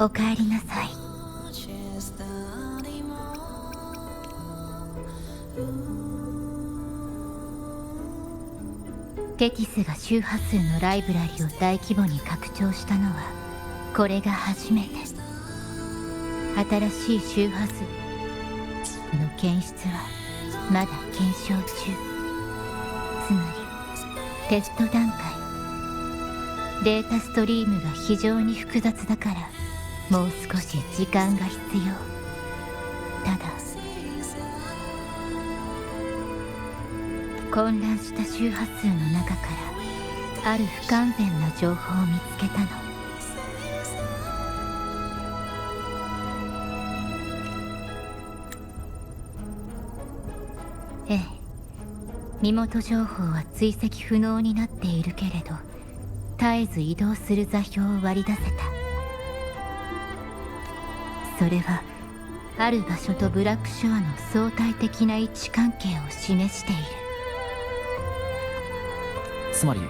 おかえりなさい。テティスが周波数のライブラリを大規模に拡張したのはこれが初めて。新しい周波数の検出はまだ検証中。つまりテスト段階。データストリームが非常に複雑だからもう少し時間が必要。ただ混乱した周波数の中からある不完全な情報を見つけたの。ええ、身元情報は追跡不能になっているけれど絶えず移動する座標を割り出せた。それはある場所とブラックショアの相対的な位置関係を示している。つまり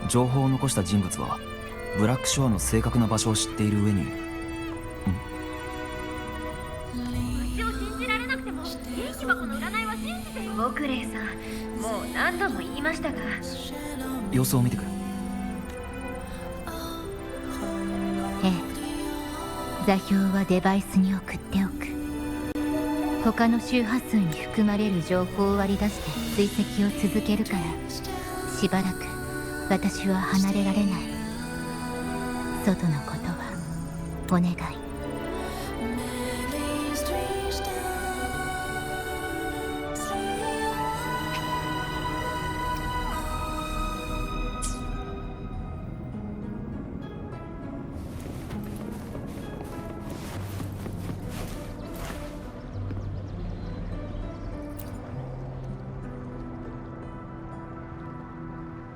情報を残した人物はブラックショアの正確な場所を知っている上に、うちを信じられなくても元気箱の占いは信じてよ。僕レイさん、もう何度も言いましたが、様子を見てくる。ええ、座標はデバイスに送っておく。他の周波数に含まれる情報を割り出して追跡を続けるからしばらく私は離れられない。外のことはお願い。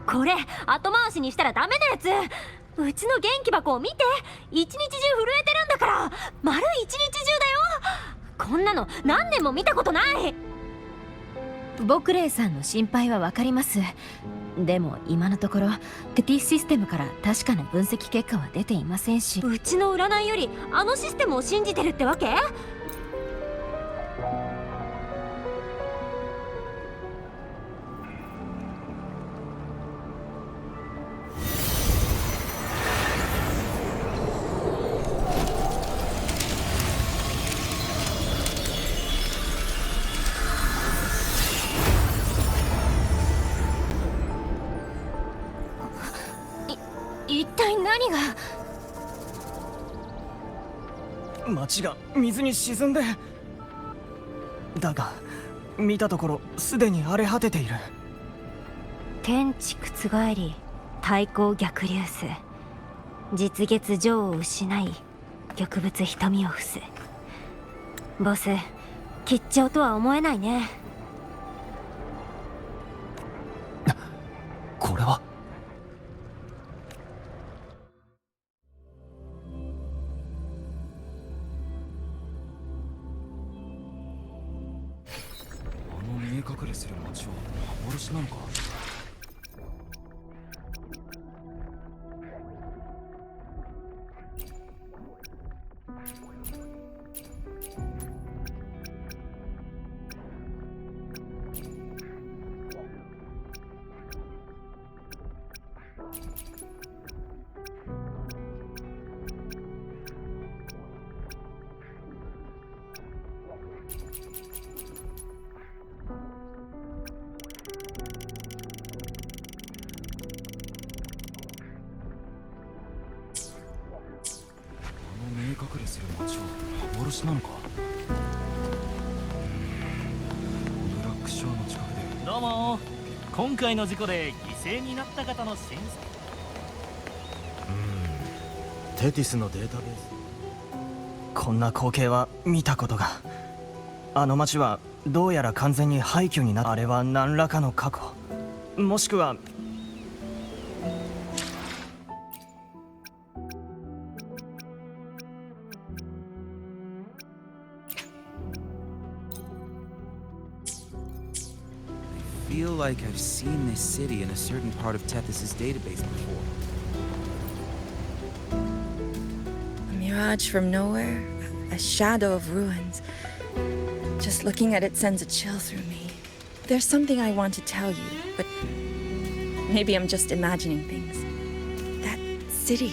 これ後回しにしたらダメなやつ。うちの元気箱を見て、一日中震えてるんだから。丸一日中だよ。こんなの何年も見たことない。僕レイさんの心配はわかります。でも今のところテティシステムから確かな分析結果は出ていませんし。うちの占いよりあのシステムを信じてるってわけ？一体何が。町が水に沈んで、だが見たところすでに荒れ果てている。天地覆り太閤逆流す。実月情を失い玉物瞳を伏す。ボス、吉兆とは思えないね。これは見え隠れする街は幻なのか。見え隠れする街は幻なのか。ブラックショアの近くで。どうも。今回の事故で犠牲になった方の親戚。テティスのデータベース。こんな光景は見たことが。あの町はどうやら完全に廃墟になった。あれは何らかの過去、もしくはI feel like I've seen this city in a certain part of Tethys' database before. 見 mirage from nowhere, a shadow of ruins. Just looking at it sends a chill through me. There's something I want to tell you, but maybe I'm just imagining things. That city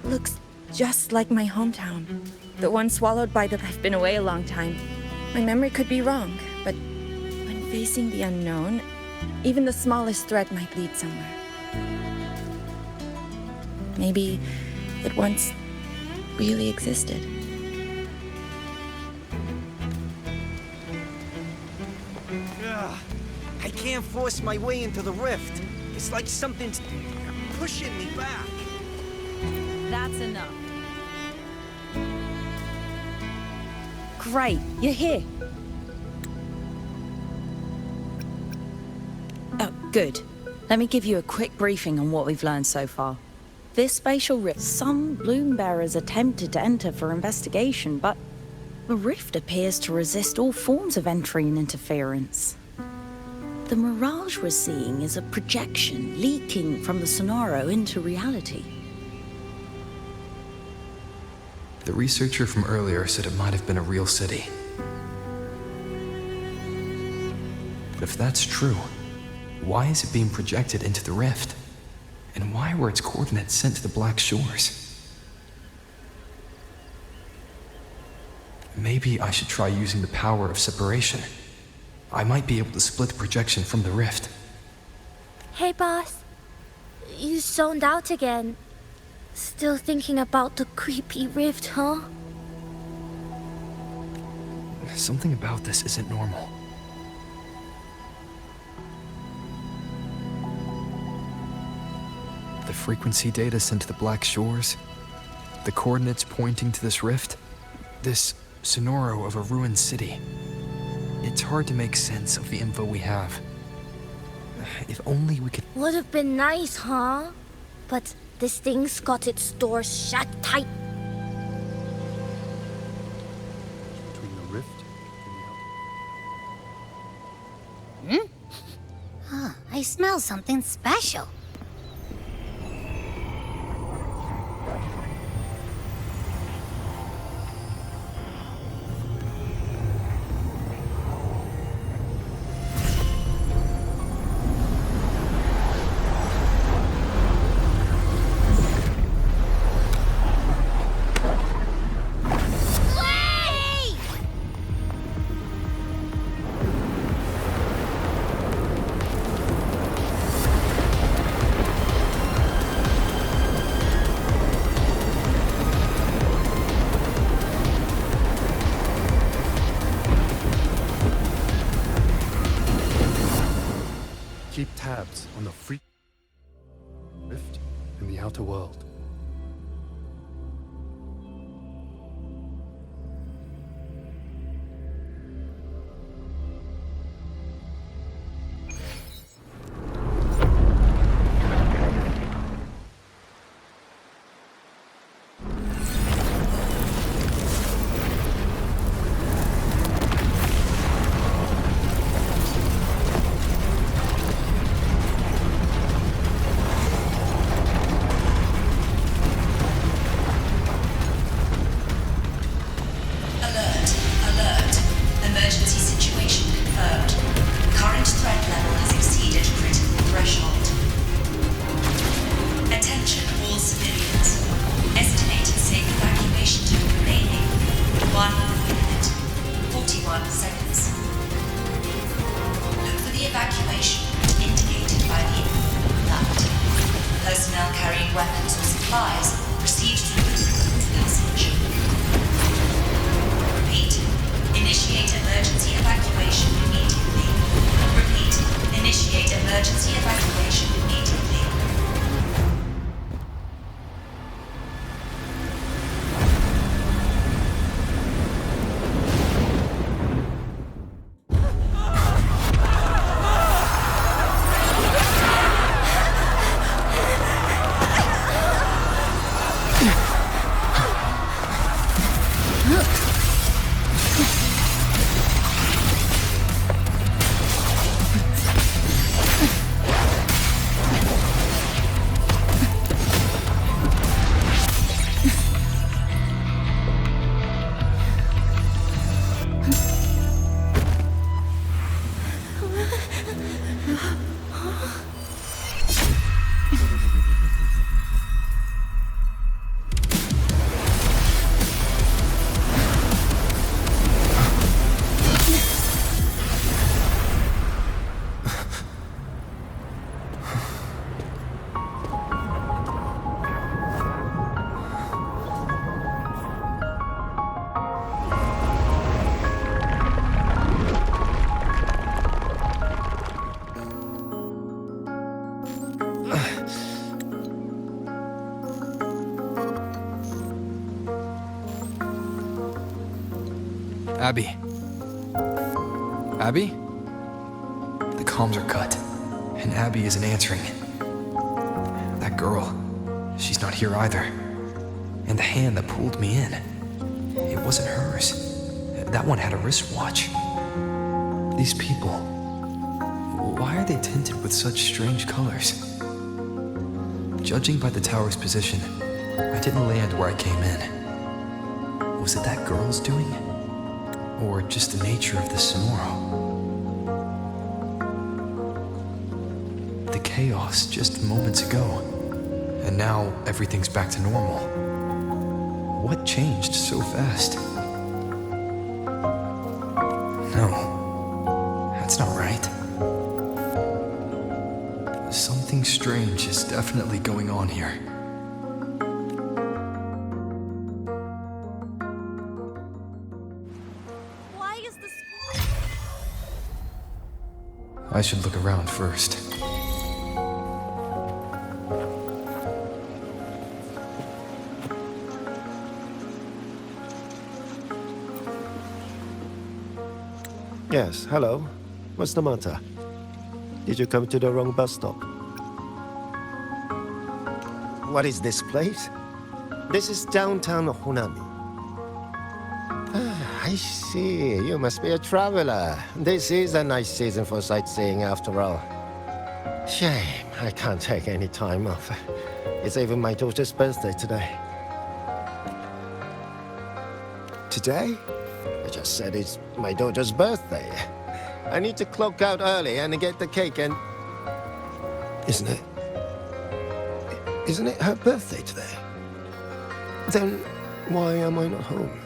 looks just like my hometown, the one swallowed by the... I've been away a long time. My memory could be wrong, but when facing the unknown, even the smallest threat might lead somewhere. Maybe it once really existed. I can't force my way into the rift. It's like something's pushing me back. That's enough. Great, you're here. Oh, good. Let me give you a quick briefing on what we've learned so far. This spatial rift, some bloom bearers attempted to enter for investigation, but the rift appears to resist all forms of entry and interference. The mirage we're seeing is a projection leaking from the Sonaro into reality. The researcher from earlier said it might have been a real city. But if that's true, why is it being projected into the rift? And why were its coordinates sent to the Black Shores? Maybe I should try using the power of separation. I might be able to split the projection from the rift. Hey, boss. You zoned out again. Still thinking about the creepy rift, huh? Something about this isn't normal. The frequency data sent to the Black Shores, the coordinates pointing to this rift, this sonoro of a ruined city. It's hard to make sense of the info we have. If only we could... Would have been nice, huh? But this thing's got its doors shut tight. Between the rift Hmm? Huh, I smell something special. keep tabs on the rift in the outer world. Abby? Abby? The comms are cut, and Abby isn't answering. That girl, she's not here either. And the hand that pulled me in, it wasn't hers. That one had a wristwatch. These people, why are they tinted with such strange colors? Judging by the tower's position, I didn't land where I came in. Was it that girl's doing? Or just the nature of the Sonoro? The chaos just moments ago, and now everything's back to normal. What changed so fast? No, that's not right. Something strange is definitely going on here. Why is this? I should look around first. Yes, hello. What's the matter? Did you come to the wrong bus stop? What is this place? This is downtown Honami. Ah, I see. You must be a traveler. This is a nice season for sightseeing after all. Shame, I can't take any time off. It's even my daughter's birthday today. Today? I just said it's my daughter's birthday. I need to clock out early and get the cake and... Isn't it her birthday today? Then why am I not home?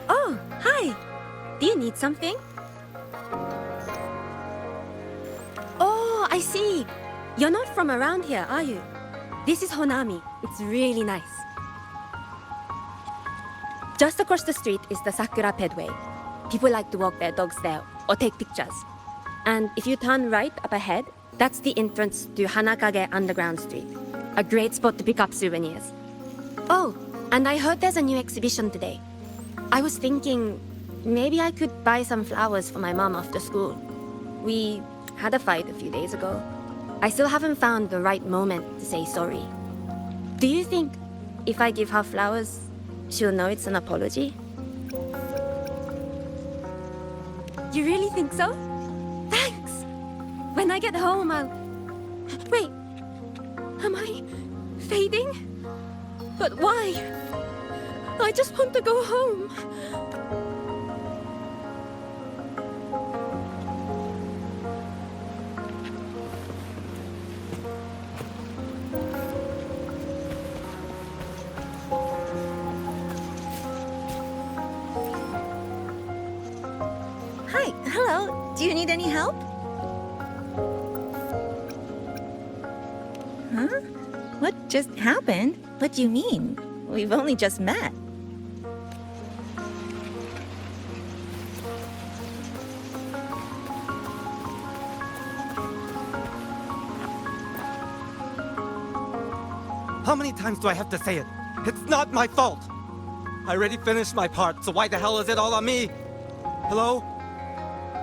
Oh, hi. Do you need something? Oh, I see. You're not from around here, are you? This is Honami. It's really nice. Just across the street is the Sakura Pedway. People like to walk their dogs there or take pictures. And if you turn right up ahead, that's the entrance to Hanakage Underground Street. A great spot to pick up souvenirs. Oh, and I heard there's a new exhibition today. I was thinking maybe I could buy some flowers for my mom after school. We had a fight a few days ago. I still haven't found the right moment to say sorry. Do you think if I give her flowers, she'll know it's an apology? You really think so? Thanks! When I get home, I'll... Wait, am I fading? But why? I just want to go home. Hi, hello. Do you need any help? Huh? What just happened? What do you mean? We've only just met. How many times do I have to say it? It's not my fault! I already finished my part, so why the hell is it all on me? Hello?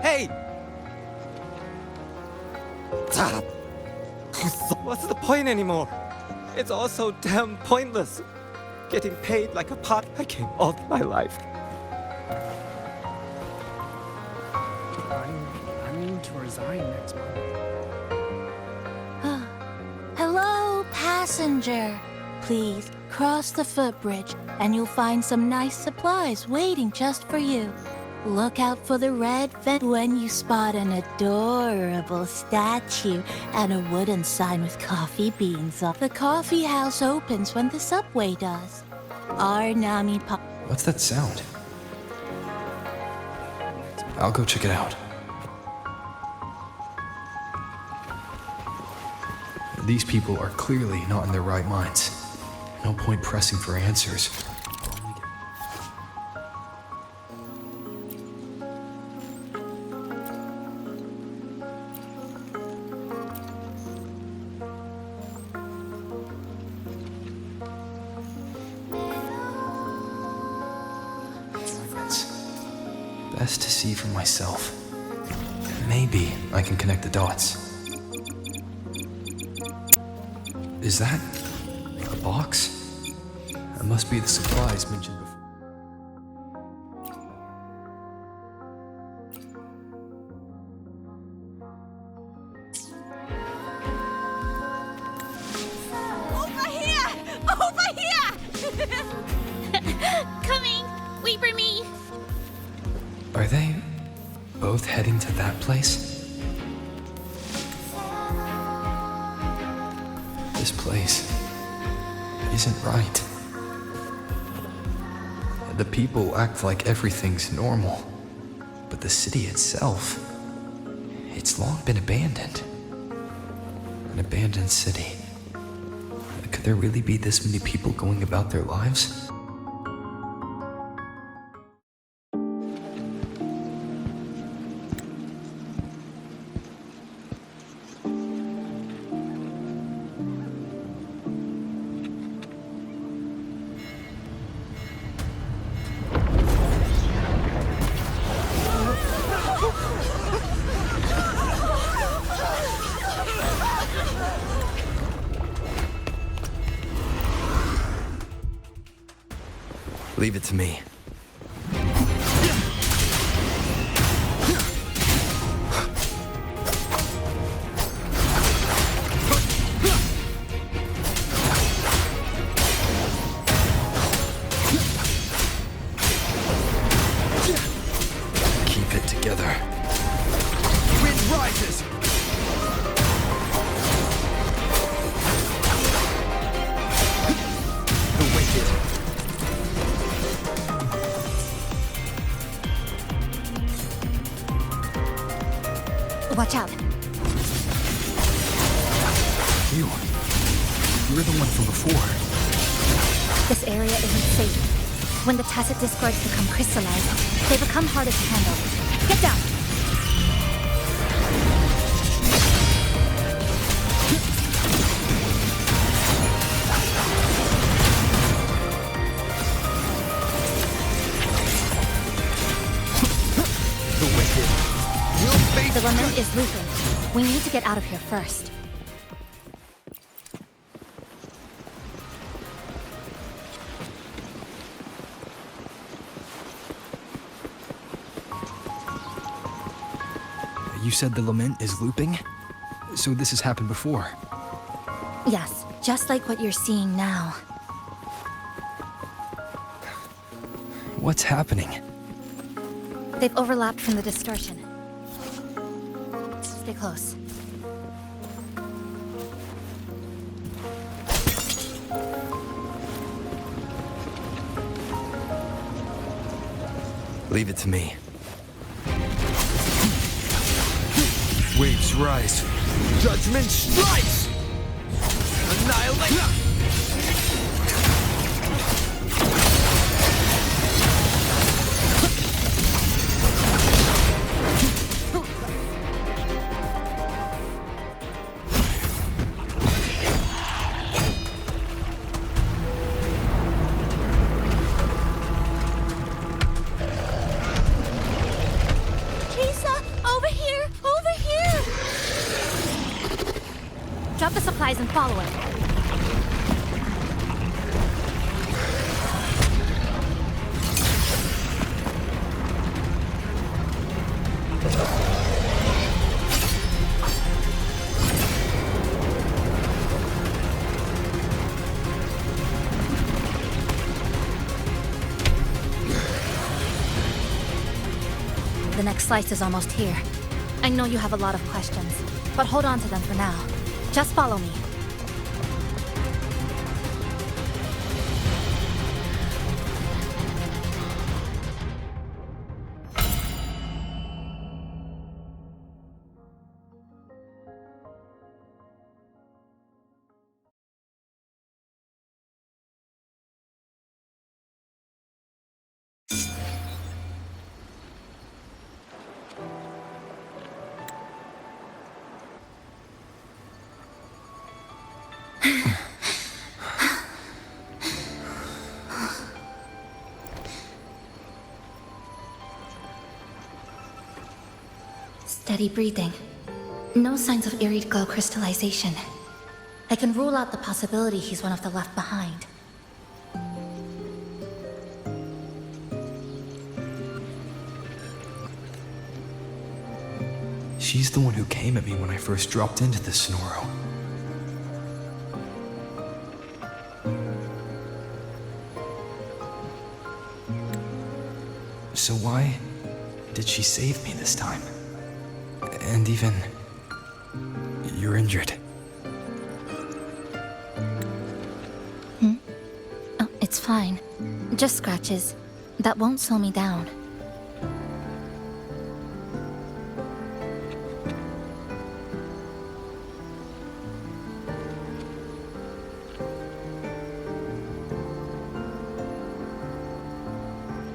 Hey! Stop! What's the point anymore? It's all so damn pointless. Getting paid like a pot I came all my life. I'm to resign next month. Hello, passenger. Please cross the footbridge and you'll find some nice supplies waiting just for you. Look out for the red vent when you spot an adorable statue and a wooden sign with coffee beans on. The coffee house opens when the subway does. Our Nami Pop. What's that sound? I'll go check it out. These people are clearly not in their right minds. No point pressing for answers. best to see for myself. Maybe I can connect the dots. Is that a box? That must be the supplies mentioned before. Over here! Over here! Coming! Wait for me! Are they both heading to that place? This place isn't right. The people act like everything's normal, but the city itself, it's long been abandoned. An abandoned city. Could there really be this many people going about their lives? Leave it to me. Keep it together. Wind rises! The wicked. Watch out. You're the one from before. This area isn't safe. When the tacit discords become crystallized, they become harder to handle. Get down! The wicked. The lament is looping. We need to get out of here first. You said the lament is looping? So this has happened before? Yes, just like what you're seeing now. What's happening? They've overlapped from the distortion. Stay close. Leave it to me. Waves rise. Judgment strikes! Annihilate! Drop the supplies and follow it. The next slice is almost here. I know you have a lot of questions, but hold on to them for now. Just follow me. Steady breathing. No signs of iridical crystallization. I can rule out the possibility he's one of the left behind. She's the one who came at me when I first dropped into the Sonoro. So why did she save me this time? And even... you're injured. Oh, it's fine. Just scratches. That won't slow me down.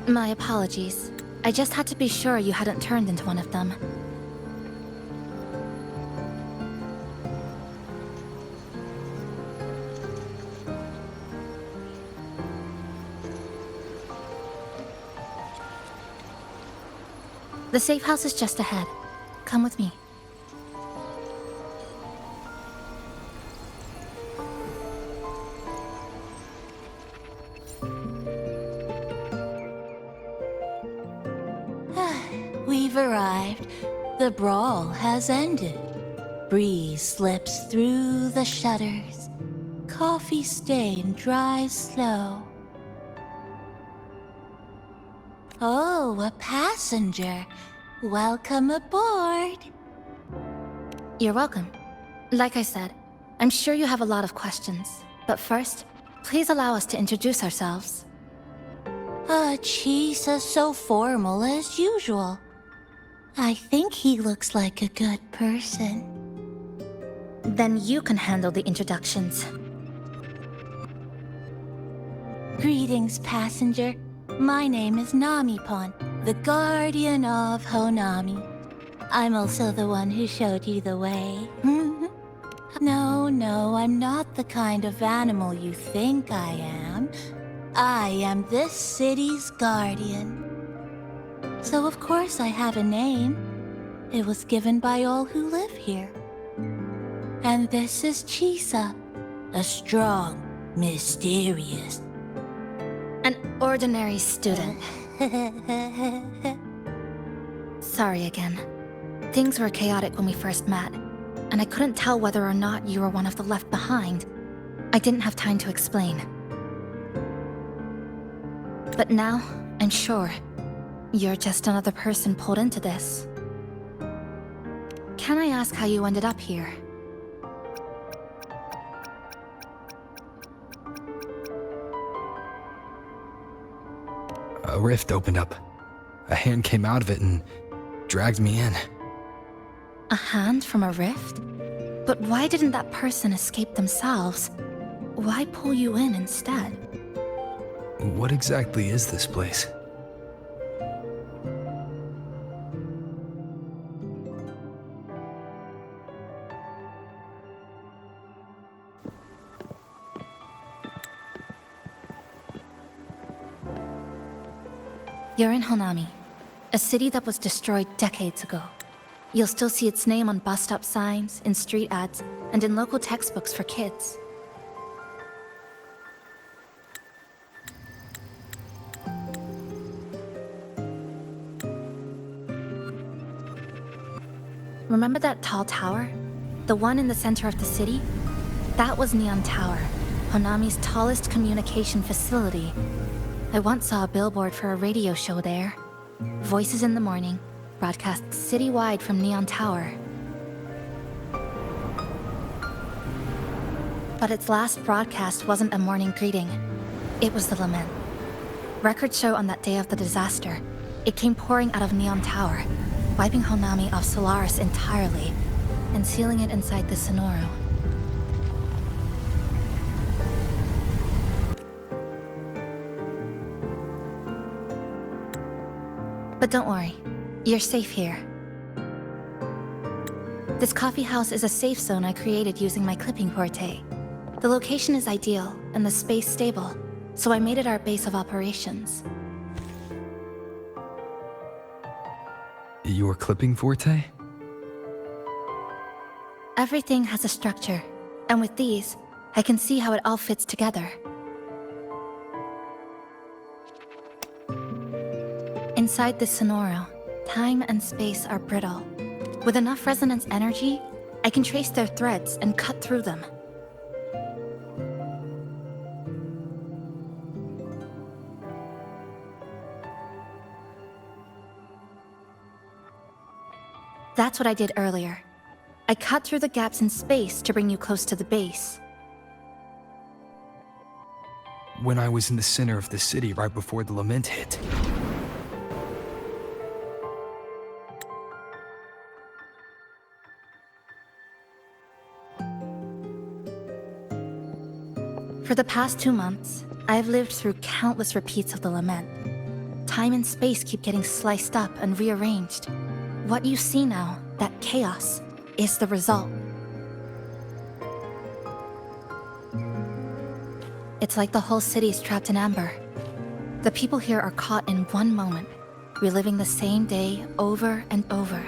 My apologies. I just had to be sure you hadn't turned into one of them. The safe house is just ahead. Come with me. We've arrived. The brawl has ended. Breeze slips through the shutters. Coffee stain dries slow. Oh, a passenger. Welcome aboard. You're welcome. Like I said, I'm sure you have a lot of questions. But first, please allow us to introduce ourselves. Chisa so formal as usual. I think he looks like a good person. Then you can handle the introductions. Greetings, passenger. My name is Namipon, the guardian of Honami. I'm also the one who showed you the way. No, I'm not the kind of animal you think I am. I am this city's guardian. So of course I have a name. It was given by all who live here. And this is Chisa, a strong, mysterious... An ordinary student. Sorry again. Things were chaotic when we first met, and I couldn't tell whether or not you were one of the left behind. I didn't have time to explain. But now, I'm sure, you're just another person pulled into this. Can I ask how you ended up here? A rift opened up. A hand came out of it and dragged me in. A hand from a rift? But why didn't that person escape themselves? Why pull you in instead? What exactly is this place? You're in Honami, a city that was destroyed decades ago. You'll still see its name on bus-stop signs, in street ads, and in local textbooks for kids. Remember that tall tower? The one in the center of the city? That was Neon Tower, Honami's tallest communication facility. I once saw a billboard for a radio show there. Voices in the Morning, broadcast citywide from Neon Tower. But its last broadcast wasn't a morning greeting. It was the lament. Records show on that day of the disaster, it came pouring out of Neon Tower, wiping Honami off Solaris entirely, and sealing it inside the Sonoro. But don't worry, you're safe here. This coffee house is a safe zone I created using my clipping porte. The location is ideal, and the space stable, so I made it our base of operations. Your clipping forte? Everything has a structure, and with these, I can see how it all fits together. Inside this sonoro, time and space are brittle. With enough resonance energy, I can trace their threads and cut through them. That's what I did earlier. I cut through the gaps in space to bring you close to the base. When I was in the center of the city right before the lament hit. For the past 2 months, I've lived through countless repeats of the lament. Time and space keep getting sliced up and rearranged. What you see now, that chaos, is the result. It's like the whole city is trapped in amber. The people here are caught in one moment, reliving the same day over and over.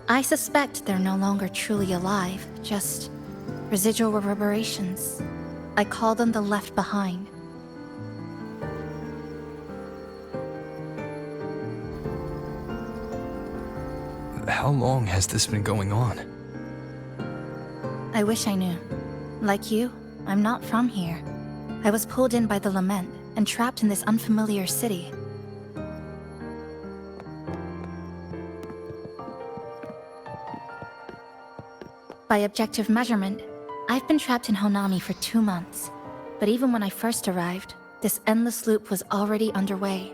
I suspect they're no longer truly alive, just residual reverberations. I call them the left behind. How long has this been going on? I wish I knew. Like you, I'm not from here. I was pulled in by the lament and trapped in this unfamiliar city. By objective measurement, I've been trapped in Honami for 2 months. But even when I first arrived, this endless loop was already underway.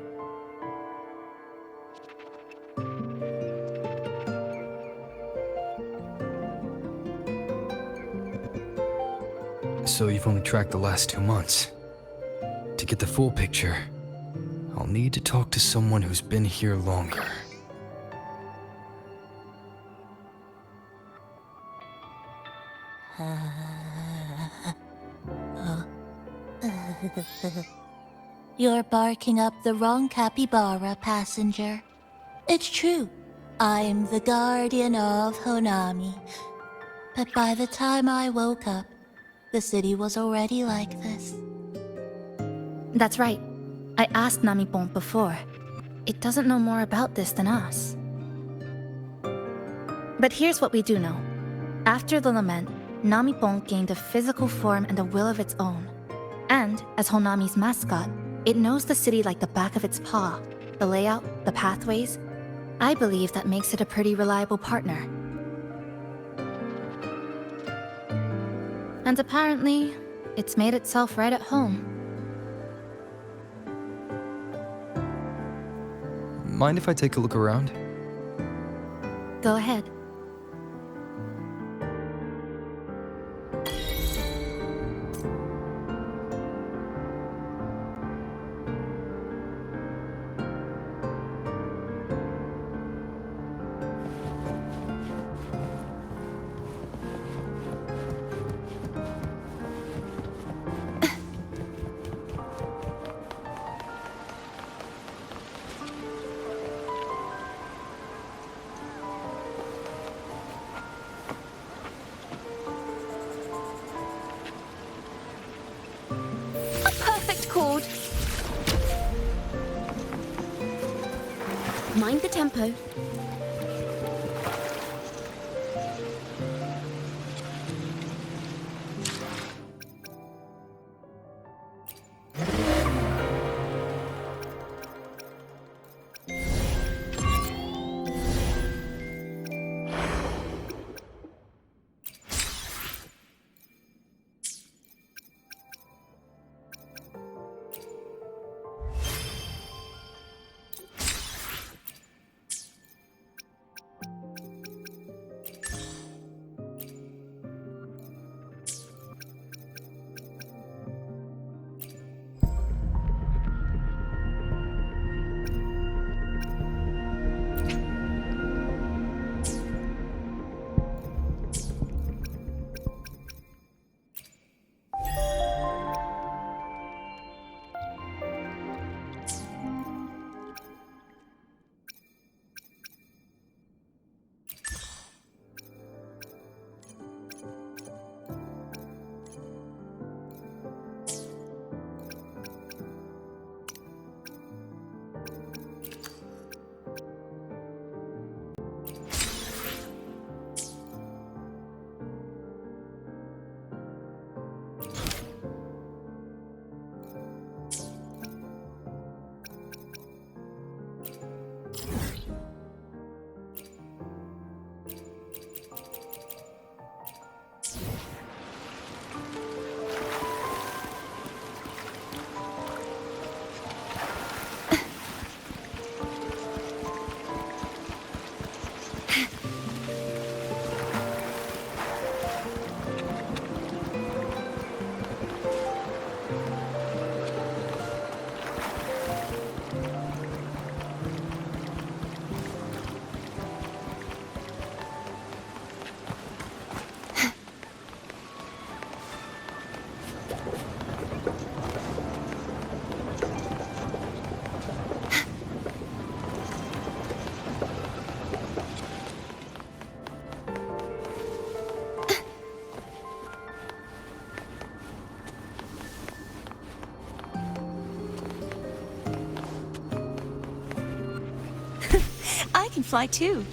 So you've only tracked the last 2 months. To get the full picture, I'll need to talk to someone who's been here longer. You're barking up the wrong capybara, passenger. It's true. I'm the guardian of Honami. But by the time I woke up, the city was already like this. That's right. I asked Namipon before. It doesn't know more about this than us. But here's what we do know. After the lament, Namipon gained a physical form and a will of its own. And, as Honami's mascot, it knows the city like the back of its paw. The layout, the pathways. I believe that makes it a pretty reliable partner. And apparently, it's made itself right at home. Mind if I take a look around? Go ahead. Mind the tempo. can fly too.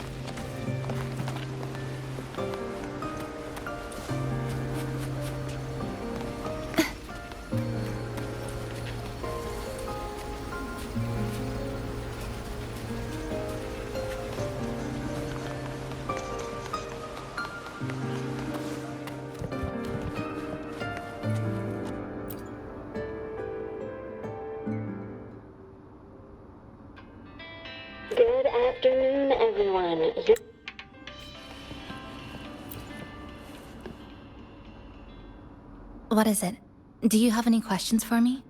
Good afternoon, everyone. What is it? Do you have any questions for me?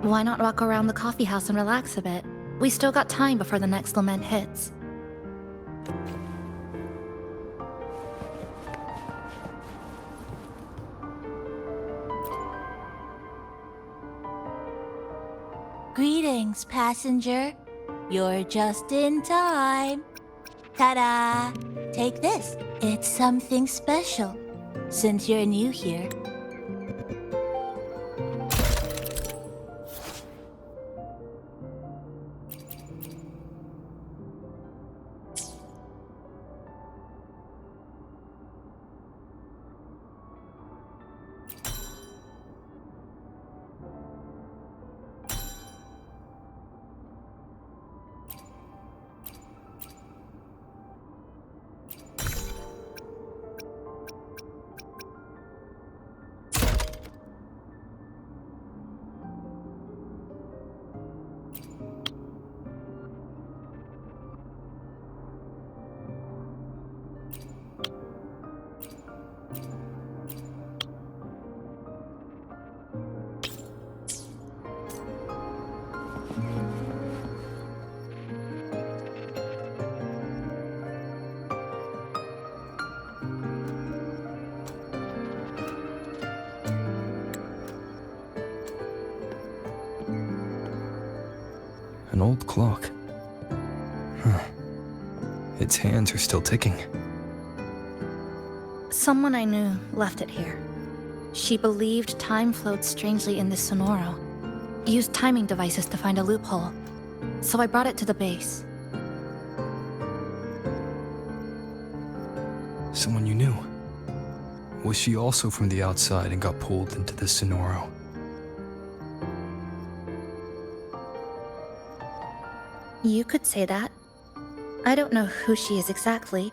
Why not walk around the coffee house and relax a bit? We still got time before the next lament hits. Greetings, passenger. You're just in time. Ta-da! Take this. It's something special. Since you're new here. An old clock. Huh. Its hands are still ticking. Someone I knew left it here. She believed time flowed strangely in this Sonoro. Used timing devices to find a loophole. So I brought it to the base. Someone you knew. Was she also from the outside and got pulled into the Sonoro? You could say that. I don't know who she is exactly,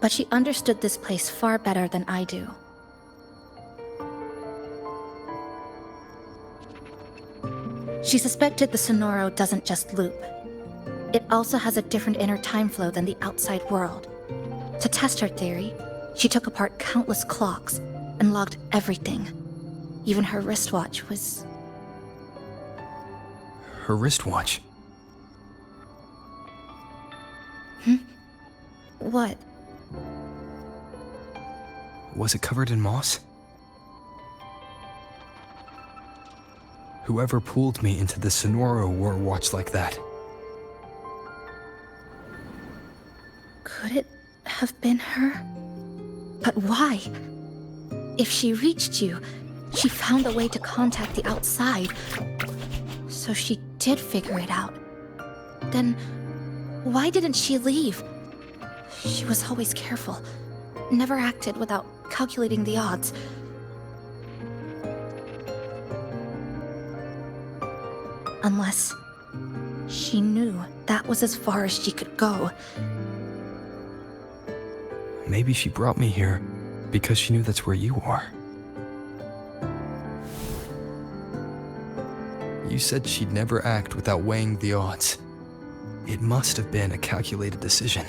but she understood this place far better than I do. She suspected the Sonoro doesn't just loop. It also has a different inner time flow than the outside world. To test her theory, she took apart countless clocks and logged everything. Even her wristwatch was... Her wristwatch? What? Was it covered in moss? Whoever pulled me into the Sonoro wore a watch like that. Could it have been her? But why? If she reached you, she found a way to contact the outside. So she did figure it out. Then why didn't she leave? She was always careful. Never acted without calculating the odds. Unless she knew that was as far as she could go. Maybe she brought me here because she knew that's where you are. You said she'd never act without weighing the odds. It must have been a calculated decision.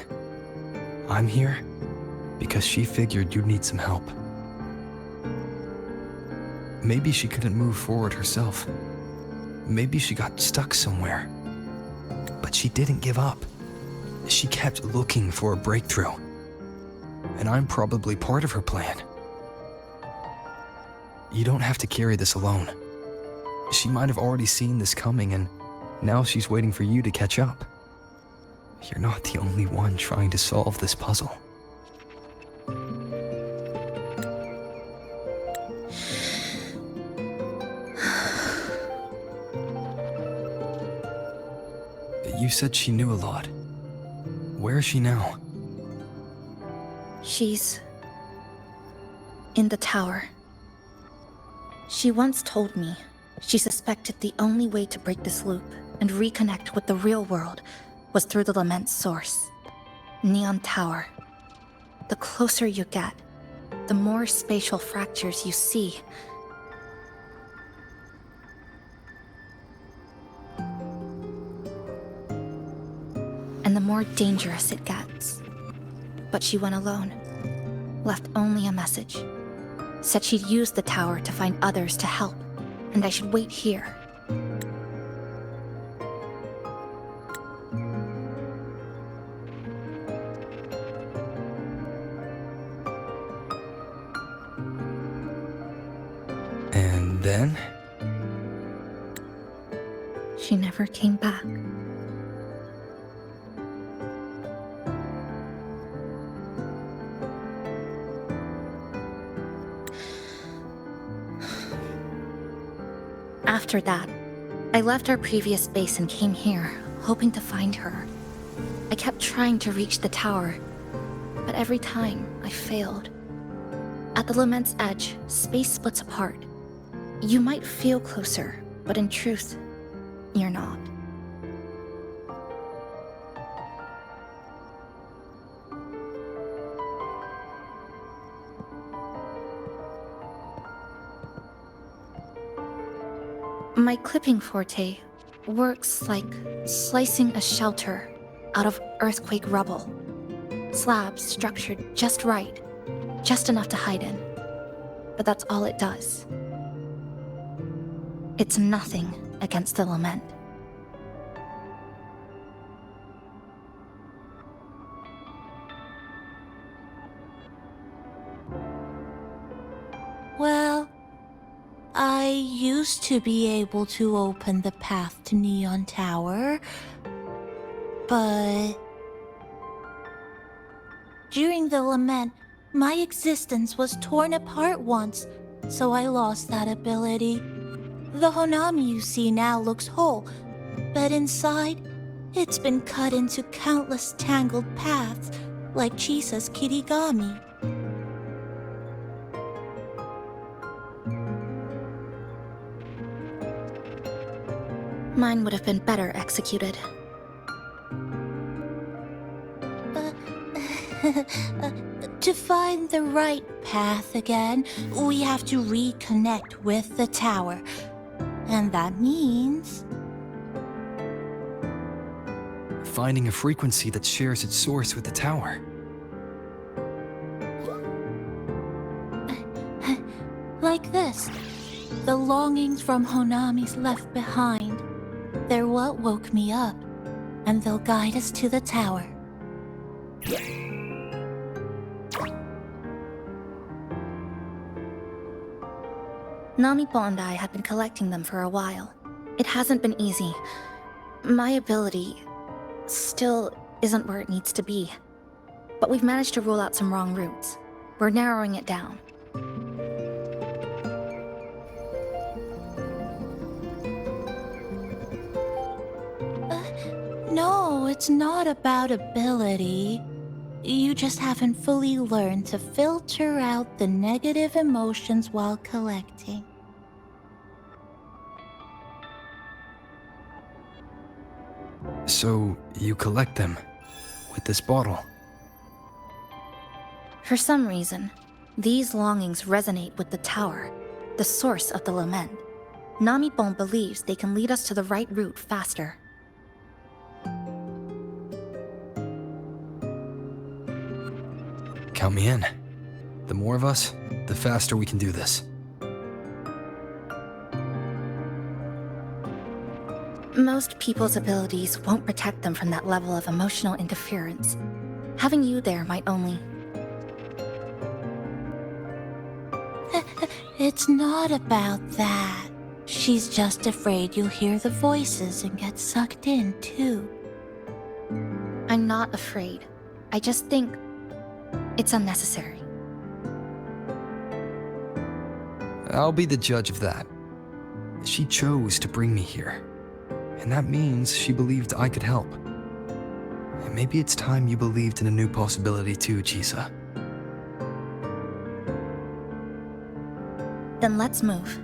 I'm here because she figured you'd need some help. Maybe she couldn't move forward herself. Maybe she got stuck somewhere. But she didn't give up. She kept looking for a breakthrough. And I'm probably part of her plan. You don't have to carry this alone. She might have already seen this coming, and now she's waiting for you to catch up. You're not the only one trying to solve this puzzle. You said she knew a lot. Where is she now? She's in the tower. She once told me she suspected the only way to break this loop and reconnect with the real world was through the lament's source, Neon Tower. The closer you get, the more spatial fractures you see. And the more dangerous it gets. But she went alone, left only a message. Said she'd use the tower to find others to help, and I should wait here. And then? She never came back. After that, I left our previous base and came here, hoping to find her. I kept trying to reach the tower, but every time I failed. At the lament's edge, space splits apart. You might feel closer, but in truth, you're not. My clipping forte works like slicing a shelter out of earthquake rubble. Slabs structured just right, just enough to hide in. But that's all it does. It's nothing against the lament. Well, I used to be able to open the path to Neon Tower, but during the lament, my existence was torn apart once, so I lost that ability. The Honami you see now looks whole, but inside, it's been cut into countless tangled paths, like Chisa's Kirigami. Mine would have been better executed. To find the right path again, we have to reconnect with the tower. And that means... finding a frequency that shares its source with the tower. Like this. The longings from Honami's left behind. They're what woke me up, and they'll guide us to the tower. Namipo and I have been collecting them for a while. It hasn't been easy. My ability still isn't where it needs to be. But we've managed to rule out some wrong routes. We're narrowing it down. No, it's not about ability. You just haven't fully learned to filter out the negative emotions while collecting. So, you collect them with this bottle. For some reason, these longings resonate with the tower, the source of the lament. Namipon believes they can lead us to the right route faster. Count me in. The more of us, the faster we can do this. Most people's abilities won't protect them from that level of emotional interference. Having you there might only... It's not about that. She's just afraid you'll hear the voices and get sucked in, too. I'm not afraid. I just think it's unnecessary. I'll be the judge of that. She chose to bring me here. And that means she believed I could help. And maybe it's time you believed in a new possibility too, Chisa. Then let's move.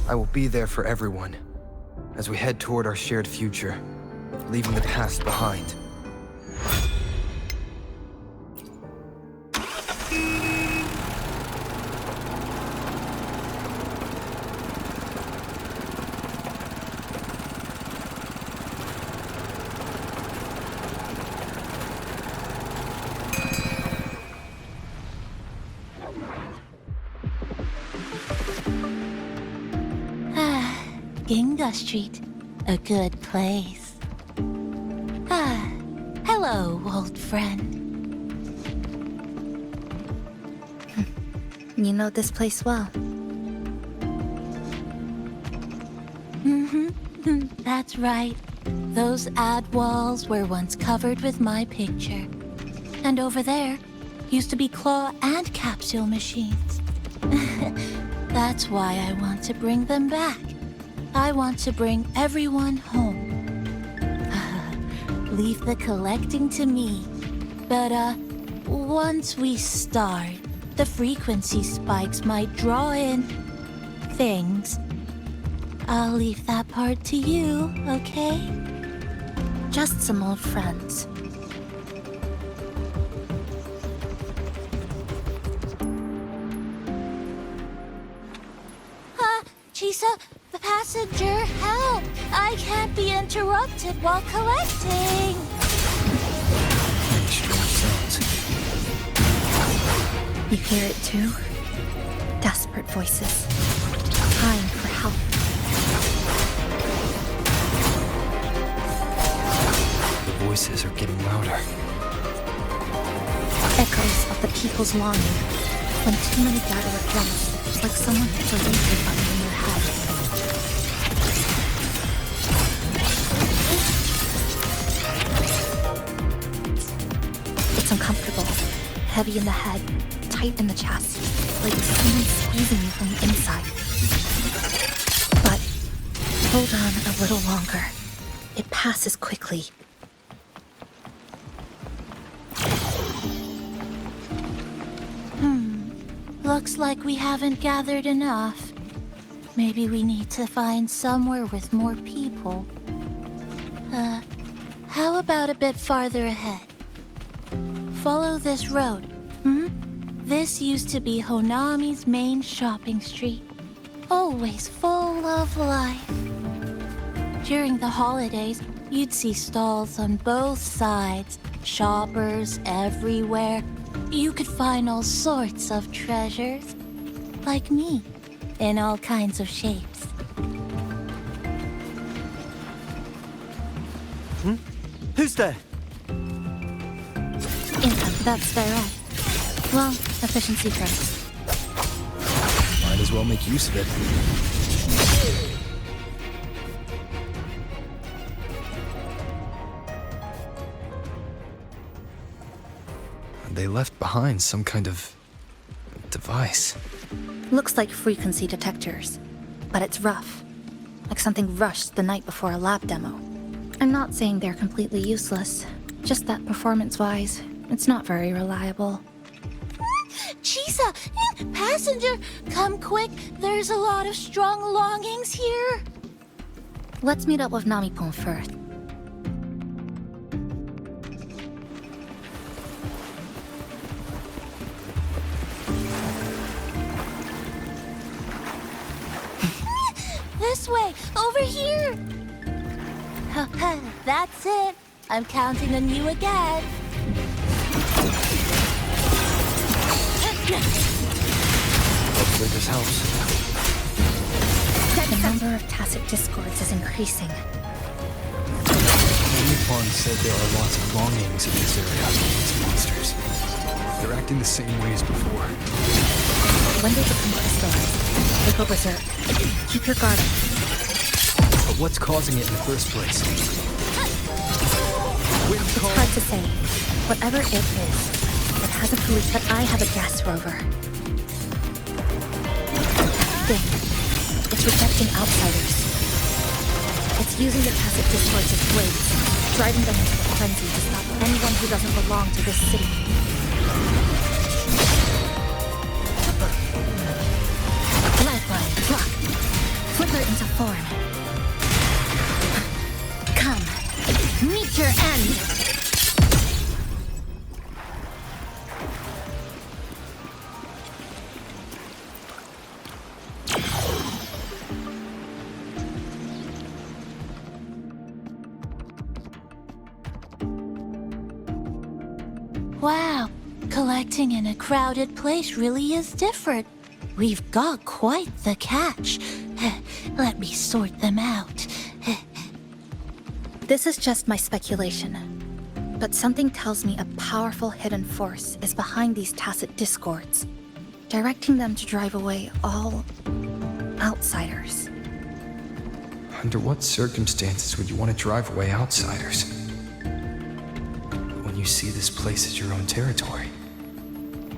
I will be there for everyone as we head toward our shared future, leaving the past behind. Ginga Street, a good place. Hello, old friend. You know this place well. That's right. Those ad walls were once covered with my picture. And over there used to be claw and capsule machines. That's why I want to bring them back. I want to bring everyone home. Leave the collecting to me. But, once we start, the frequency spikes might draw in things. I'll leave that part to you, okay? Just some old friends. Chisa, the passenger, help! I can't be interrupted while collecting! Strange sounds. You hear it too? Desperate voices, crying for help. The voices are getting louder. Echoes of the people's longing. When too many gather at once, it's like someone hits a replay button in your head. It's uncomfortable, heavy in the head, tight in the chest, like someone squeezing you from the inside. But hold on a little longer. It passes quickly. Looks like we haven't gathered enough. Maybe we need to find somewhere with more people. How about a bit farther ahead? Follow this road. This used to be Honami's main shopping street. Always full of life. During the holidays, you'd see stalls on both sides, shoppers everywhere. You could find all sorts of treasures, like me, in all kinds of shapes. Who's there? Income, that's direct. Well, efficiency first. Might as well make use of it. They left behind some kind of device. Looks like frequency detectors, but it's rough. Like something rushed the night before a lab demo. I'm not saying they're completely useless, just that performance-wise, it's not very reliable. Chisa! Passenger! Come quick! There's a lot of strong longings here! Let's meet up with Namipon first. This way! Over here! That's it! I'm counting on you again! Hopefully this helps. The number of tacit discords is increasing. Namipon said there are lots of longings in this area against monsters. They're acting the same way as before. When they become crystallized, they go berserk. Keep your guard up. But what's causing it in the first place? It's hard to say. Whatever it is, it hasn't released, but I have a gas rover. Thing. It's rejecting outsiders. It's using the tacit discords as blades, driving them into a frenzy to stop anyone who doesn't belong to this city. Lifeline, block. Flicker into form. Come. Meet your end! Wow, collecting in a crowded place really is different. We've got quite the catch. Let me sort them out. This is just my speculation, but something tells me a powerful hidden force is behind these tacit discords, directing them to drive away all outsiders. Under what circumstances would you want to drive away outsiders? When you see this place as your own territory,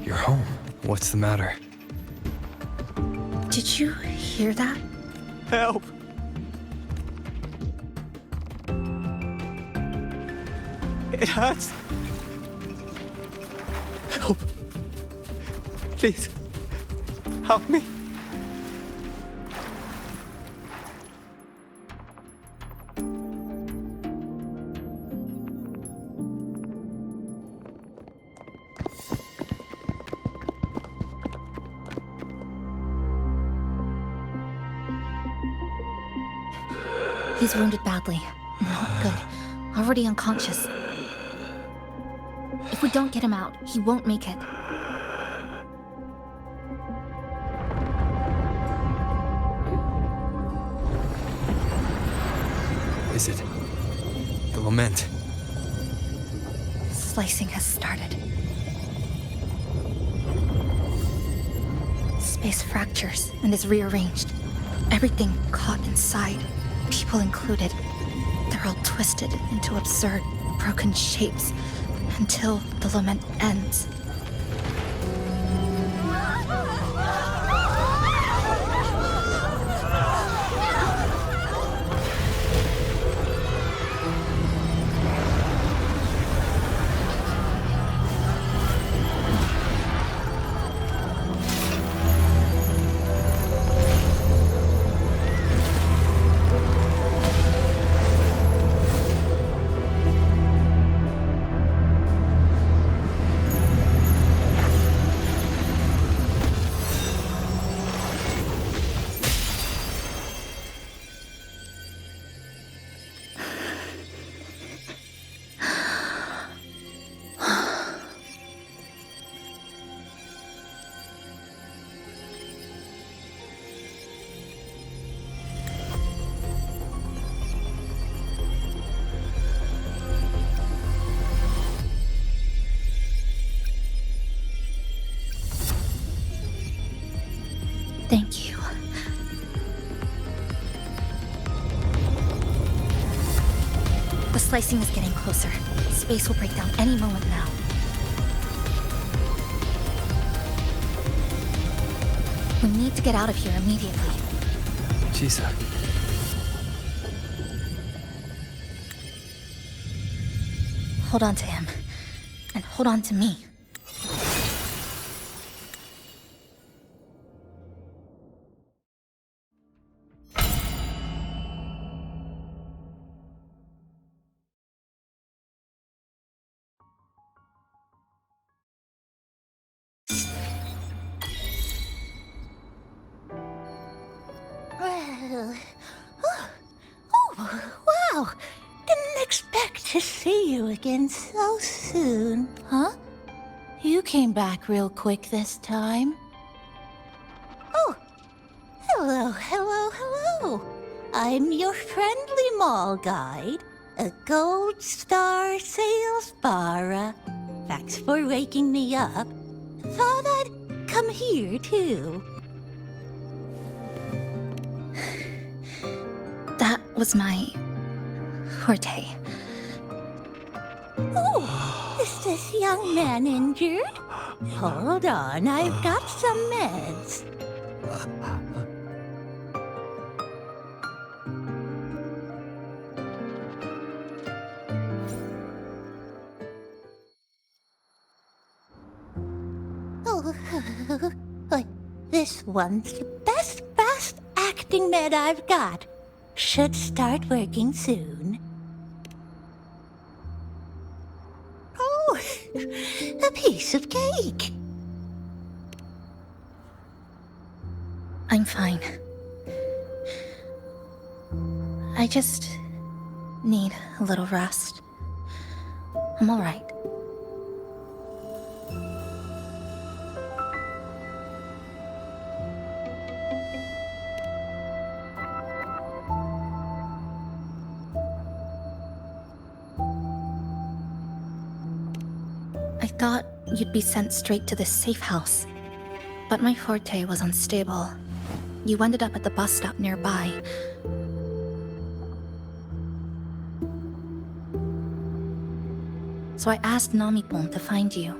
your home. What's the matter? Did you hear that? Help! It hurts. Help. Please. Help me. He's wounded badly. Not good. Already unconscious. If we don't get him out, he won't make it. Is it the lament? Slicing has started. Space fractures and is rearranged. Everything caught inside, people included. They're all twisted into absurd, broken shapes until the lament ends. Thank you. The slicing is getting closer. Space will break down any moment now. We need to get out of here immediately. Chisa. Hold on to him. And hold on to me. Oh, wow! Didn't expect to see you again so soon, huh? You came back real quick this time. Oh, hello. I'm your friendly mall guide, a gold star sales barra. Thanks for waking me up. Thought I'd come here too. That was my forte. Oh, is this young man injured? Hold on, I've got some meds. Oh, this one's the best acting med I've got. Should start working soon. Oh, a piece of cake. I'm fine. I just need a little rest. I'm all right. I thought you'd be sent straight to this safe house, but my forte was unstable. You ended up at the bus stop nearby. So I asked Namipon to find you.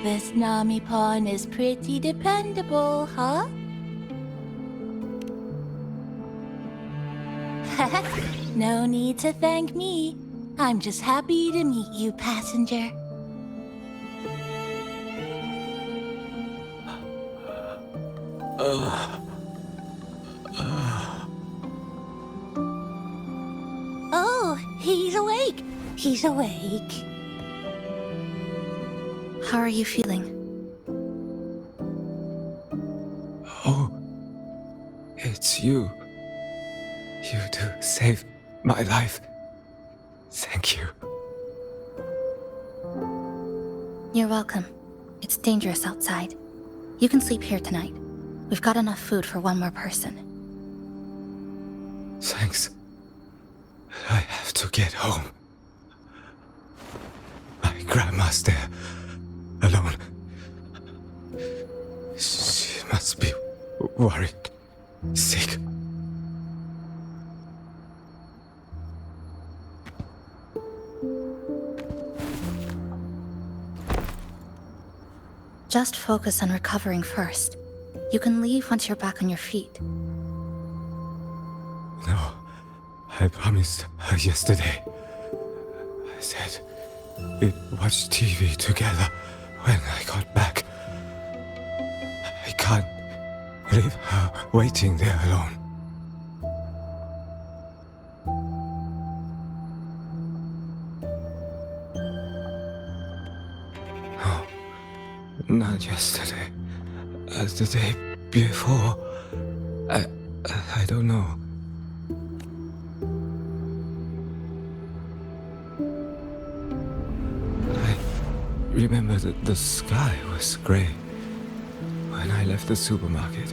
This Namipon is pretty dependable, huh? No need to thank me. I'm just happy to meet you, passenger. Oh, he's awake. He's awake. How are you feeling? Oh, it's you. You do save my life. Thank you. You're welcome. It's dangerous outside. You can sleep here tonight. We've got enough food for one more person. Thanks. I have to get home. My grandma's there, alone. She must be worried, sick. Just focus on recovering first. You can leave once you're back on your feet. No, I promised her yesterday. I said we'd watch TV together when I got back. I can't leave her waiting there alone. No, not yesterday. The day before. I don't know. I remember that the sky was gray. When I left the supermarket,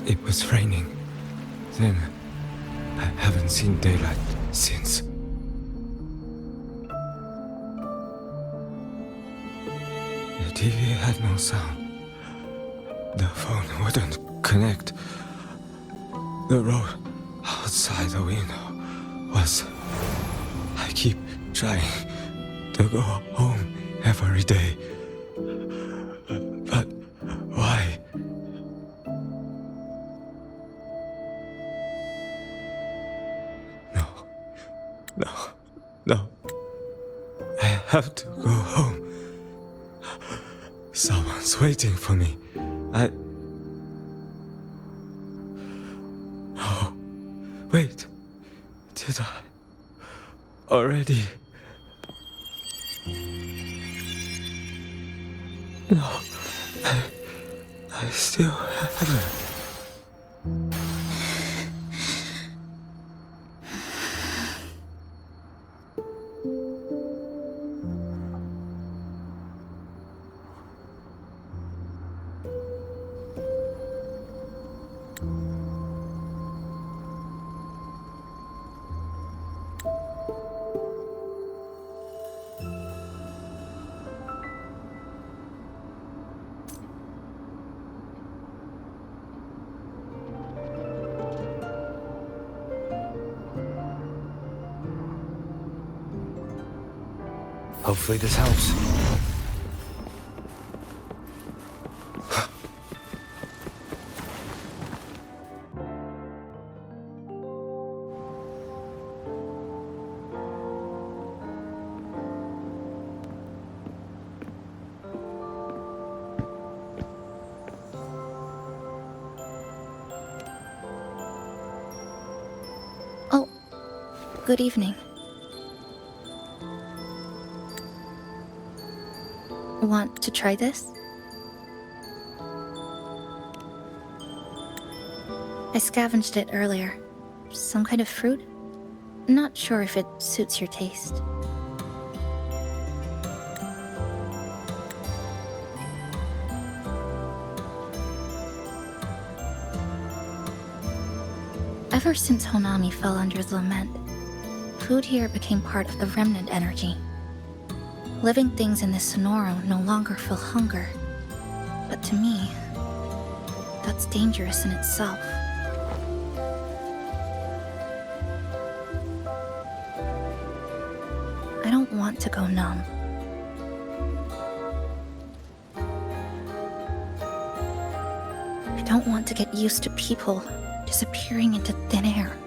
it was raining. Then, I haven't seen daylight since. The TV had no sound. The phone wouldn't connect. The road outside the window was... I keep trying to go home every day. No. I have to go home. Someone's waiting for me. Oh, wait. Did I already? No, I still haven't. Hopefully this helps. Oh, good evening. Want to try this? I scavenged it earlier. Some kind of fruit? Not sure if it suits your taste. Ever since Honami fell under the lament, food here became part of the remnant energy. Living things in this Sonoro no longer feel hunger. But to me, that's dangerous in itself. I don't want to go numb. I don't want to get used to people disappearing into thin air.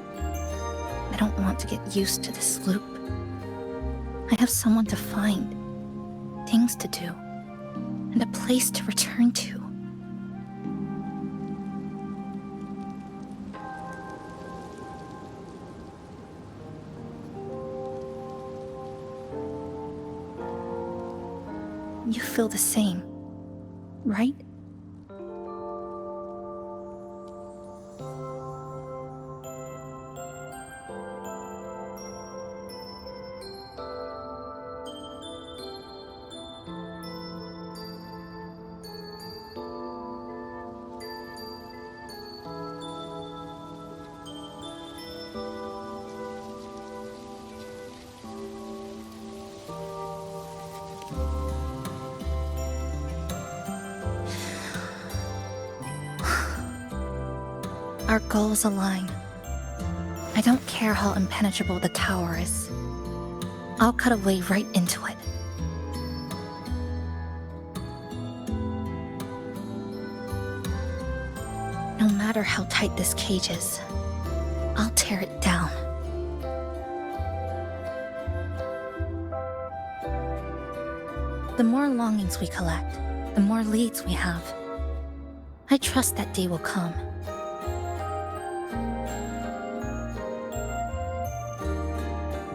I don't want to get used to this loop. I have someone to find, things to do, and a place to return to. You feel the same, right? Our goals align. I don't care how impenetrable the tower is. I'll cut a way right into it. No matter how tight this cage is, I'll tear it down. The more longings we collect, the more leads we have. I trust that day will come.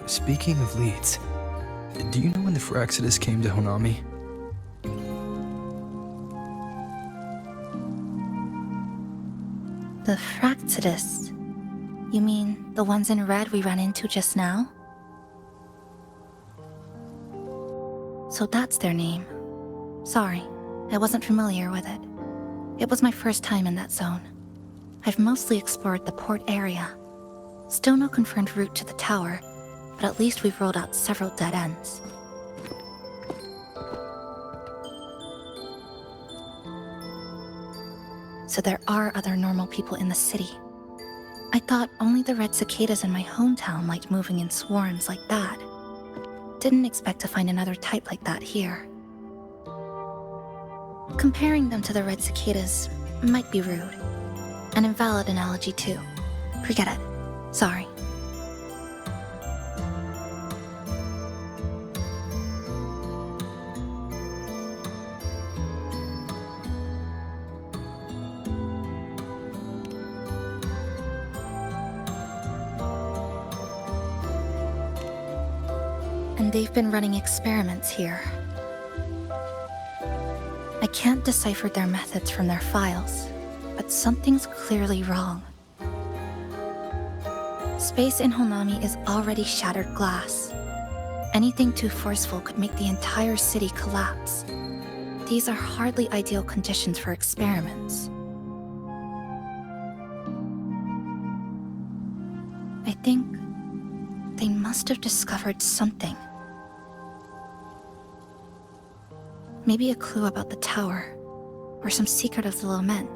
Speaking of leads, do you know when the Phraxidus came to Honami? The Phraxidus? You mean the ones in red we ran into just now? So that's their name. Sorry, I wasn't familiar with it. It was my first time in that zone. I've mostly explored the port area. Still no confirmed route to the tower, but at least we've rolled out several dead ends. So there are other normal people in the city. I thought only the red cicadas in my hometown liked moving in swarms like that. Didn't expect to find another type like that here. Comparing them to the red cicadas might be rude. An invalid analogy too. Forget it. Sorry. and they've been running experiments here. I can't decipher their methods from their files, but something's clearly wrong. Space in Honami is already shattered glass. Anything too forceful could make the entire city collapse. These are hardly ideal conditions for experiments. I think they must have discovered something. Maybe a clue about the tower, or some secret of the lament,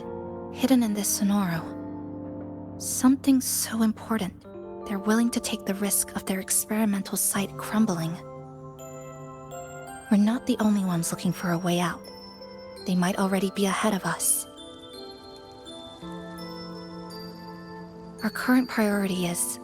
hidden in this Sonoro. Something so important, they're willing to take the risk of their experimental site crumbling. We're not the only ones looking for a way out. They might already be ahead of us. Our current priority is...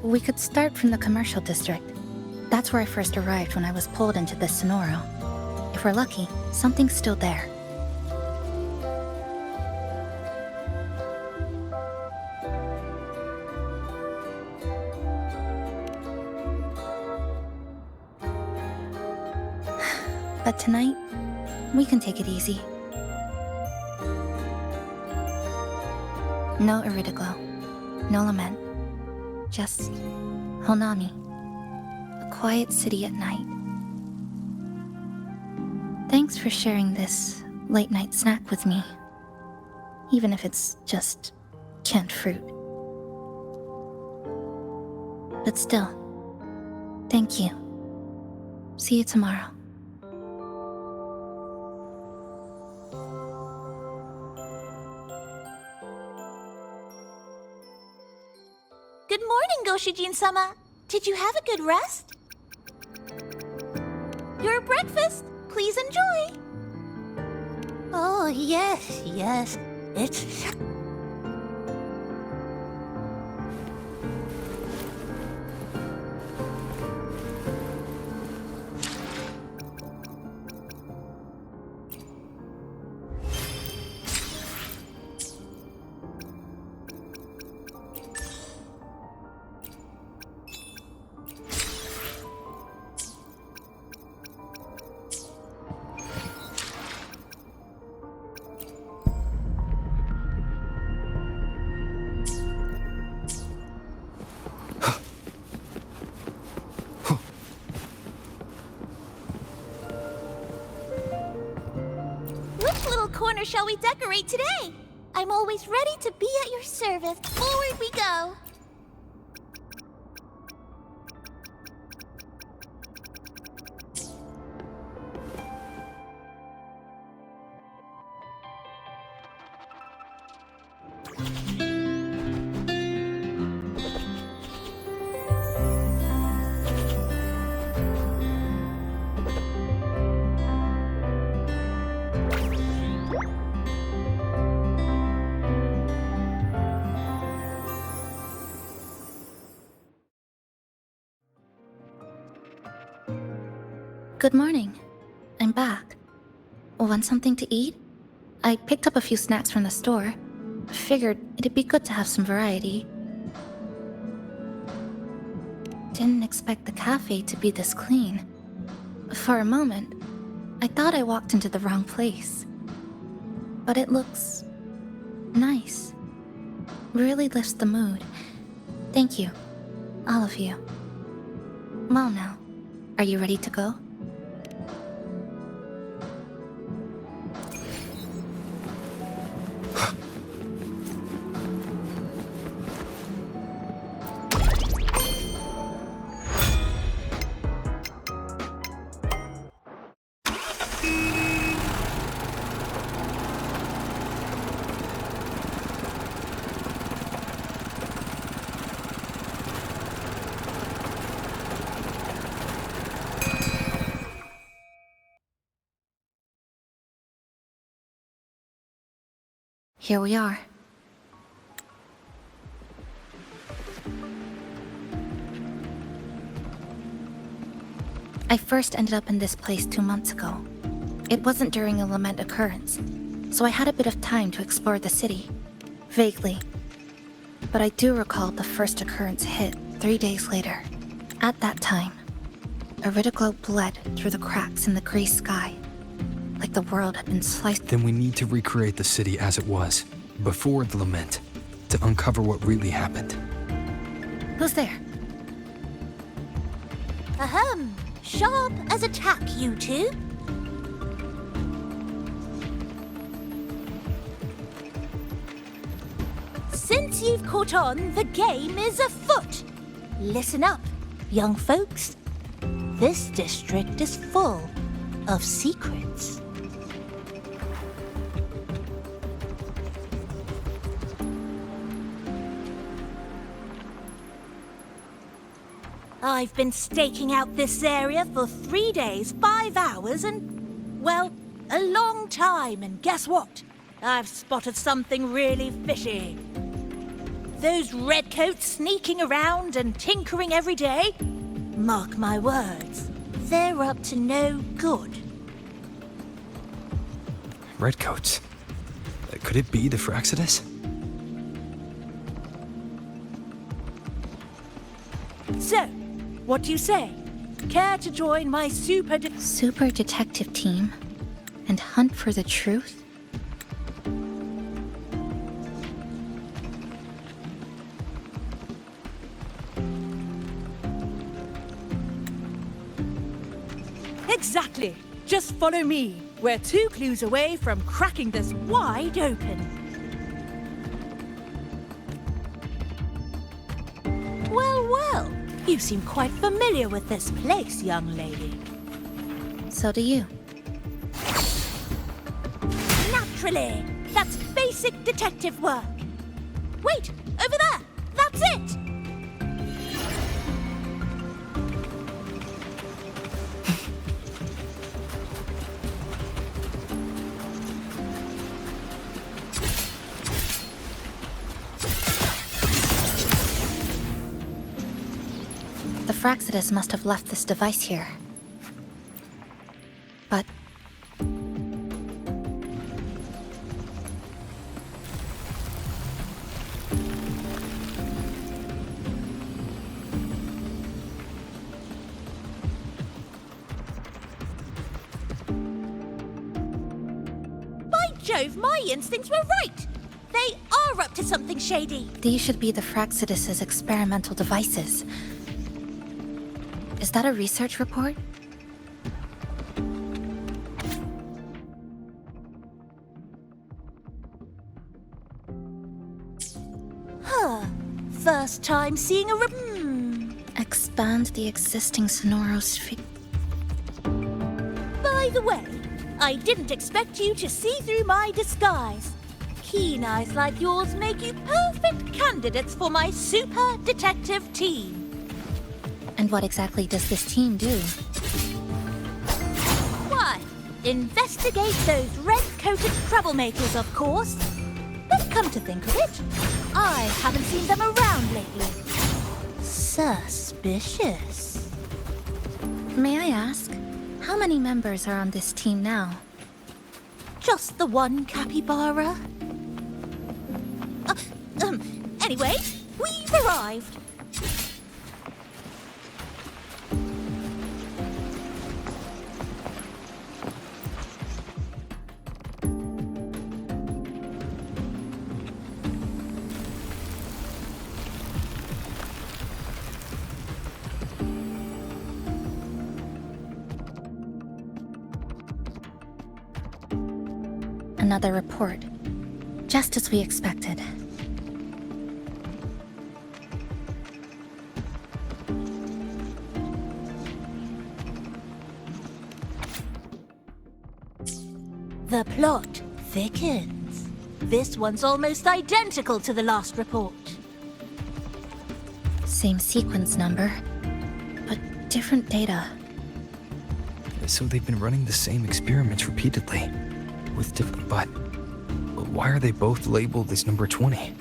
We could start from the commercial district. That's where I first arrived when I was pulled into this Sonoro. If we're lucky, something's still there. But tonight, we can take it easy. No Iridiglow, no lament. Just Honami, a quiet city at night. Thanks for sharing this late-night snack with me, even if it's just canned fruit. But still, thank you. See you tomorrow. Good morning, Goshijin-sama. Did you have a good rest? Your breakfast. Please enjoy. Oh, yes, yes. It's... corner shall we decorate today? I'm always ready to be at your service. Forward we go. Good morning. I'm back. Want something to eat? I picked up a few snacks from the store. Figured it'd be good to have some variety. Didn't expect the cafe to be this clean. For a moment, I thought I walked into the wrong place. But it looks... nice. Really lifts the mood. Thank you. All of you. Well now, are you ready to go? Here we are. I first ended up in this place 2 months ago. It wasn't during a lament occurrence, so I had a bit of time to explore the city. Vaguely. But I do recall the first occurrence hit 3 days later. At that time, Iridoglow bled through the cracks in the gray sky, like the world had been sliced. Then we need to recreate the city as it was, before the lament, to uncover what really happened. Who's there? Ahem. Sharp as a tack, you two. Since you've caught on, the game is afoot. Listen up, young folks. This district is full of secrets. I've been staking out this area for 3 days, 5 hours, and, well, a long time. And guess what? I've spotted something really fishy. Those redcoats sneaking around and tinkering every day? Mark my words, they're up to no good. Redcoats? Could it be the Fraxidus? So, what do you say? Care to join my super detective team and hunt for the truth? Exactly. Just follow me. We're 2 clues away from cracking this wide open. Well, well. You seem quite familiar with this place, young lady. So do you. Naturally. That's basic detective work. Wait, over there. That's it. The Fraxidus must have left this device here. But... By Jove, my instincts were right! They are up to something shady. these should be the Fraxidus's experimental devices. Is that a research report? Huh. First time seeing a Expand the existing Sonoro sphere. By the way, I didn't expect you to see through my disguise. Keen eyes like yours make you perfect candidates for my super detective team. And what exactly does this team do? Why, investigate those red-coated troublemakers, of course. But come to think of it, I haven't seen them around lately. Suspicious. May I ask, how many members are on this team now? Just the one capybara. Anyway, we've arrived. Another report. Just as we expected. The plot thickens. This one's almost identical to the last report. Same sequence number, but different data. So they've been running the same experiments repeatedly, with different... But Why are they both labeled as number 20?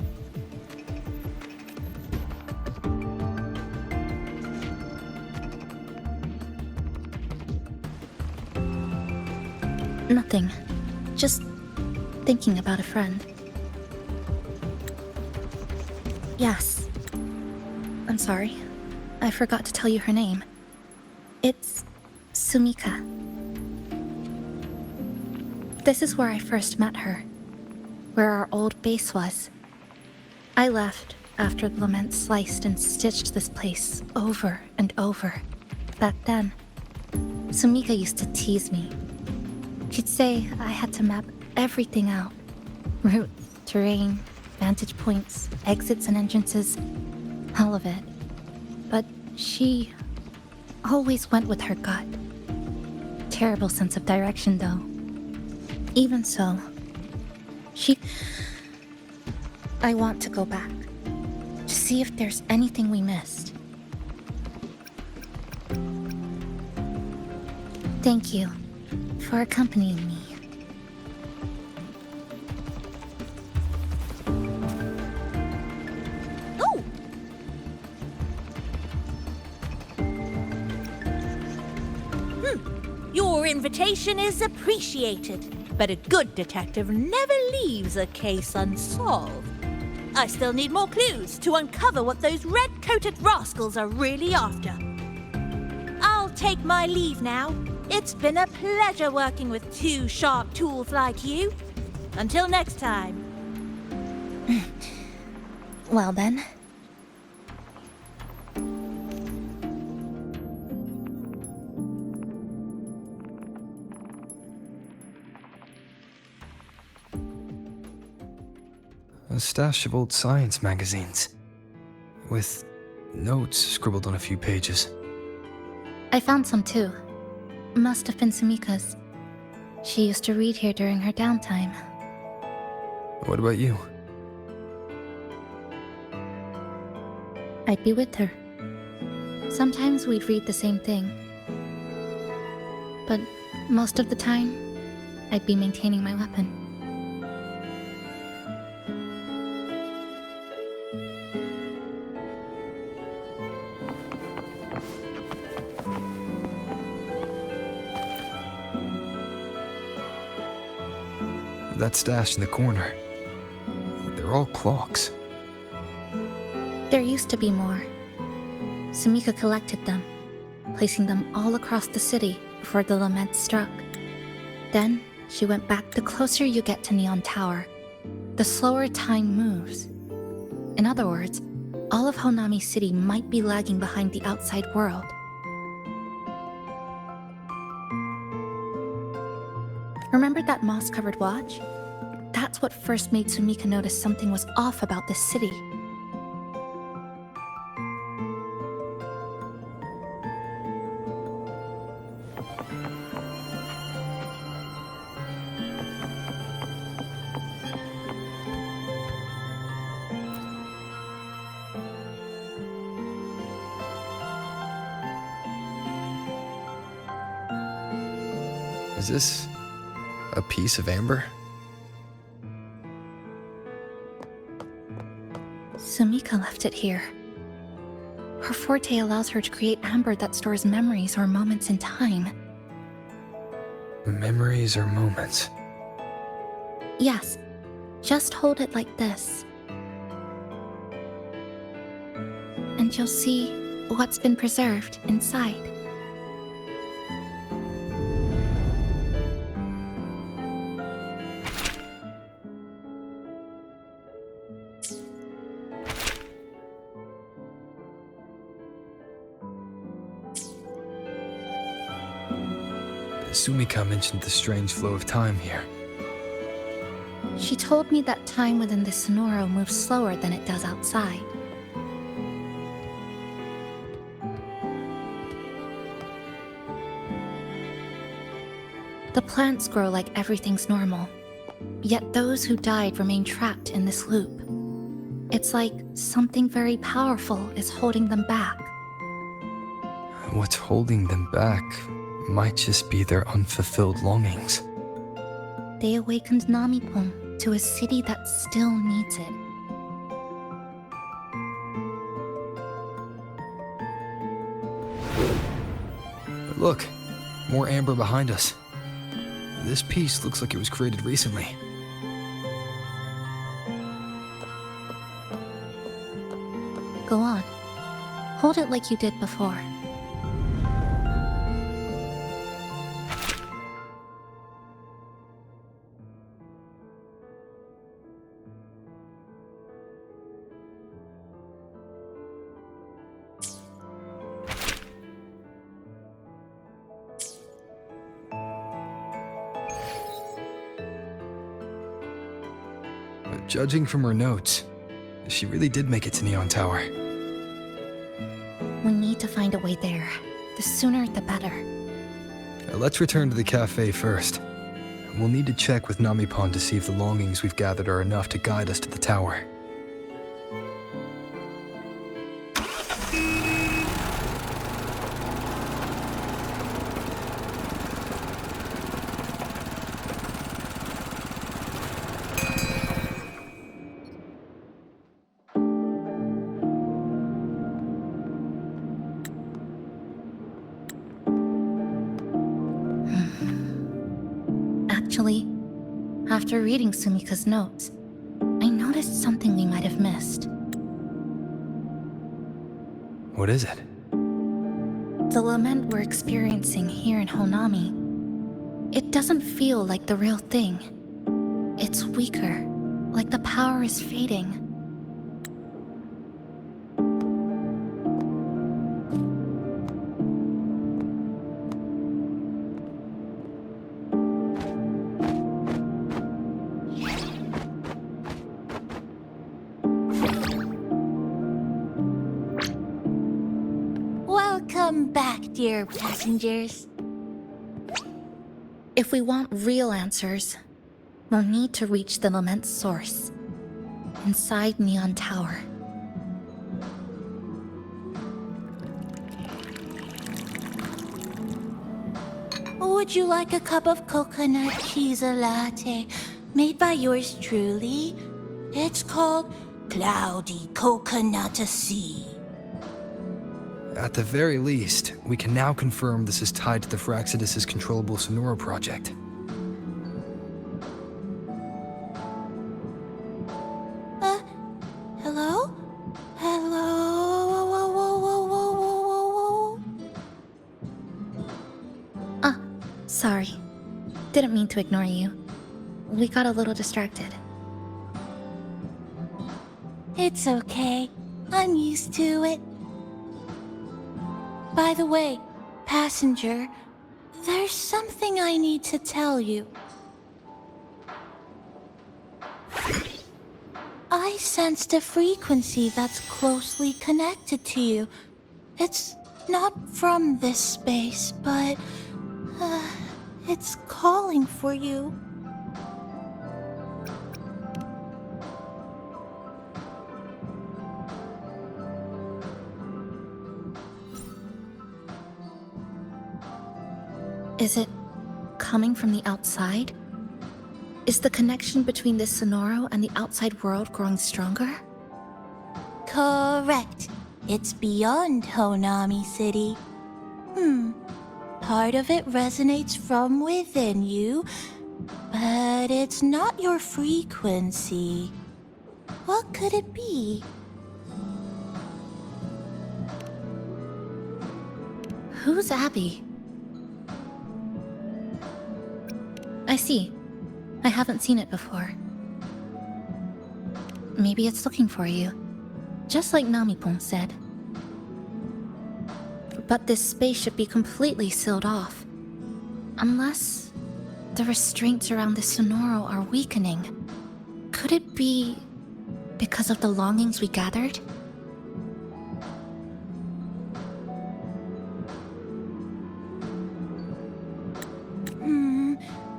Nothing. Just thinking about a friend. Yes. I'm sorry. I forgot to tell you her name. It's Sumika. This is where I first met her, where our old base was. I left after the lament sliced and stitched this place over and over. Back then, Sumika used to tease me. She'd say I had to map everything out. Routes, terrain, vantage points, exits and entrances, all of it. But she always went with her gut. Terrible sense of direction, though. Even so, I want to go back to see if there's anything we missed. Thank you for accompanying me. Oh! Your invitation is appreciated, but a good detective never leaves a case unsolved. I still need more clues to uncover what those red-coated rascals are really after. I'll take my leave now. It's been a pleasure working with two sharp tools like you. Until next time. Well then. A stash of old science magazines, with notes scribbled on a few pages. I found some too. Must have been Sumika's. She used to read here during her downtime. What about you? I'd be with her. Sometimes we'd read the same thing. But most of the time, I'd be maintaining my weapon. That stash in the corner. They're all clocks. There used to be more. Sumika collected them, placing them all across the city before the lament struck. Then, she went back. The closer you get to Neon Tower, the slower time moves. In other words, all of Honami City might be lagging behind the outside world. Remember that moss-covered watch? That's what first made Sumika notice something was off about this city. Is this a piece of amber? Sumika left it here. Her forte allows her to create amber that stores memories or moments in time. Memories or moments? Yes, just hold it like this. And you'll see what's been preserved inside. Sumika mentioned the strange flow of time here. She told me that time within the Sonoro moves slower than it does outside. The plants grow like everything's normal, yet those who died remain trapped in this loop. It's like something very powerful is holding them back. What's holding them back might just be their unfulfilled longings. They awakened Namipon to a city that still needs it. Look, more amber behind us. This piece looks like it was created recently. Go on. Hold it like you did before. Judging from her notes, she really did make it to Neon Tower. We need to find a way there. The sooner, the better. Let's return to the cafe first. We'll need to check with Namipon to see if the longings we've gathered are enough to guide us to the tower. Actually, after reading Sumika's notes, I noticed something we might have missed. What is it? The lament we're experiencing here in Honami, it doesn't feel like the real thing. It's weaker, like the power is fading. Welcome back, dear passengers. If we want real answers, we'll need to reach the lament's source, inside Neon Tower. Would you like a cup of coconut Chisa latte made by yours truly? It's called Cloudy Coconut Sea. At the very least, we can now confirm this is tied to the Phraxidus' controllable Sonora project. Hello? Hello? Whoa, whoa, whoa, whoa, whoa, whoa, whoa. Sorry. Didn't mean to ignore you. We got a little distracted. It's okay. I'm used to it. By the way, passenger, there's something I need to tell you. I sensed a frequency that's closely connected to you. It's not from this space, but it's calling for you. Is it coming from the outside? Is the connection between this Sonoro and the outside world growing stronger? Correct. It's beyond Honami City. Part of it resonates from within you, but it's not your frequency. What could it be? Who's Abby? I see. I haven't seen it before. Maybe it's looking for you, just like Namipon said. But this space should be completely sealed off. Unless the restraints around the Sonoro are weakening. Could it be because of the longings we gathered?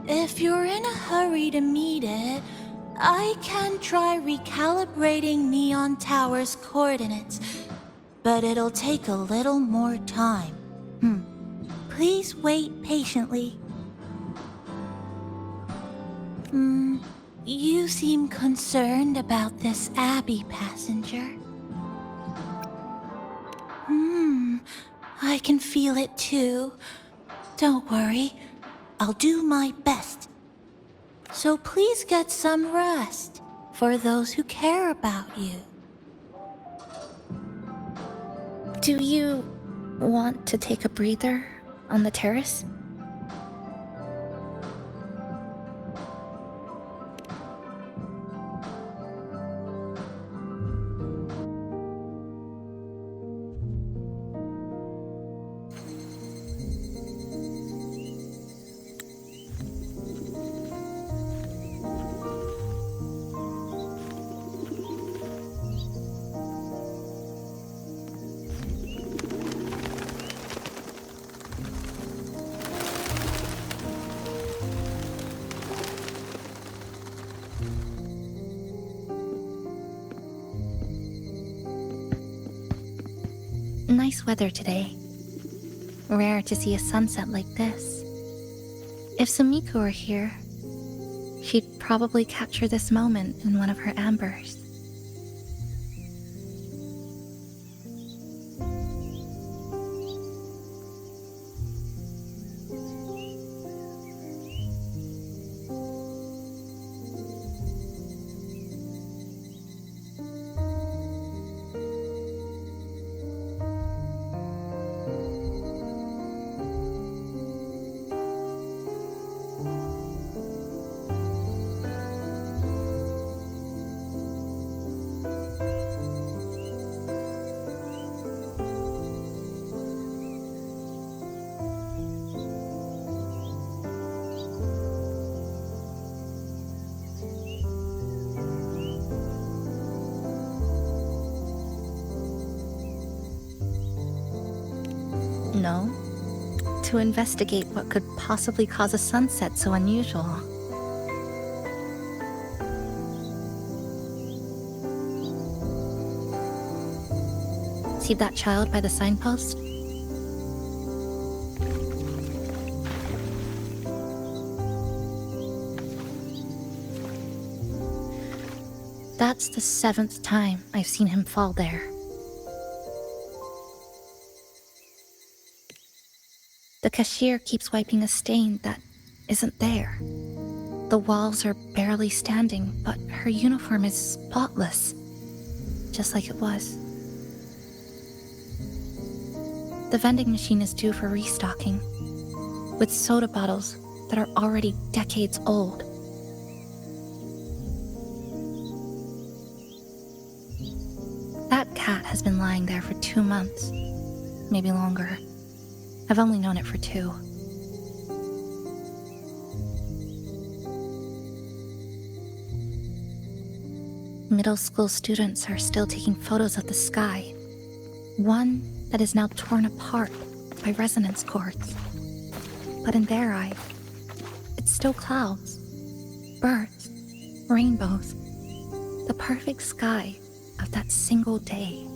If you're in a hurry to meet it, I can try recalibrating Neon Tower's coordinates, but it'll take a little more time. Please wait patiently. You seem concerned about this Abbey, passenger. I can feel it too. Don't worry, I'll do my best. So please get some rest for those who care about you. Do you want to take a breather on the terrace? Nice weather today. Rare to see a sunset like this. If Sumiko were here, she'd probably capture this moment in one of her ambers. No, to investigate what could possibly cause a sunset so unusual. See that child by the signpost? That's the 7th time I've seen him fall there. The cashier keeps wiping a stain that isn't there. The walls are barely standing, but her uniform is spotless, just like it was. The vending machine is due for restocking, with soda bottles that are already decades old. That cat has been lying there for 2 months, maybe longer. I've only known it for 2. Middle school students are still taking photos of the sky. One that is now torn apart by resonance cords. But in their eye, it's still clouds, birds, rainbows, the perfect sky of that single day.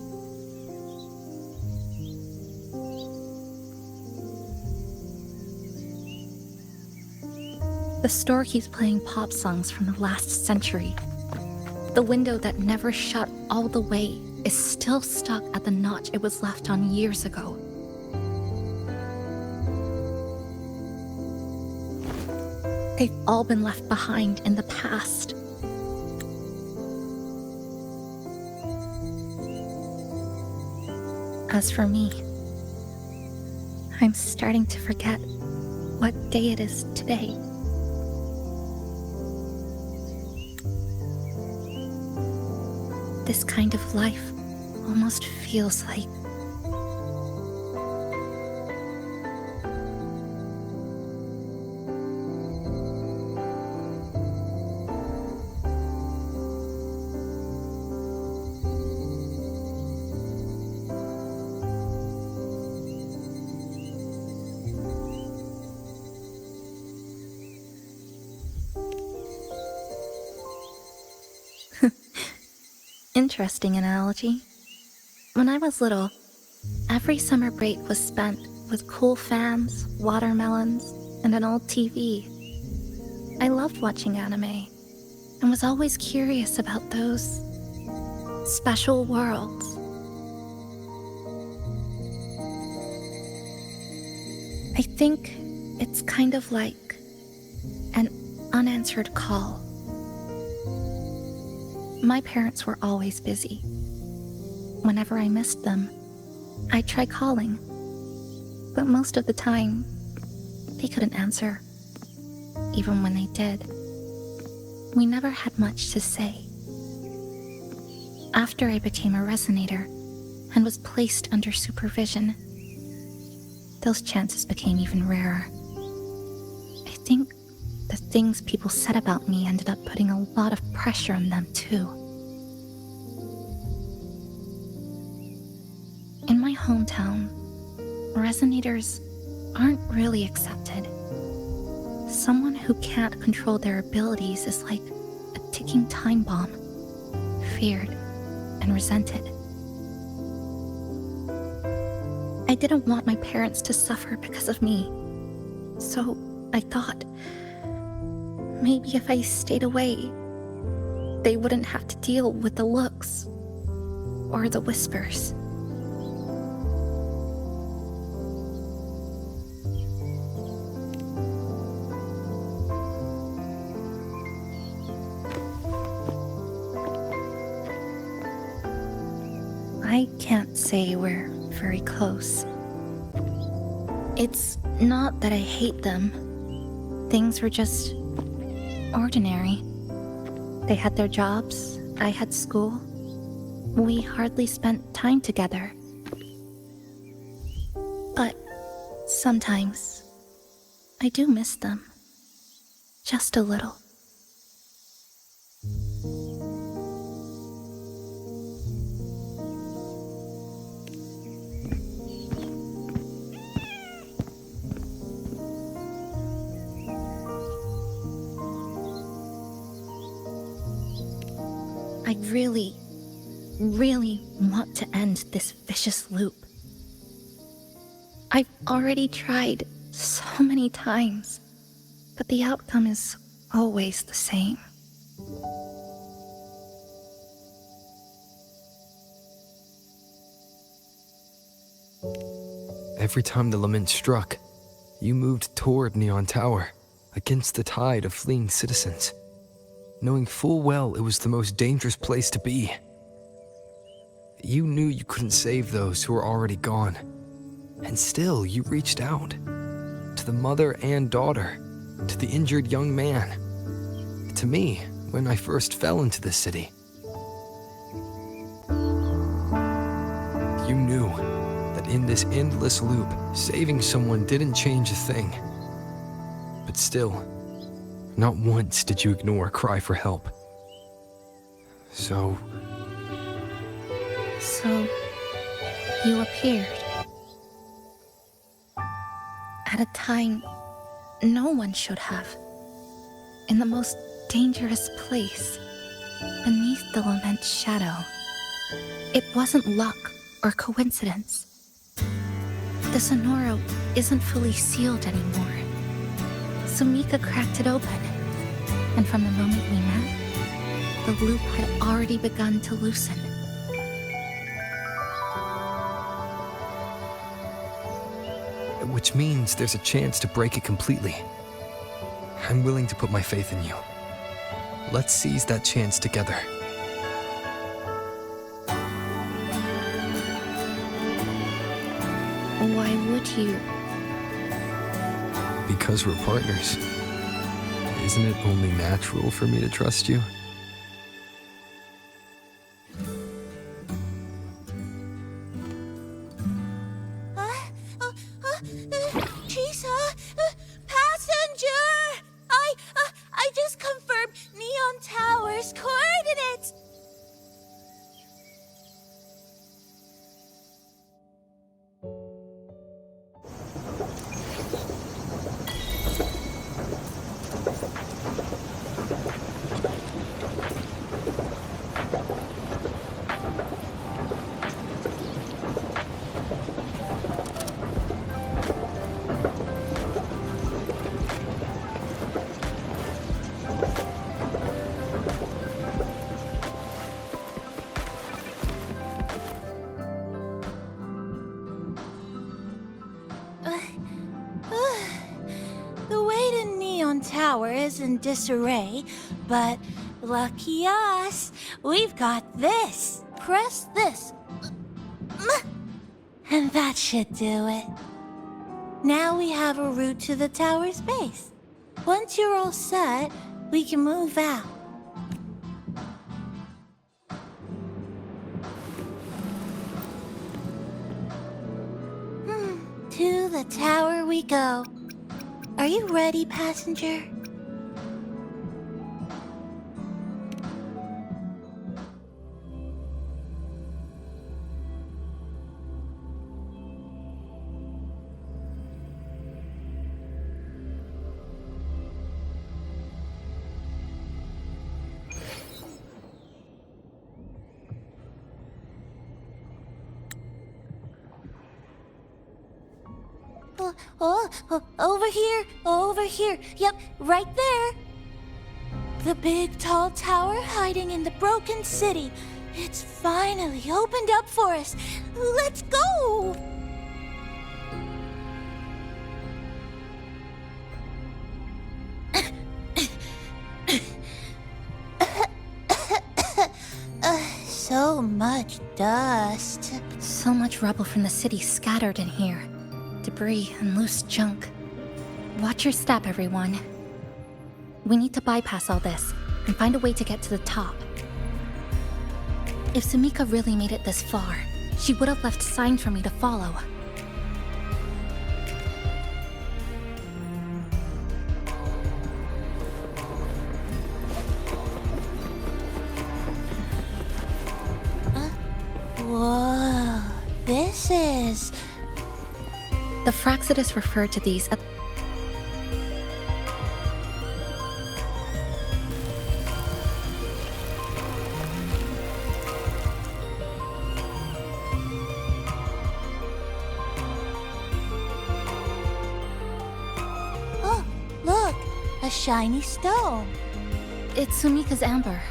The store keeps playing pop songs from the last century. The window that never shut all the way is still stuck at the notch it was left on years ago. They've all been left behind in the past. As for me, I'm starting to forget what day it is today. This kind of life almost feels like interesting analogy. When I was little, every summer break was spent with cool fans, watermelons, and an old TV. I loved watching anime, and was always curious about those special worlds. I think it's kind of like an unanswered call. My parents were always busy. Whenever I missed them, I'd try calling, but most of the time, they couldn't answer. Even when they did, we never had much to say. After I became a resonator and was placed under supervision, those chances became even rarer. I think the things people said about me ended up putting a lot of pressure on them too. In my hometown, resonators aren't really accepted. Someone who can't control their abilities is like a ticking time bomb, feared and resented. I didn't want my parents to suffer because of me, so I thought maybe if I stayed away, they wouldn't have to deal with the looks or the whispers. I can't say we're very close. It's not that I hate them. Things were just ordinary. They had their jobs, I had school. We hardly spent time together. But sometimes I do miss them. Just a little. I really want to end this vicious loop. I've already tried so many times, but the outcome is always the same. Every time the lament struck, you moved toward Neon Tower, against the tide of fleeing citizens, knowing full well it was the most dangerous place to be. You knew you couldn't save those who were already gone, and still you reached out. To the mother and daughter, to the injured young man, to me when I first fell into the city. You knew that in this endless loop, saving someone didn't change a thing. But still, not once did you ignore a cry for help. So you appeared. At a time no one should have. In the most dangerous place, beneath the lament's shadow. It wasn't luck or coincidence. The Sonoro isn't fully sealed anymore. So Mika cracked it open, and from the moment we met, the loop had already begun to loosen. which means there's a chance to break it completely. I'm willing to put my faith in you. Let's seize that chance together. Why would you? Because we're partners. Isn't it only natural for me to trust you? Chisa! Passenger! I just confirmed Neon Tower's coordinates! Dawn Tower is in disarray, but lucky us, we've got this. Press this. And that should do it. Now we have a route to the tower's base. Once you're all set, we can move out. To the tower we go. Are you ready, passenger? Over here. Yep, right there. The big tall tower hiding in the broken city. It's finally opened up for us. Let's go! So much dust. So much rubble from the city scattered in here. Debris and loose junk. Watch your step, everyone. We need to bypass all this and find a way to get to the top. If Sumika really made it this far, she would have left signs for me to follow. Whoa, this is... The Fraxidus referred to these as... Oh, look, a shiny stone. It's Sumika's amber.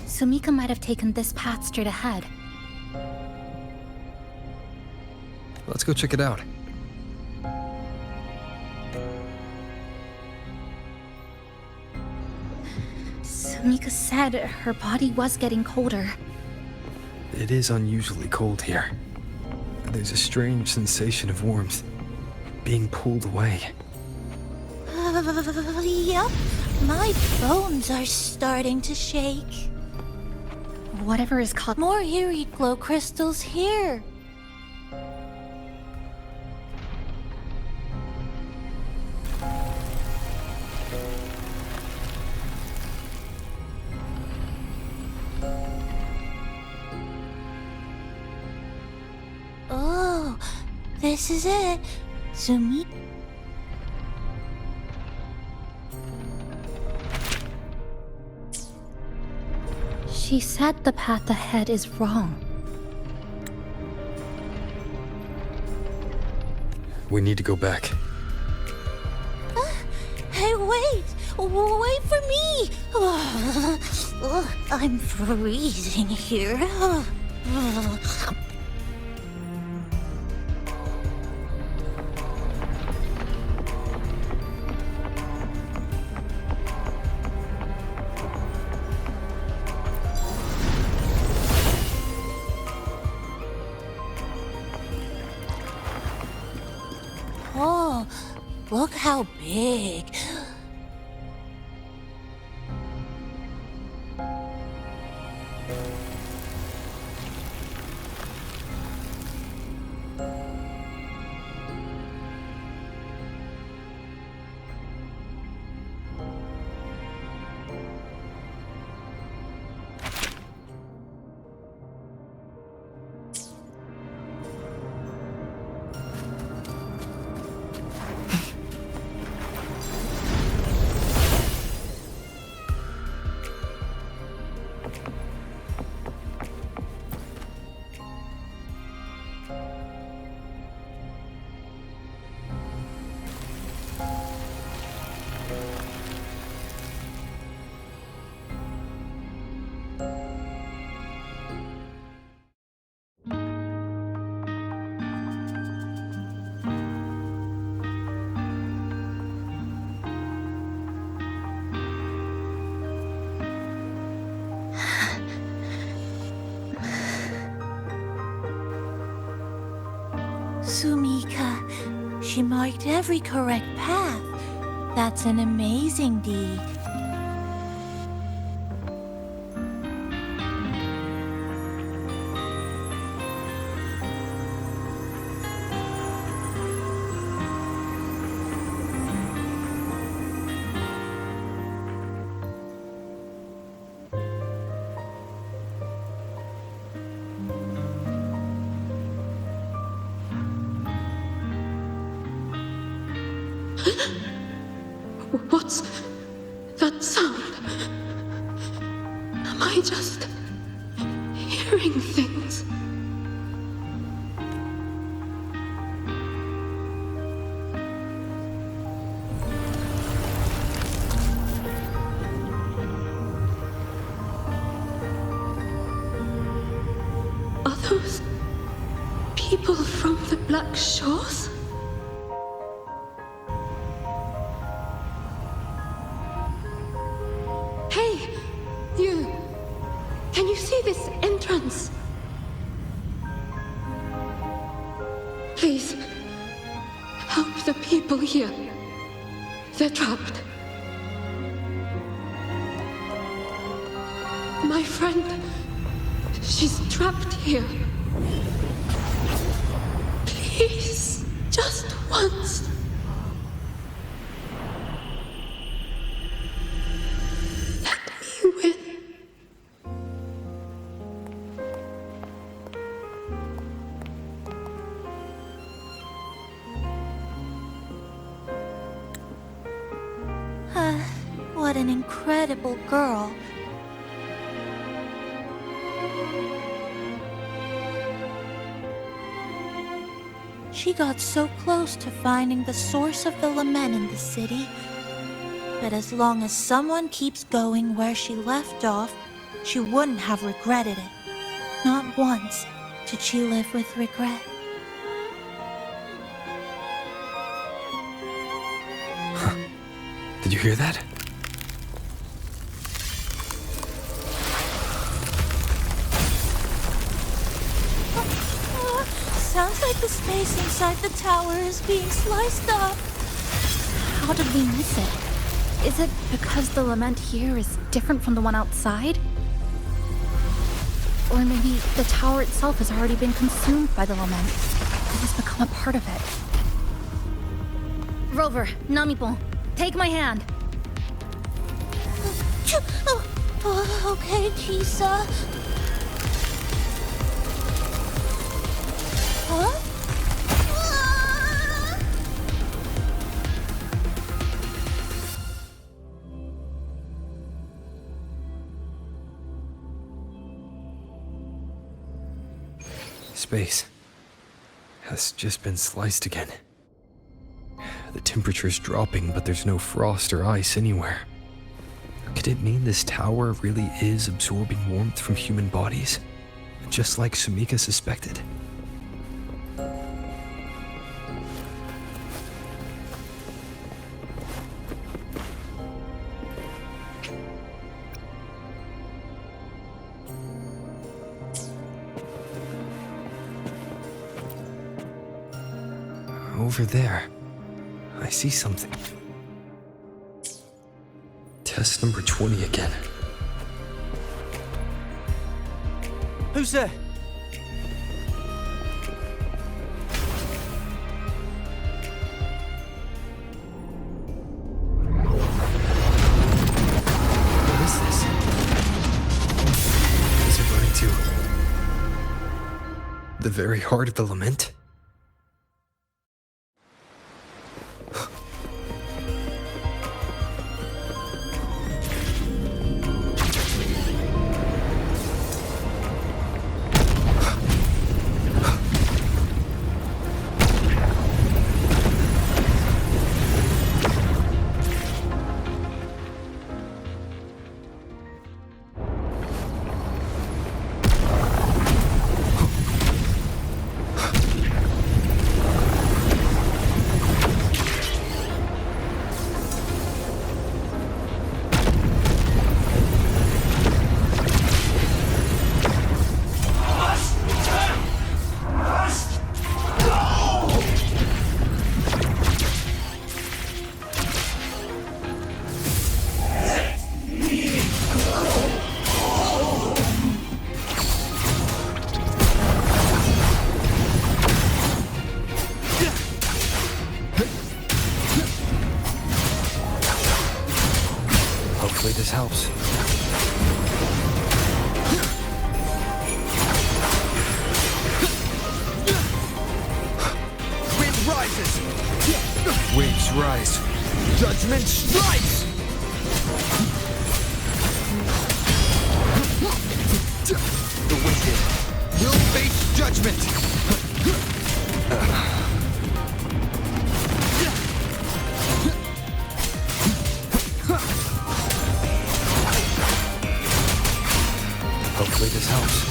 Sumika might have taken this path straight ahead. Let's go check it out. Sumika said her body was getting colder. It is unusually cold here. There's a strange sensation of warmth, being pulled away. Yep, my bones are starting to shake. Whatever is called... More eerie glow crystals here. Oh, this is it. Sumika. She said the path ahead is wrong. We need to go back. Hey, wait! Wait for me! I'm freezing here. Oh, look how big. Sumika, she marked every correct path. That's an amazing deed. What's that sound? Am I just hearing things? Are those people from the Black Shores? Hey, you! Can you see this entrance? Please, help the people here. They're trapped. My friend, she's trapped here. Please, just once. Let me win. What an incredible girl. She got so close to finding the source of the lament in the city. But as long as someone keeps going where she left off, she wouldn't have regretted it. Not once did she live with regret. Did you hear that? Sounds like the space inside the tower is being sliced up. How did we miss it? Is it because the lament here is different from the one outside? Or maybe the tower itself has already been consumed by the lament. It has become a part of it. Rover, Namipon, take my hand. Okay, Chisa. Huh? Space has just been sliced again. The temperature's dropping, but there's no frost or ice anywhere. Could it mean this tower really is absorbing warmth from human bodies? Just like Sumika suspected? Over there, I see something. Test number 20 again. Who's there? What is this? Is it running to the very heart of the lament? this helps. Wind rises! Waves rise. Judgment strikes! The wicked will face judgment! Hopefully this helps.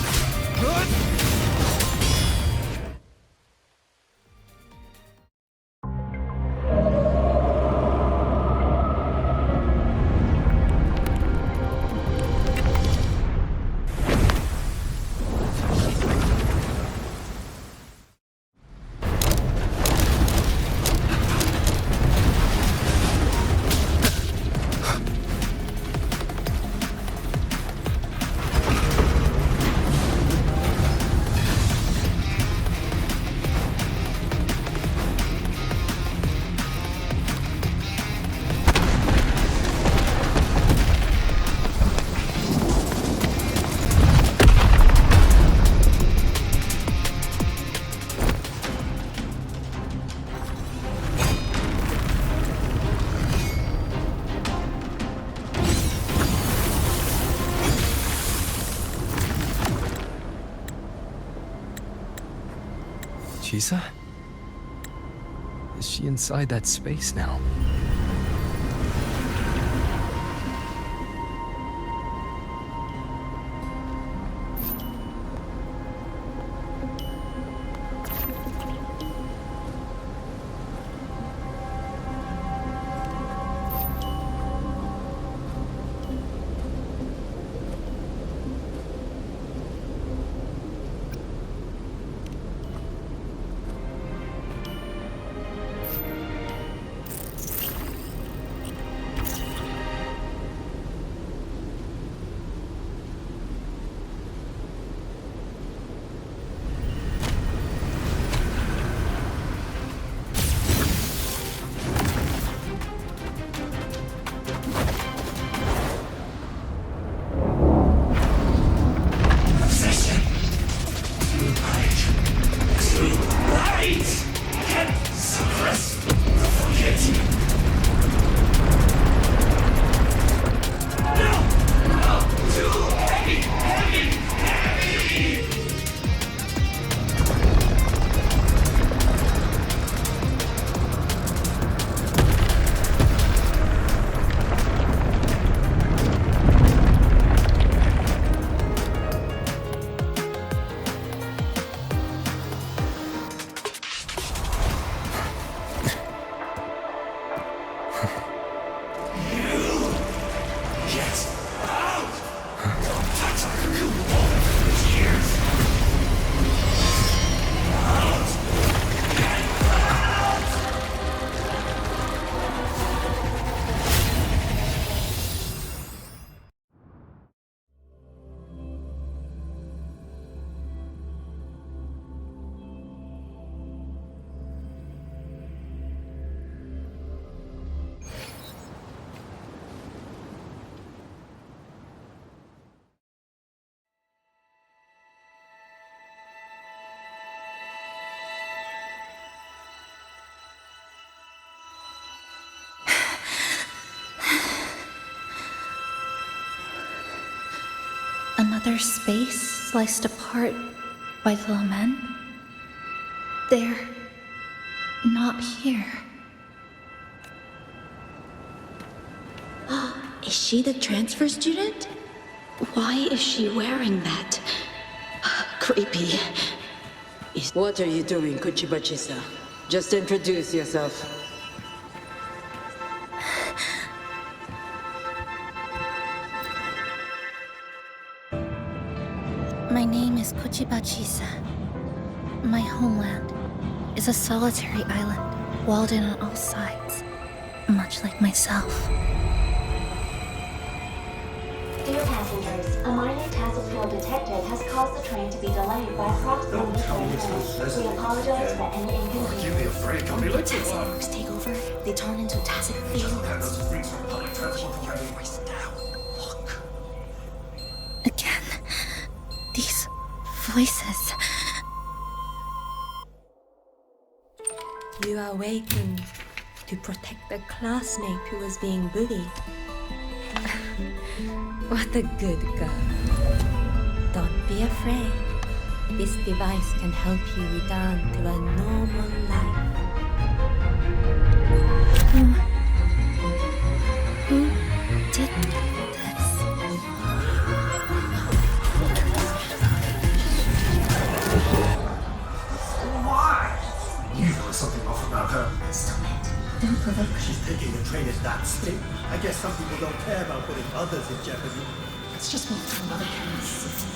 Chisa? Is she inside that space now? Another space sliced apart by the lament? They're not here. Is she the transfer student? Why is she wearing that? Creepy. What are you doing, Chisa? Just introduce yourself. My name is Chisa. My homeland is a solitary island, walled in on all sides, much like myself. Dear passengers, a minor tassel field detected has caused the train to be delayed by approximately 30 minutes. We apologize for any inconvenience. Give me a break, I'll be late to Tassel works take over, they turn into tacet fields. Voice now. voices. You awakened to protect a classmate who was being bullied. What a good girl. Don't be afraid. This device can help you return to a normal life. Who did this? Why? You know something off about her. Stop it. Don't provoke her. She's thinking the train is that state. I guess some people don't care about putting others in jeopardy. Let's just move to another kind of city.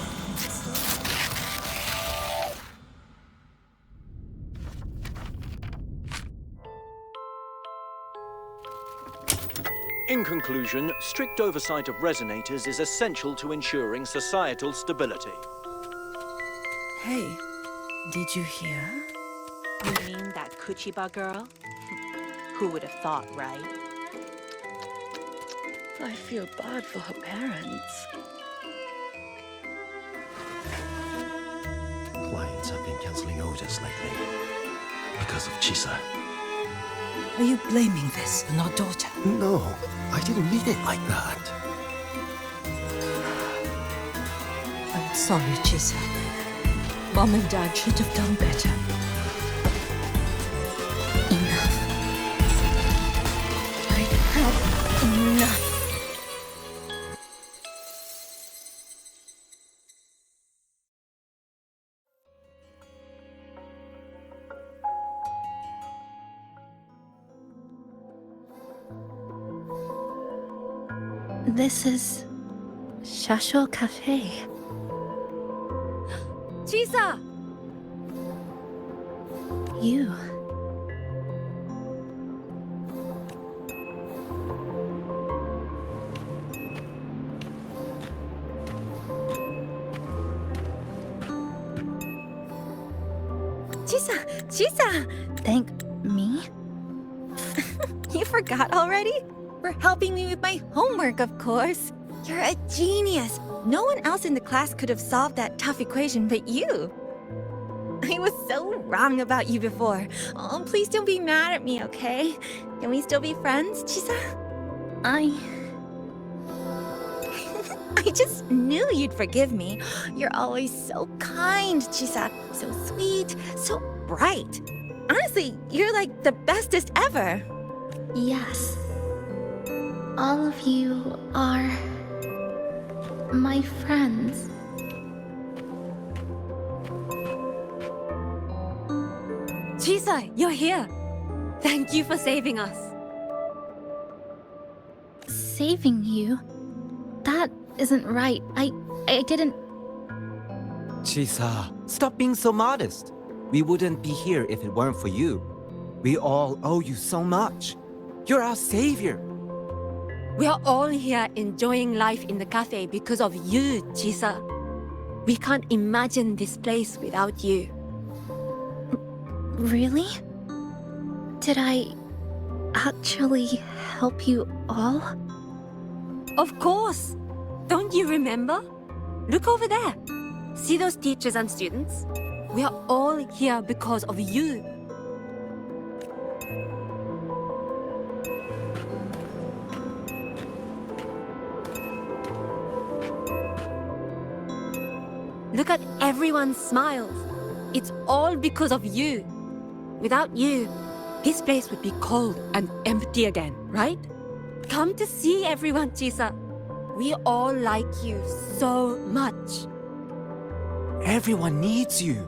In conclusion, strict oversight of resonators is essential to ensuring societal stability. Hey, did you hear? You mean that Kuchiba girl? Who would have thought, right? I feel bad for her parents. Clients have been canceling orders lately because of Chisa. Are you blaming this on our daughter? No, I didn't mean it like that. I'm sorry, Chisa. Mom and Dad should have done better. Enough. I've had enough. This is Shasho Cafe. Chisa! You. Chisa! Thank me? You forgot already? For helping me with my homework, of course. You're a genius. No one else in the class could have solved that tough equation but you. I was so wrong about you before. Oh, please don't be mad at me, okay? Can we still be friends, Chisa? I just knew you'd forgive me. You're always so kind, Chisa. So sweet, so bright. Honestly, you're like the bestest ever. Yes. All of you are my friends. Chisa, you're here. Thank you for saving us. Saving you? That isn't right. I didn't... Chisa, stop being so modest. We wouldn't be here if it weren't for you. We all owe you so much. You're our savior. We are all here enjoying life in the cafe because of you, Chisa. We can't imagine this place without you. Really? Did I actually help you all? Of course! Don't you remember? Look over there. See those teachers and students? We are all here because of you. Look at everyone's smiles. It's all because of you. Without you, this place would be cold and empty again, right? Come to see everyone, Chisa. We all like you so much. Everyone needs you.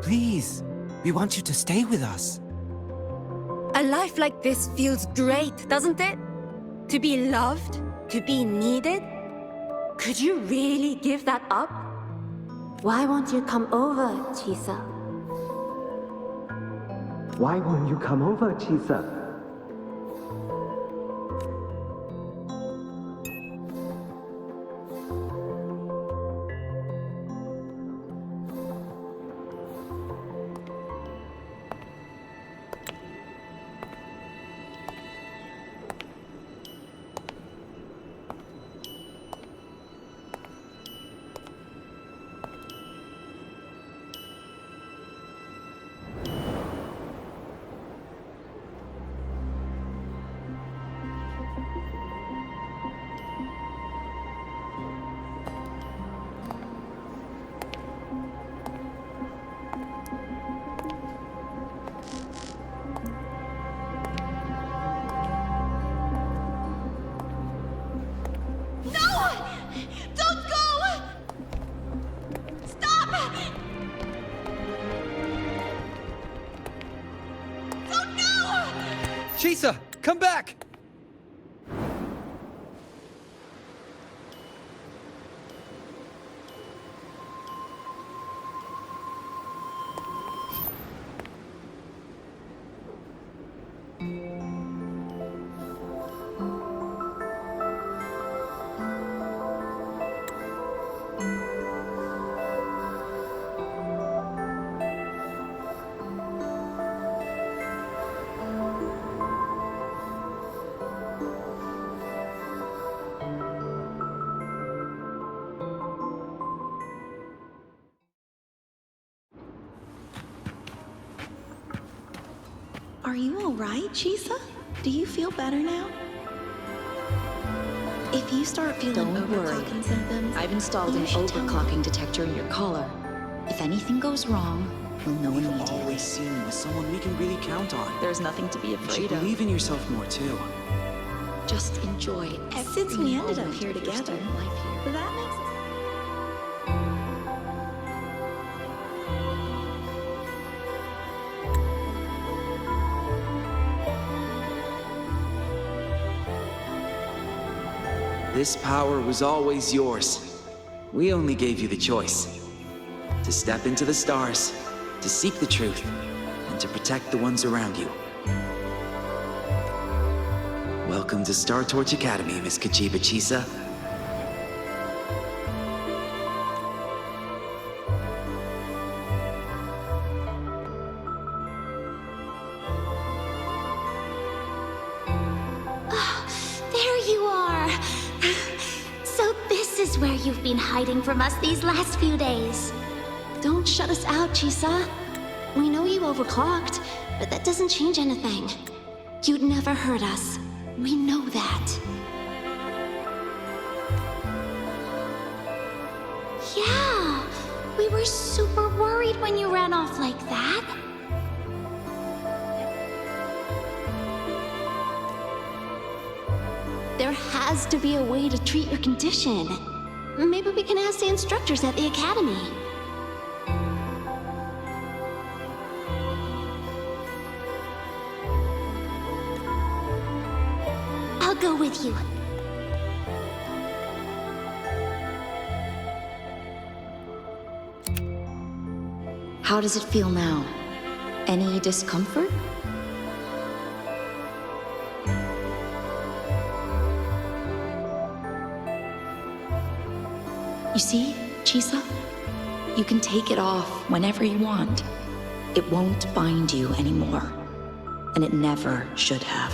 Please, we want you to stay with us. A life like this feels great, doesn't it? To be loved, to be needed. Could you really give that up? Why won't you come over, Chisa? Why won't you come over, Chisa? Chisa, come back! Are you alright, Chisa? Do you feel better now? If you start feeling overclocking symptoms, I've installed an overclocking detector in your collar. If anything goes wrong, we'll know immediately. We've always seen you as someone we can really count on. There's nothing to be You should afraid of. believe in yourself more too. Just enjoy every Since we ended up moment here of your together, student life here. that makes This power was always yours. We only gave you the choice. To step into the stars, to seek the truth, and to protect the ones around you. Welcome to Star Torch Academy, Miss Kachiba Chisa. There you are! So this is where you've been hiding from us these last few days. Don't shut us out, Chisa. We know you overclocked, but that doesn't change anything. You'd never hurt us. We know that. Yeah, we were super worried when you ran off like that. There has to be a way to treat your condition. Maybe we can ask the instructors at the academy. I'll go with you. How does it feel now? Any discomfort? You see, Chisa? You can take it off whenever you want. It won't bind you anymore. And it never should have.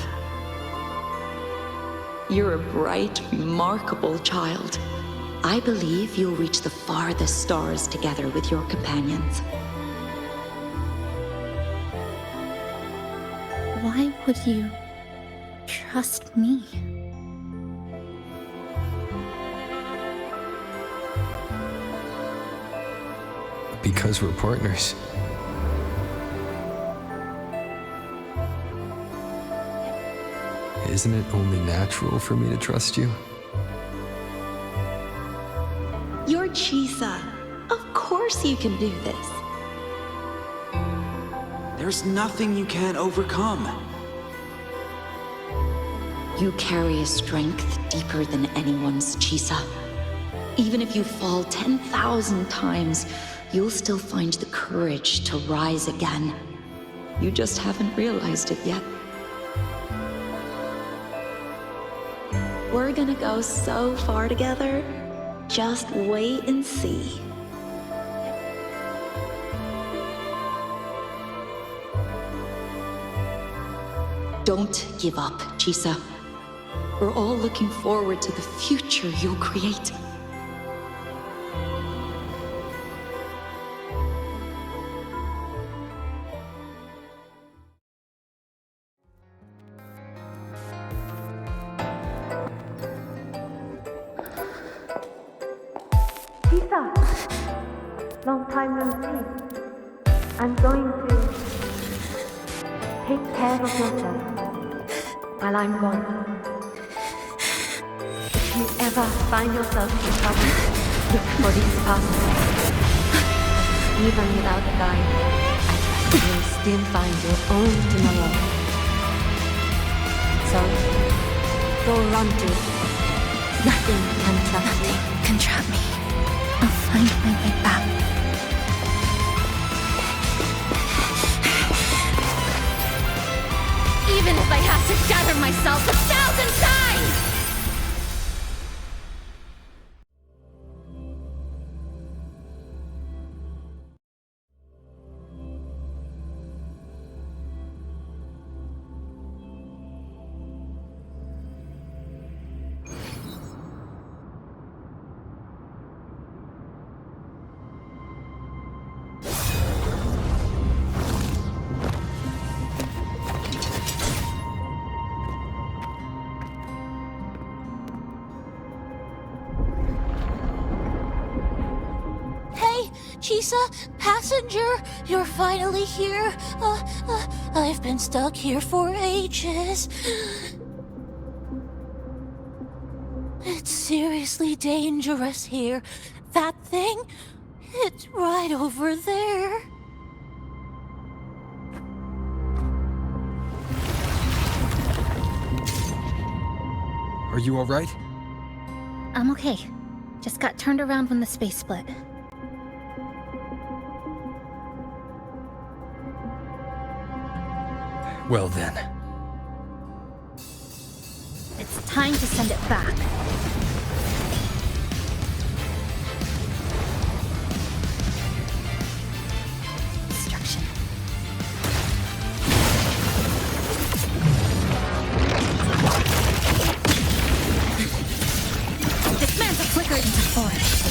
You're a bright, remarkable child. I believe you'll reach the farthest stars together with your companions. Why would you trust me? Because we're partners. Isn't it only natural for me to trust you? You're Chisa. Of course you can do this. There's nothing you can't overcome. You carry a strength deeper than anyone's, Chisa. Even if you fall 10,000 times, you'll still find the courage to rise again. You just haven't realized it yet. We're gonna go so far together. Just wait and see. Don't give up, Chisa. We're all looking forward to the future you'll create. Chisa! Long time no see. I'm going to take care of yourself while I'm gone. If you ever find yourself in trouble, look for these pathways. Even without a guide, I trust you'll still find your own tomorrow. So, go run to it. Nothing can trap you. Nothing can trap me. I'll find my way back. Even if I have to shatter myself 1,000 times! Chisa, passenger, you're finally here. I've been stuck here for ages. It's seriously dangerous here. That thing, it's right over there. Are you alright? I'm okay. Just got turned around when the space split. Well then. It's time to send it back. Destruction. This man's a flicker into forest.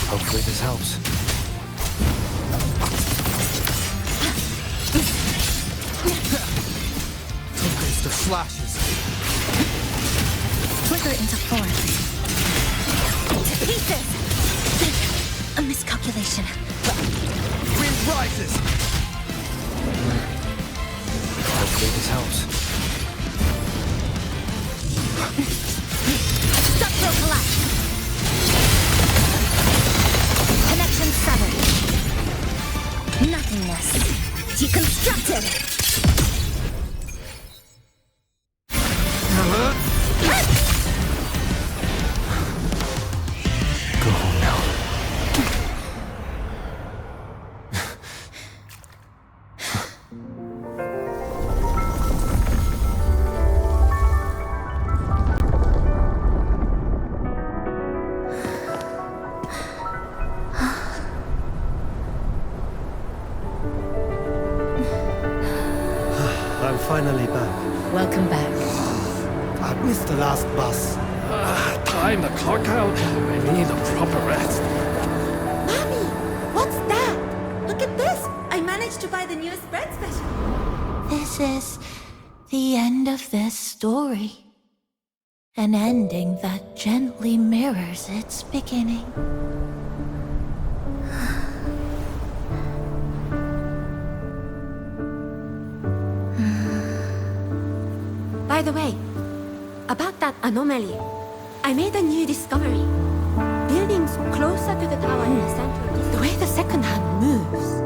Hopefully this helps. The slashes. Flicker into forest. To pieces! A miscalculation. Wind rises. Hopefully this helps. Structural collapse. Connection severed. Nothingness. Deconstructed. Go home now. I'm finally back. Welcome back. I missed the last bus. Time to clock out. I need a proper rest. Mommy, what's that? Look at this. I managed to buy the newest bread special. This is the end of this story. An ending that gently mirrors its beginning. By the way, about that anomaly, I made a new discovery. Buildings closer to the tower in the center, the way the second hand moves.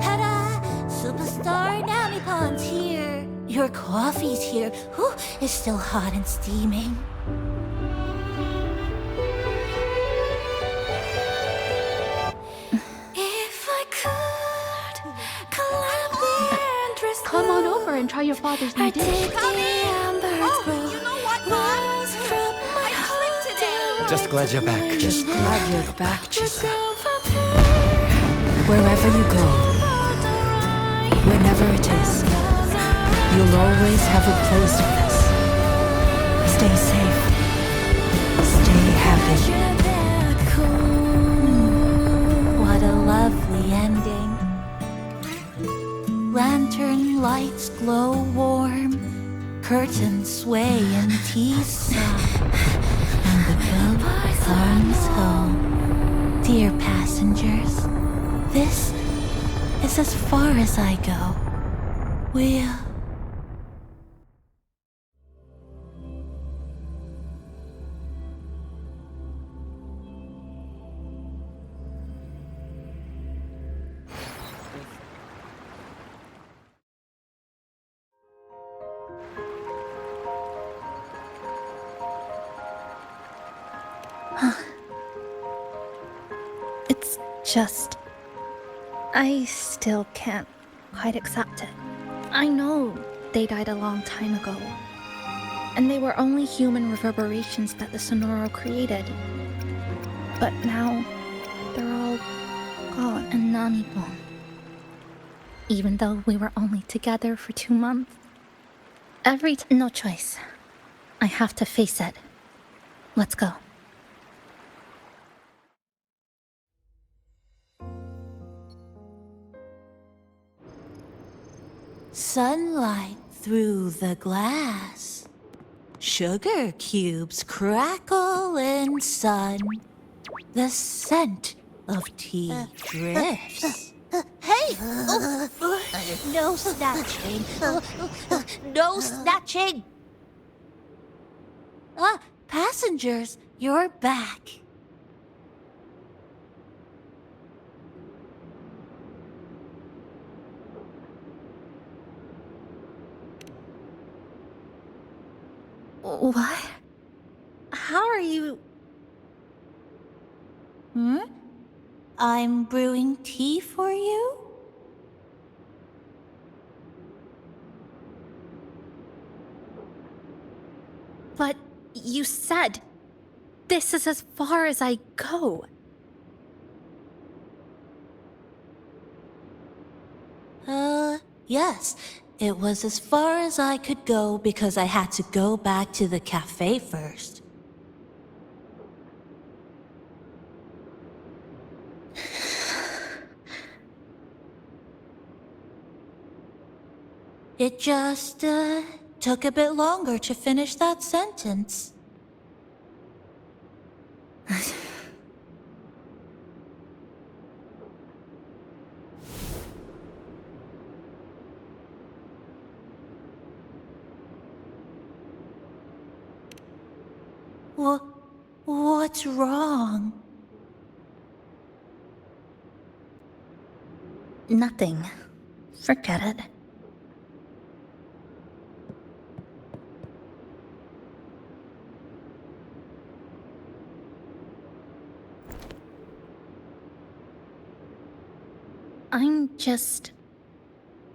Ta-da! Superstar Namipon's here. Your coffee's here. Whew, it's still hot and steaming. If I could climb the entrance. Come on over and try your father's new dish. Oh, you know what, Mom? I slipped today. Just glad you're back. Just glad you're back, Chisa. Wherever you go, whenever it is, you'll always have a place with us. Stay safe. Stay happy. What a lovely ending. Lantern lights glow warm, curtains sway in Chisa, and the boat comes home. Dear passengers, this is as far as I go. We'll... I still can't quite accept it. I know they died a long time ago, and they were only human reverberations that the Sonoro created. But now, they're all gone. And Nami-bon. Even though we were only together for 2 months. No choice. I have to face it. Let's go. Sunlight through the glass. Sugar cubes crackle in sun. The scent of tea drifts. Hey! No snatching. No snatching! Passengers, you're back. What? How are you... I'm brewing tea for you? But you said... This is as far as I go. Yes. It was as far as I could go because I had to go back to the cafe first. It just, took a bit longer to finish that sentence. What's wrong? Nothing. Forget it. I'm just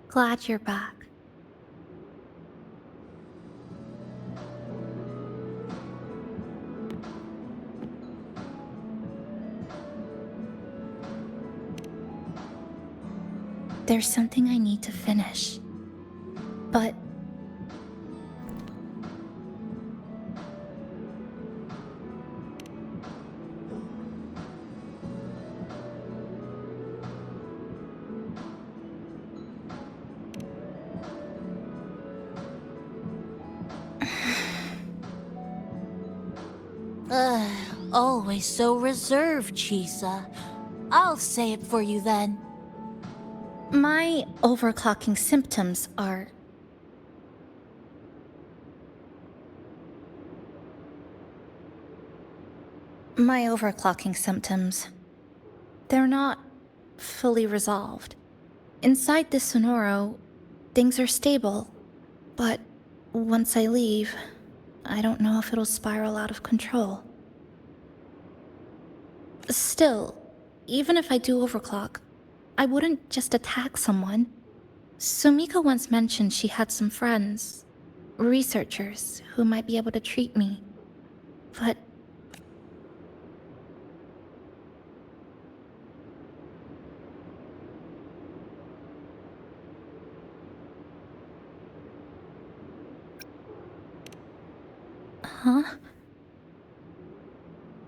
glad you're back. There's something I need to finish, but... Always so reserved, Chisa. I'll say it for you then. My overclocking symptoms are... My overclocking symptoms... They're not fully resolved. Inside this Sonoro, things are stable. But once I leave, I don't know if it'll spiral out of control. Still, even if I do overclock, I wouldn't just attack someone. Sumika once mentioned she had some friends, researchers, who might be able to treat me. But... Huh?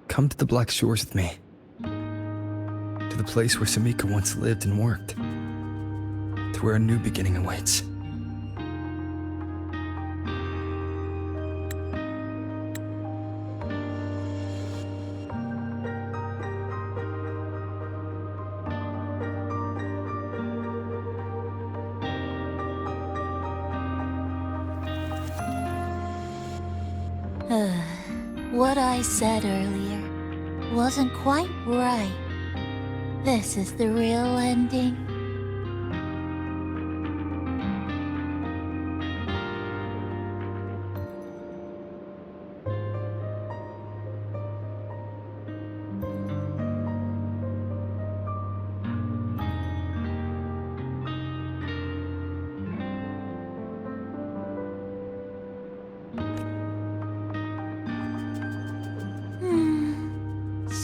Come to the Black Shores with me. To the place where Sumika once lived and worked. To where a new beginning awaits. What I said earlier wasn't quite right. This is the real ending.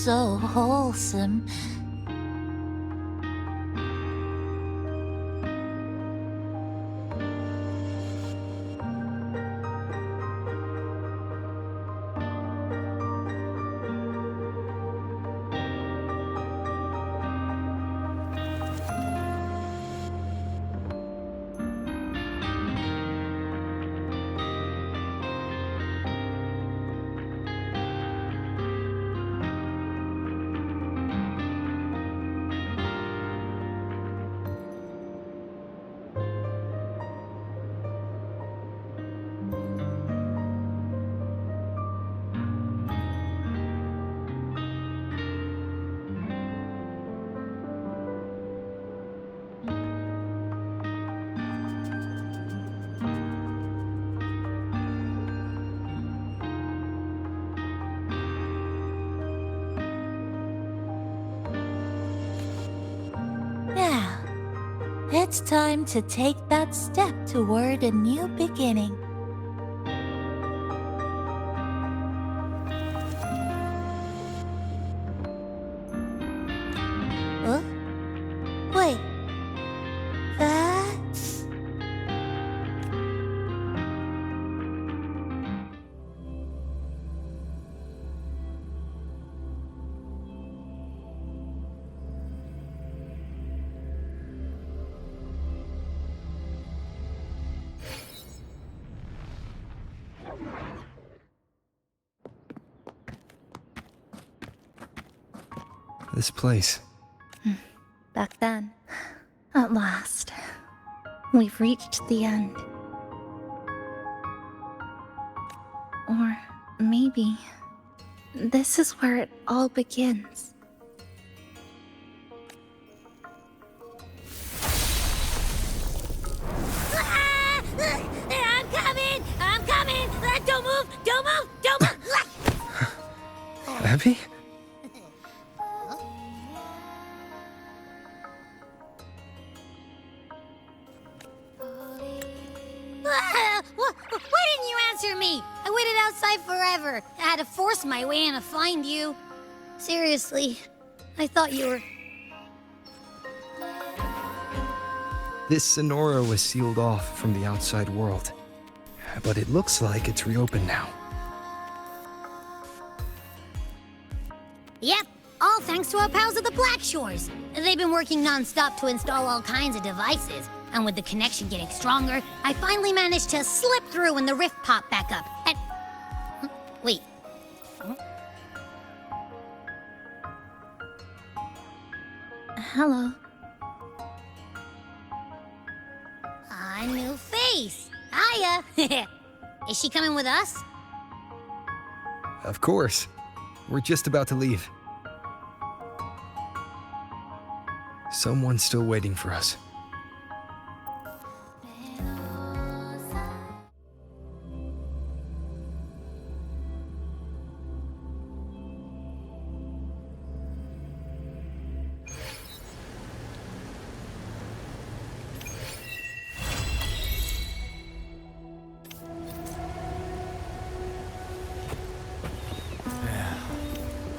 so wholesome. Now, it's time to take that step toward a new beginning. Huh? Wait. That's... This place. Back then, at last, we've reached the end. Or maybe this is where it all begins. I'm coming! I'm coming! Don't move! Don't move! Don't move! Abby? Why didn't you answer me? I waited outside forever. I had to force my way in to find you. Seriously, I thought you were... This Sonora was sealed off from the outside world. But it looks like it's reopened now. Yep, all thanks to our pals at the Black Shores. They've been working non-stop to install all kinds of devices. And with the connection getting stronger, I finally managed to slip through when the rift popped back up. And... Wait. Hello. A new face. Hiya. Is she coming with us? Of course. We're just about to leave. Someone's still waiting for us.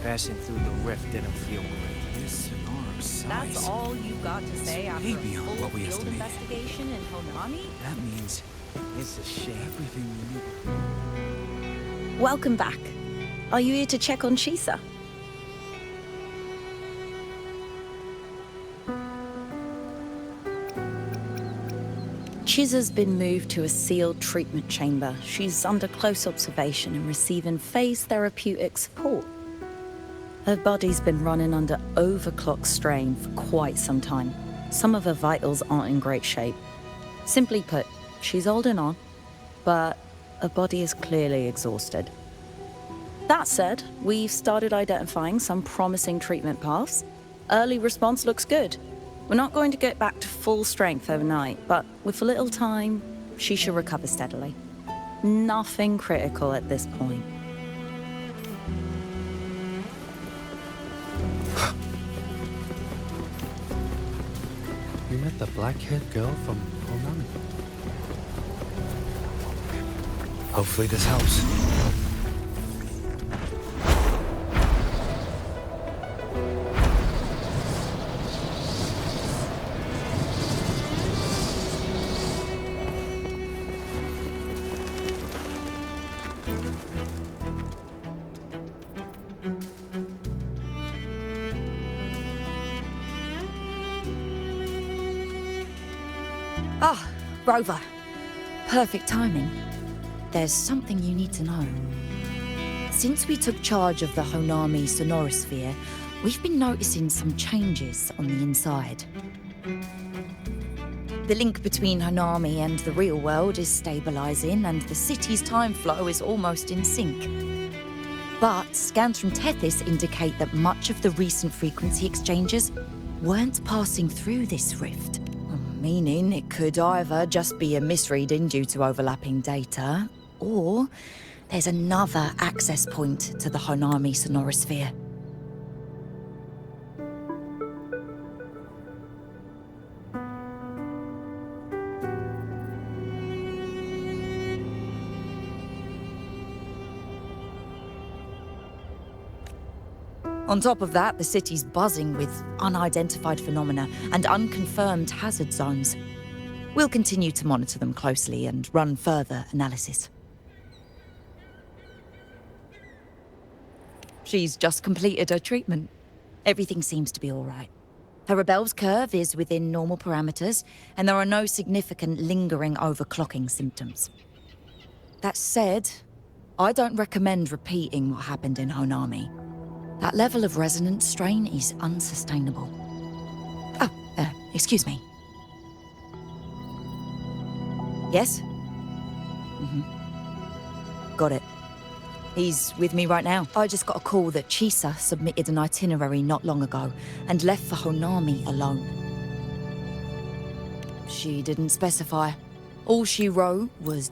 Passing through the rift didn't feel great. This Sonora size. That's all you got to say after way a beyond full what we field estimated. investigation in Honami? That means It's a shame. everything we knew. Welcome back. Are you here to check on Chisa? Chisa's been moved to a sealed treatment chamber. She's under close observation and receiving phase therapeutic support. Her body's been running under overclock strain for quite some time. Some of her vitals aren't in great shape. Simply put, she's holding on, but her body is clearly exhausted. That said, we've started identifying some promising treatment paths. Early response looks good. We're not going to get back to full strength overnight, but with a little time, she should recover steadily. Nothing critical at this point. You met the black-haired girl from Honami. Hopefully this helps. Ah, Rover. Perfect timing. There's something you need to know. Since we took charge of the Honami Sonorosphere, we've been noticing some changes on the inside. The link between Honami and the real world is stabilizing, and the city's time flow is almost in sync. But scans from Tethys indicate that much of the recent frequency exchanges weren't passing through this rift. Meaning it could either just be a misreading due to overlapping data, or there's another access point to the Honami Sonorosphere. On top of that, the city's buzzing with unidentified phenomena and unconfirmed hazard zones. We'll continue to monitor them closely and run further analysis. She's just completed her treatment. Everything seems to be all right. Her Rebel's curve is within normal parameters, and there are no significant lingering overclocking symptoms. That said, I don't recommend repeating what happened in Honami. That level of resonance strain is unsustainable. Oh, excuse me. Yes? Got it. He's with me right now. I just got a call that Chisa submitted an itinerary not long ago and left for Honami alone. She didn't specify. All she wrote was...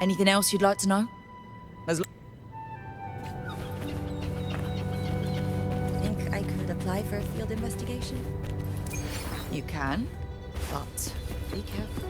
Anything else you'd like to know? Think I could apply for a field investigation? You can, but be careful.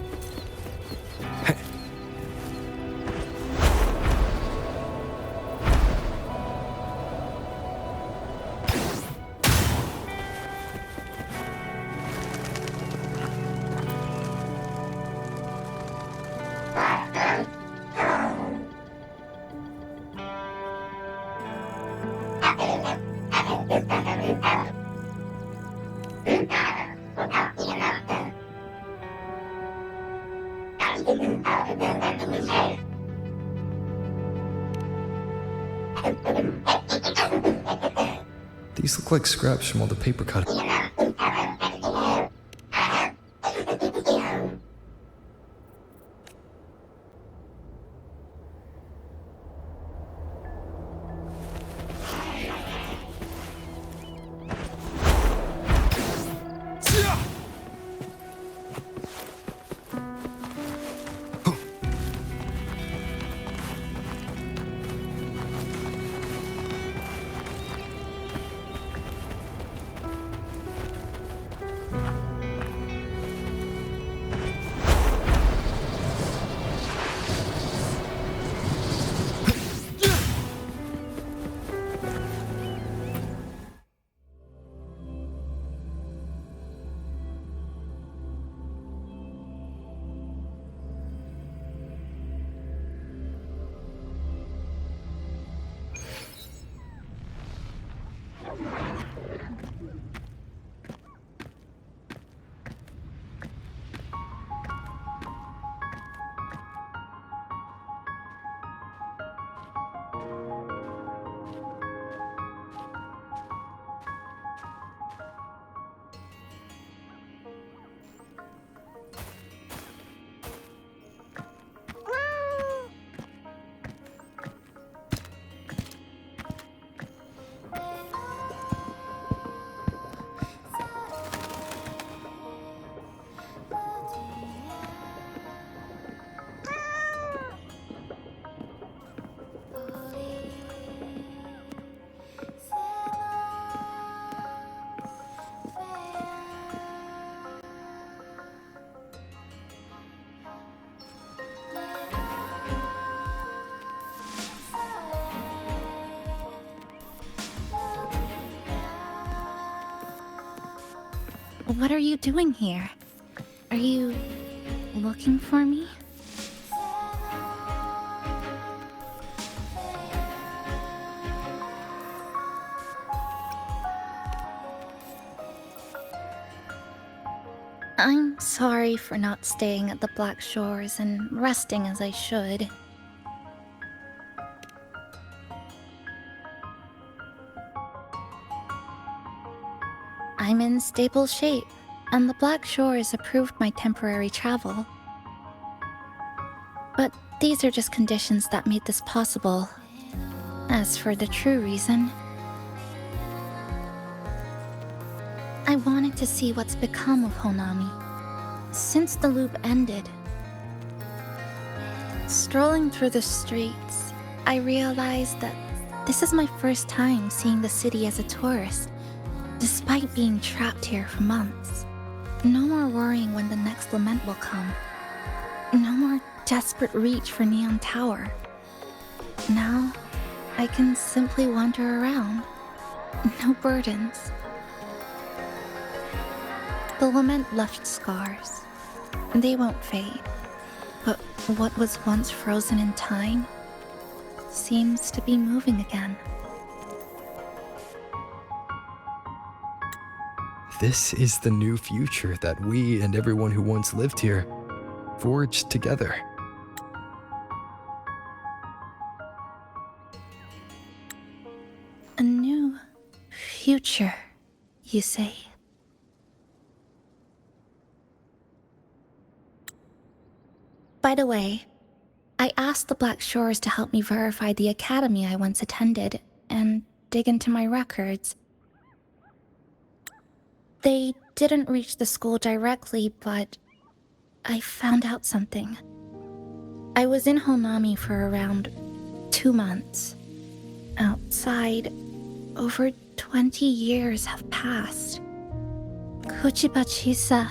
These look like scraps from all the paper cutting. What are you doing here? Are you looking for me? I'm sorry for not staying at the Black Shores and resting as I should. I'm in stable shape, and the Black Shores approved my temporary travel. But these are just conditions that made this possible. As for the true reason, I wanted to see what's become of Honami since the loop ended. Strolling through the streets, I realized that this is my first time seeing the city as a tourist, despite being trapped here for months. No more worrying when the next lament will come. No more desperate reach for Neon Tower. Now, I can simply wander around. No burdens. The lament left scars. They won't fade. But what was once frozen in time seems to be moving again. This is the new future that we and everyone who once lived here forged together. A new future, you say? By the way, I asked the Black Shores to help me verify the academy I once attended and dig into my records. They didn't reach the school directly, but I found out something. I was in Honami for around 2 months. Outside, over 20 years have passed. Kuchiba Chisa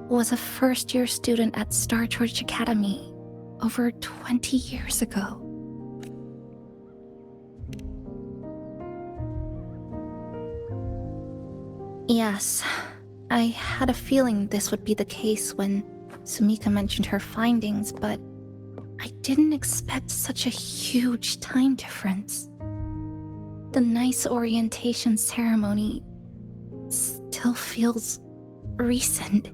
was a first-year student at Star Church Academy over 20 years ago. Yes, I had a feeling this would be the case when Sumika mentioned her findings, but I didn't expect such a huge time difference. The nice orientation ceremony still feels recent,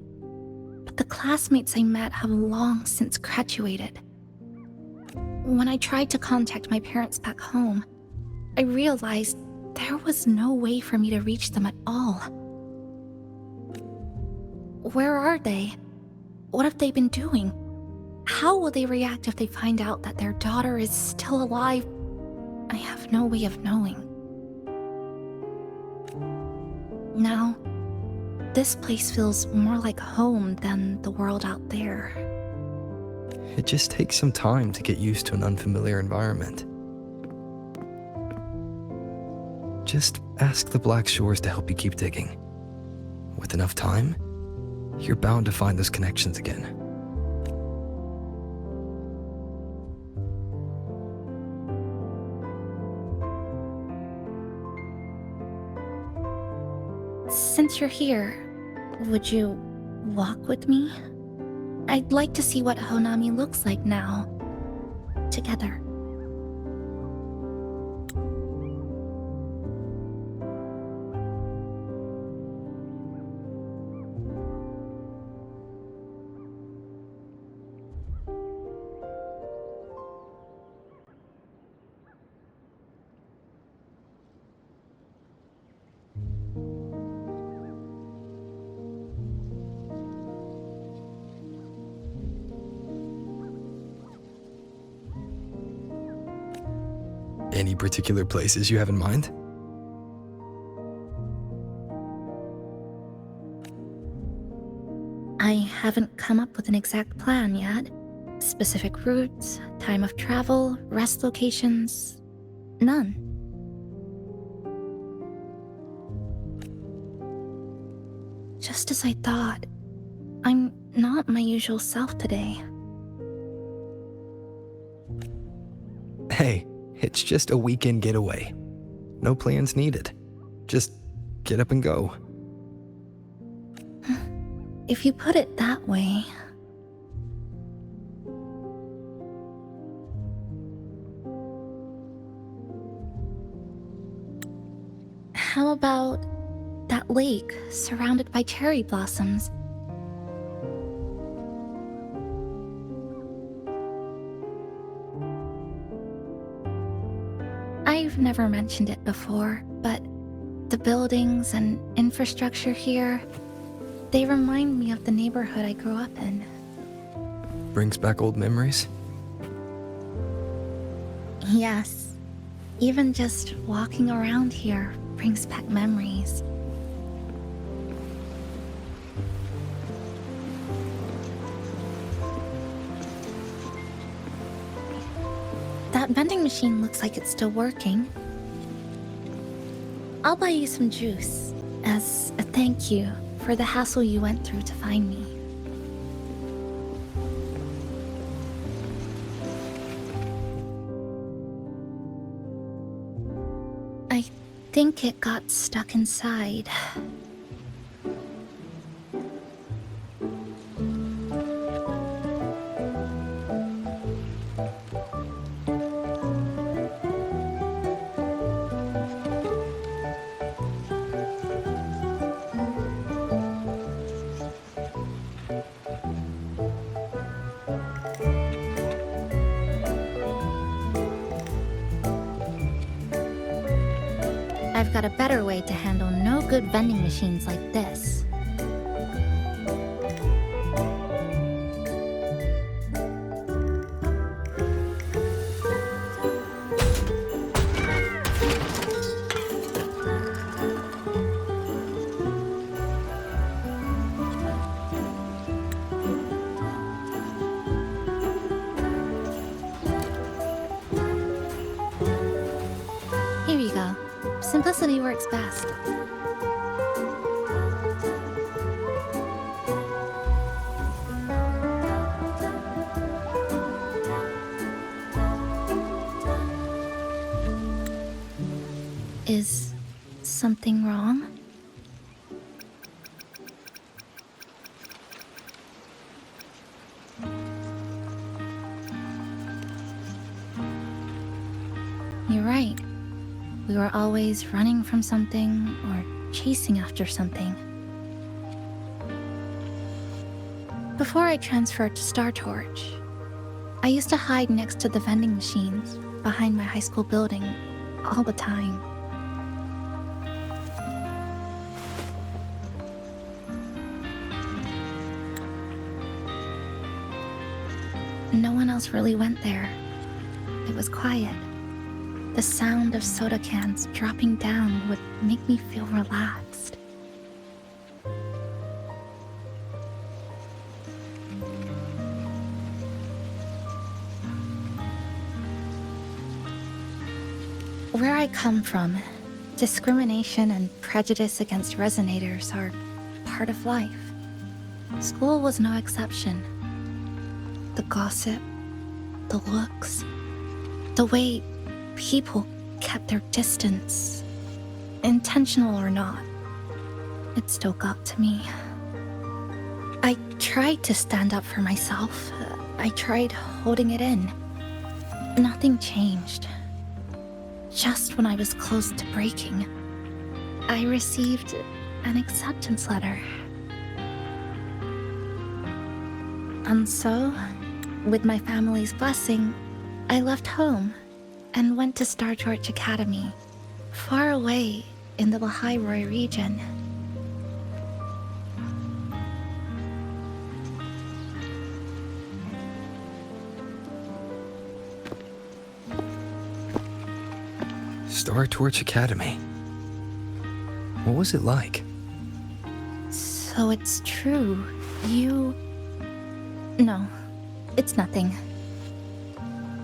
but the classmates I met have long since graduated. When I tried to contact my parents back home, I realized there was no way for me to reach them at all. Where are they? What have they been doing? How will they react if they find out that their daughter is still alive? I have no way of knowing. Now, this place feels more like home than the world out there. It just takes some time to get used to an unfamiliar environment. Just ask the Black Shores to help you keep digging. With enough time, you're bound to find those connections again. Since you're here, would you walk with me? I'd like to see what Honami looks like now. Together. Any particular places you have in mind? I haven't come up with an exact plan yet. Specific routes, time of travel, rest locations, none. Just as I thought, I'm not my usual self today. Hey, it's just a weekend getaway. No plans needed. Just get up and go. If you put it that way. How about that lake surrounded by cherry blossoms? I've never mentioned it before, but the buildings and infrastructure here, they remind me of the neighborhood I grew up in. Brings back old memories? Yes. Even just walking around here brings back memories. That vending machine looks like it's still working. I'll buy you some juice as a thank you for the hassle you went through to find me. I think it got stuck inside. I've got a better way to handle no good vending machines like this. Here you go. Simplicity works best. Is something wrong? You're right. We were always running from something or chasing after something. Before I transferred to Star Torch, I used to hide next to the vending machines behind my high school building all the time. No one else really went there. It was quiet. The sound of soda cans dropping down would make me feel relaxed. Where I come from, discrimination and prejudice against resonators are part of life. School was no exception. The gossip, the looks, the way people kept their distance, intentional or not, it still got to me. I tried to stand up for myself. I tried holding it in. Nothing changed. Just when I was close to breaking, I received an acceptance letter. And so, with my family's blessing, I left home and went to Star Torch Academy, far away in the Lahairoi region. Star Torch Academy. What was it like? So it's true. You... No, it's nothing.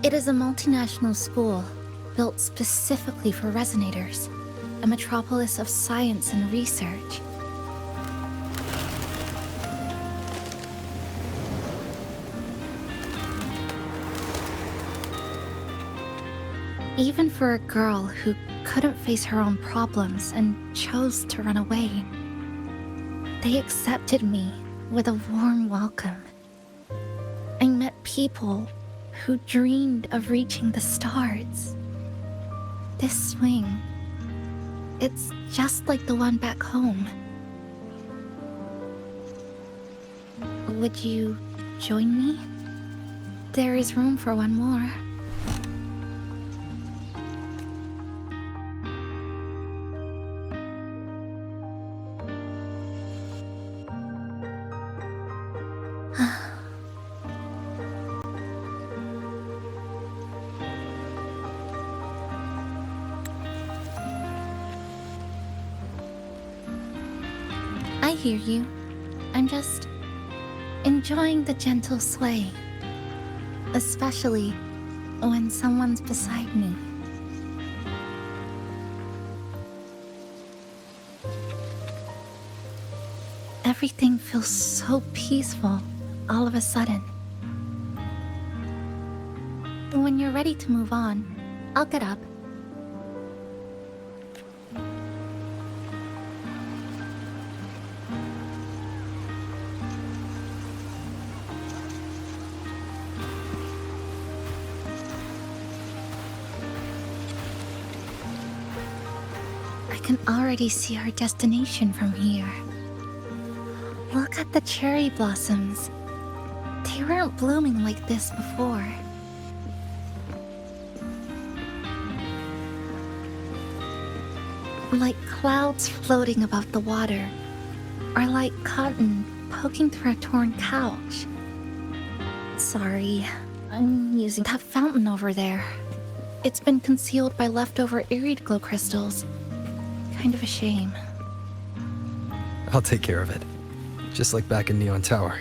It is a multinational school built specifically for resonators, a metropolis of science and research. Even for a girl who couldn't face her own problems and chose to run away, they accepted me with a warm welcome. I met people who dreamed of reaching the stars. This swing, it's just like the one back home. Would you join me? There is room for one more. I hear you. I'm just enjoying the gentle sway. Especially when someone's beside me. Everything feels so peaceful all of a sudden. When you're ready to move on, I'll get up. I can already see our destination from here. Look at the cherry blossoms. They weren't blooming like this before. Like clouds floating above the water, or like cotton poking through a torn couch. Sorry, I'm using that fountain over there. It's been concealed by leftover irid glow crystals. Kind of a shame. I'll take care of it. Just like back in Neon Tower.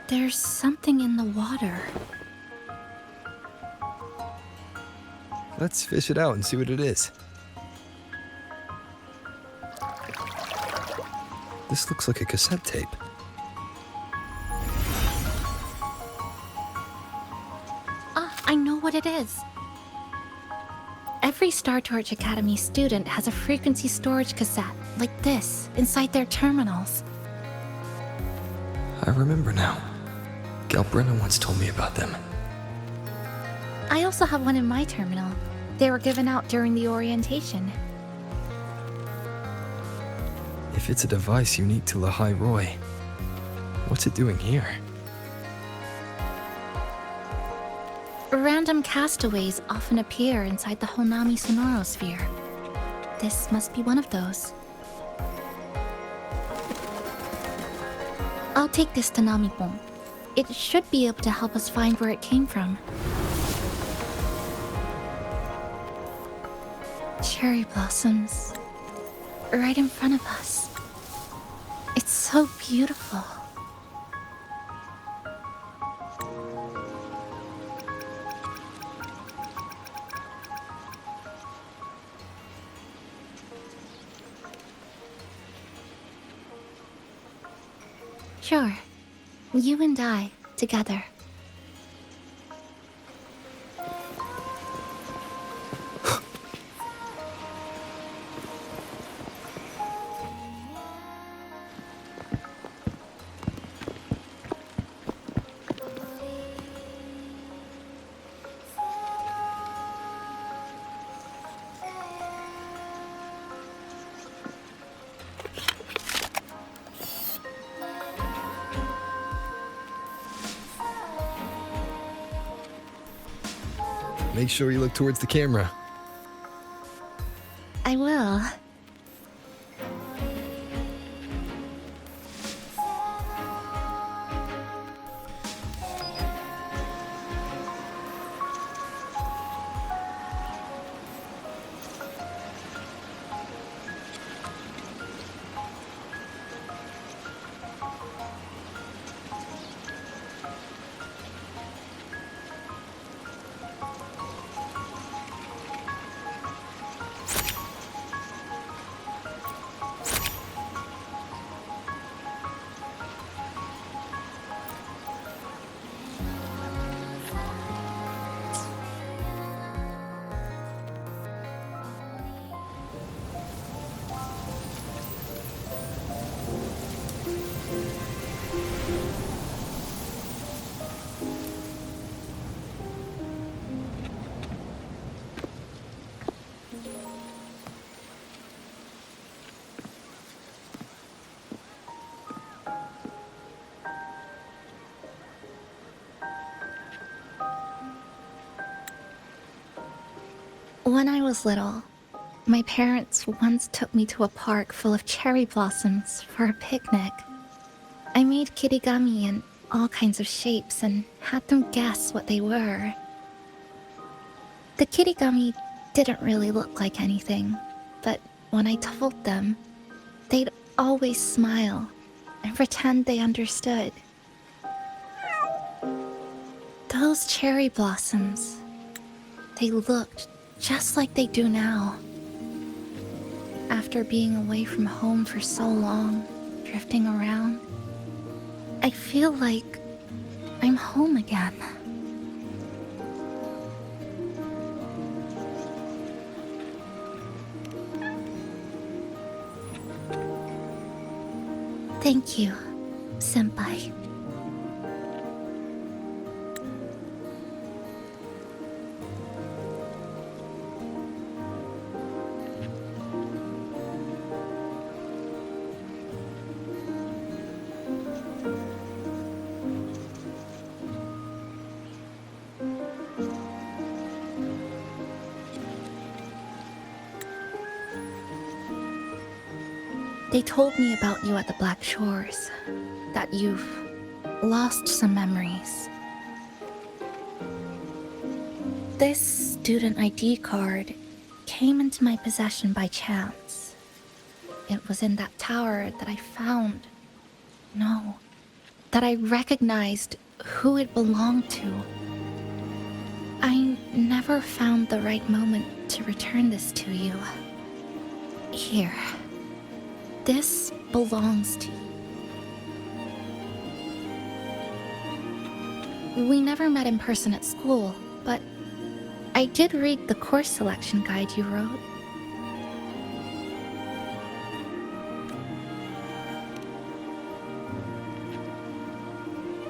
There's something in the water. Let's fish it out and see what it is. This looks like a cassette tape. Ah, I know what it is. Every Star Torch Academy student has a frequency storage cassette, like this, inside their terminals. I remember now. Galbrenna once told me about them. I also have one in my terminal. They were given out during the orientation. If it's a device unique to Lahai Roy, what's it doing here? Random castaways often appear inside the Honami sonorosphere. This must be one of those. I'll take this to Namipon. It should be able to help us find where it came from. Cherry blossoms. Right in front of us. It's so beautiful. Sure. You and I, together. Make sure you look towards the camera. I will. When I was little, my parents once took me to a park full of cherry blossoms for a picnic. I made kirigami in all kinds of shapes and had them guess what they were. The kirigami didn't really look like anything, but when I told them, they'd always smile and pretend they understood. Those cherry blossoms, they looked just like they do now. After being away from home for so long, drifting around, I feel like I'm home again. Thank you, Senpai. They told me about you at the Black Shores, that you've lost some memories. This student ID card came into my possession by chance. It was in that tower that I found. No, that I recognized who it belonged to. I never found the right moment to return this to you. Here. This belongs to you. We never met in person at school, but I did read the course selection guide you wrote.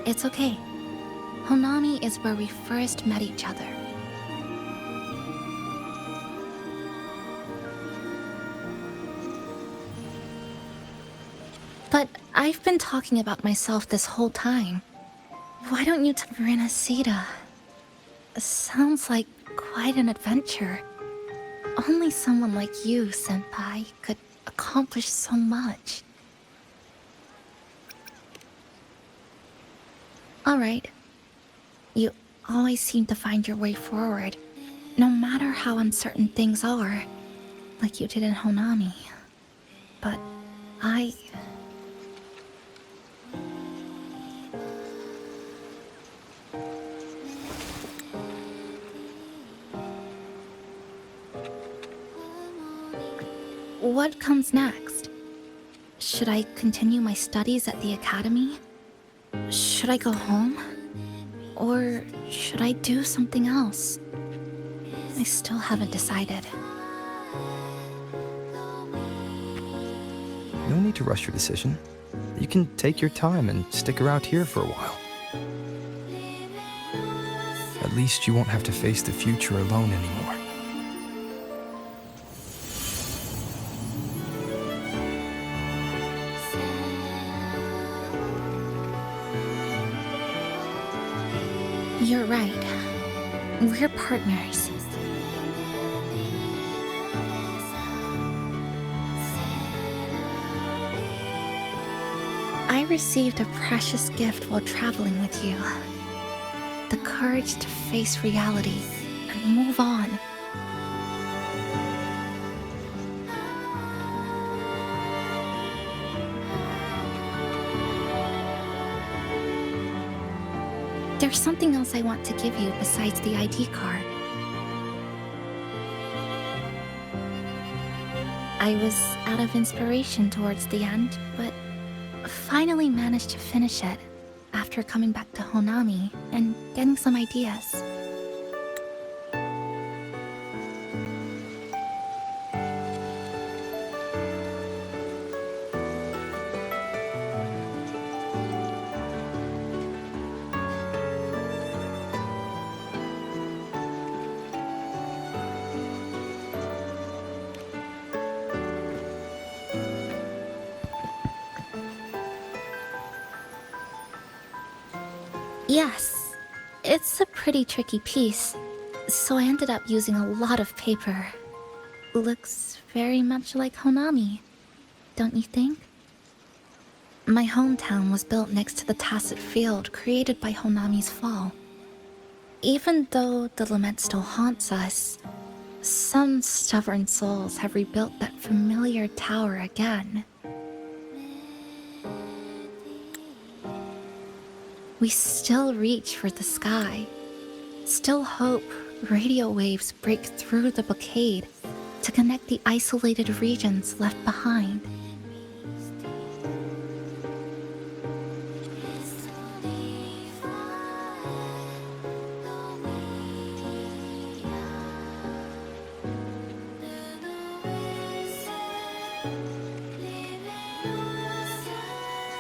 It's okay. Honami is where we first met each other. But I've been talking about myself this whole time. Why don't you tell Rinasita? Sounds like quite an adventure. Only someone like you, Senpai, could accomplish so much. Alright. You always seem to find your way forward, no matter how uncertain things are, like you did in Honami. But What comes next? Should I continue my studies at the academy? Should I go home? Or should I do something else? I still haven't decided. No need to rush your decision. You can take your time and stick around here for a while. At least you won't have to face the future alone anymore. You're right. We're partners. I received a precious gift while traveling with you. The courage to face reality and move on. There's something else I want to give you besides the ID card. I was out of inspiration towards the end, but finally managed to finish it after coming back to Honami and getting some ideas. Yes, it's a pretty tricky piece, so I ended up using a lot of paper. Looks very much like Honami, don't you think? My hometown was built next to the tacit field created by Honami's fall. Even though the lament still haunts us, some stubborn souls have rebuilt that familiar tower again. We still reach for the sky, still hope radio waves break through the blockade to connect the isolated regions left behind.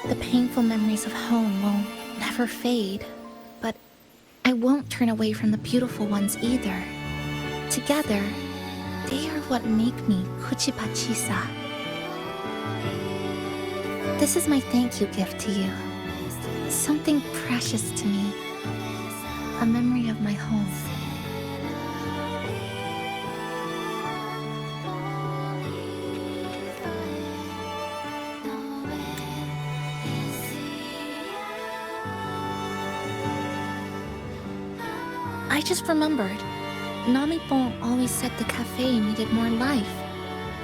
The painful memories of home will never fade, but I won't turn away from the beautiful ones either. Together, they are what make me Kuchiba Chisa. This is my thank you gift to you. Something precious to me. A memory of my home. I just remembered. Namipon always said the cafe needed more life.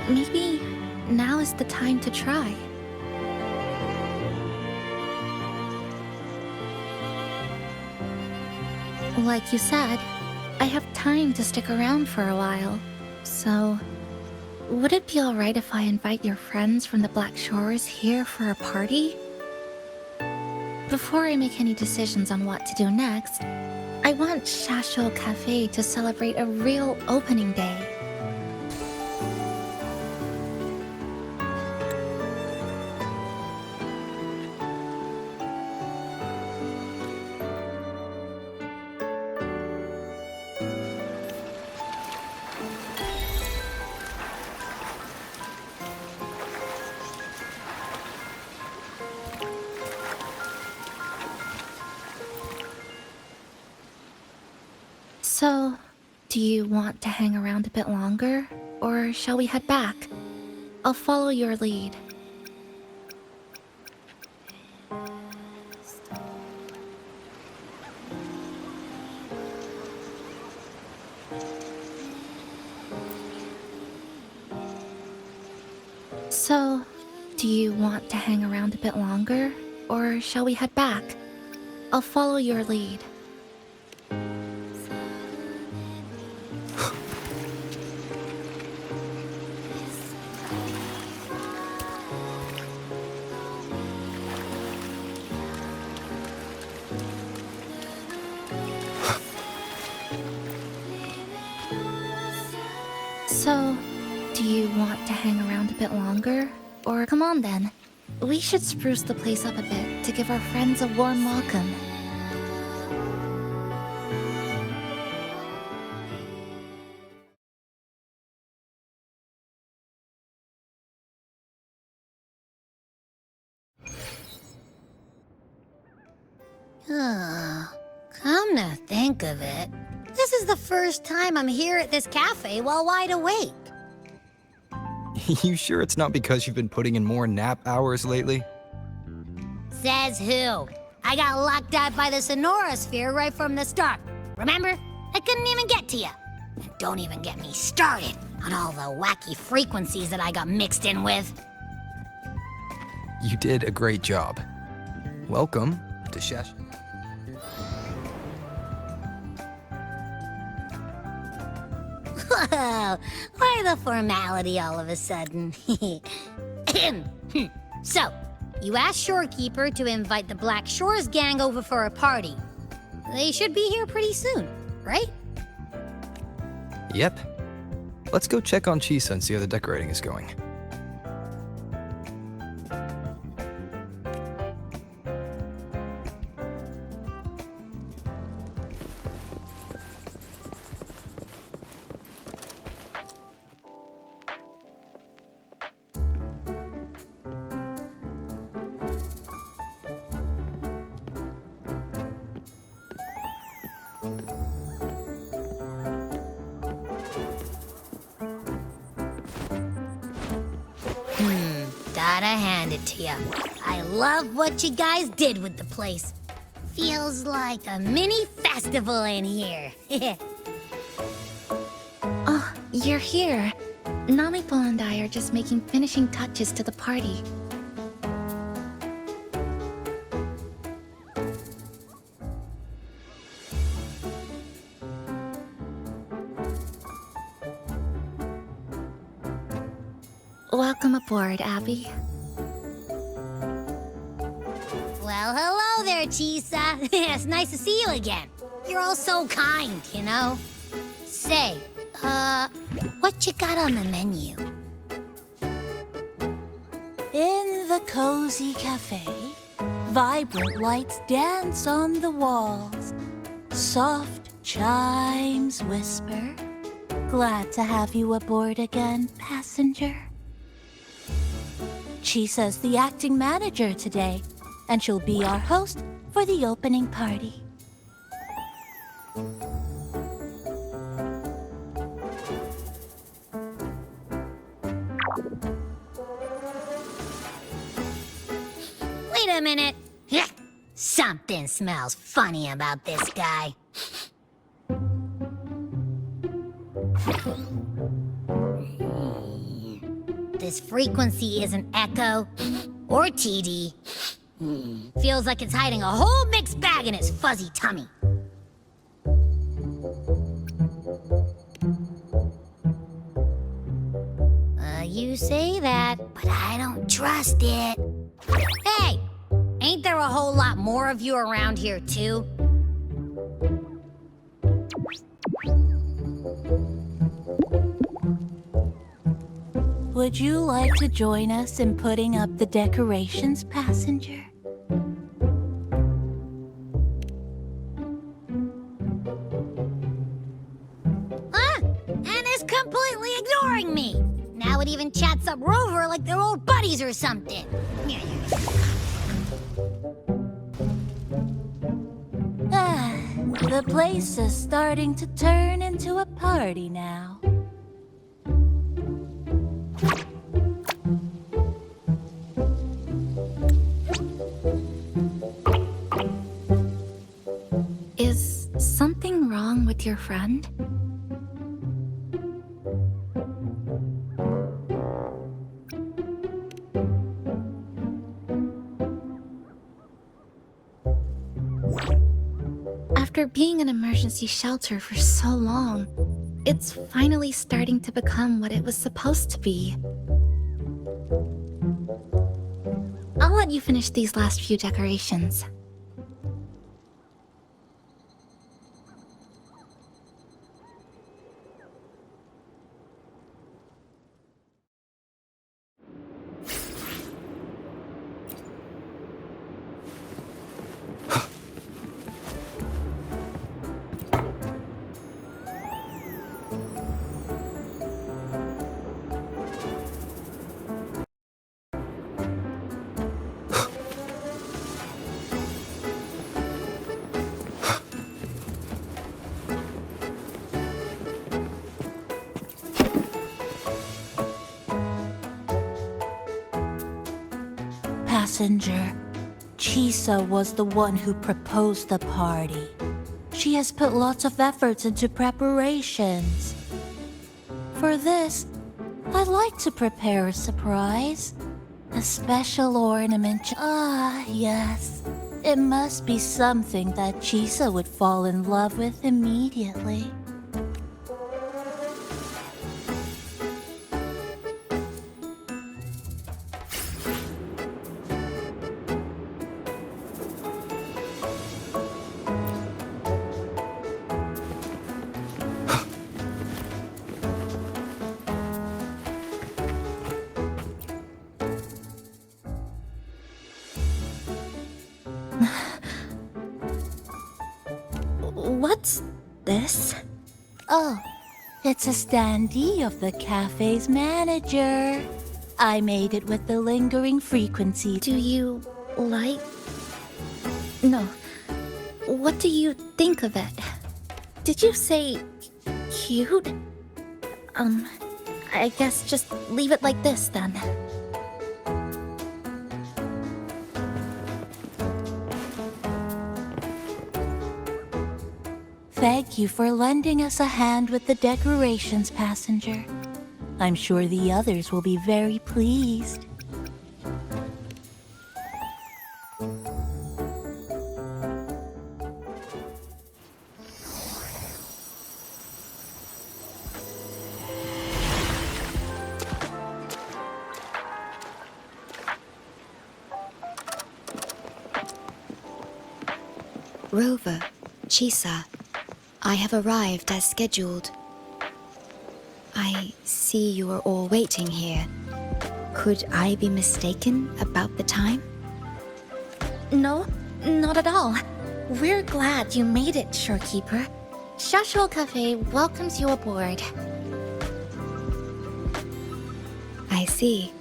Maybe now is the time to try. Like you said, I have time to stick around for a while. So, would it be alright if I invite your friends from the Black Shores here for a party? Before I make any decisions on what to do next, I want Shasho Cafe to celebrate a real opening day. So, do you want to hang around a bit longer, or shall we head back? I'll follow your lead. So, do you want to hang around a bit longer, or shall we head back? I'll follow your lead. So, do you want to hang around a bit longer? Or come on then. We should spruce the place up a bit to give our friends a warm welcome. Oh, come to think of it, this is the first time I'm here at this cafe while wide awake. You sure it's not because you've been putting in more nap hours lately? Says who? I got locked out by the Sonora Sphere right from the start. Remember? I couldn't even get to you. Don't even get me started on all the wacky frequencies that I got mixed in with. You did a great job. Welcome to Shash. Whoa, why the formality all of a sudden? So, you asked Shorekeeper to invite the Black Shores gang over for a party. They should be here pretty soon, right? Yep. Let's go check on Chisa and see how the decorating is going. Gotta hand it to you. I love what you guys did with the place. Feels like a mini festival in here. Oh, you're here. Namipo and I are just making finishing touches to the party. Welcome aboard, Abby. Well, hello there, Chisa. It's nice to see you again. You're all so kind, you know? Say, what you got on the menu? In the cozy cafe, vibrant lights dance on the walls. Soft chimes whisper. Glad to have you aboard again, passenger. Chisa's the acting manager today, and she'll be our host for the opening party. Wait a minute. Something smells funny about this guy. This frequency isn't echo or TD. Feels like it's hiding a whole mixed bag in its fuzzy tummy. You say that, but I don't trust it. Hey! Ain't there a whole lot more of you around here, too? Would you like to join us in putting up the decorations, passenger? Huh? And it's completely ignoring me. Now it even chats up Rover like they're old buddies or something. The place is starting to turn into a party now. Is something wrong with your friend? After being an emergency shelter for so long, it's finally starting to become what it was supposed to be. I'll let you finish these last few decorations. Passenger, Chisa was the one who proposed the party. She has put lots of efforts into preparations. For this, I'd like to prepare a surprise. A special ornament. Ah, yes. It must be something that Chisa would fall in love with immediately. What's this? Oh, it's a standee of the cafe's manager. I made it with the lingering frequency. Do you like... No. What do you think of it? Did you say cute? I guess just leave it like this then. Thank you for lending us a hand with the decorations, passenger. I'm sure the others will be very pleased. Rover, Chisa, I have arrived as scheduled. I see you are all waiting here. Could I be mistaken about the time? No, not at all. We're glad you made it, Shorekeeper. Shashuo Cafe welcomes you aboard. I see.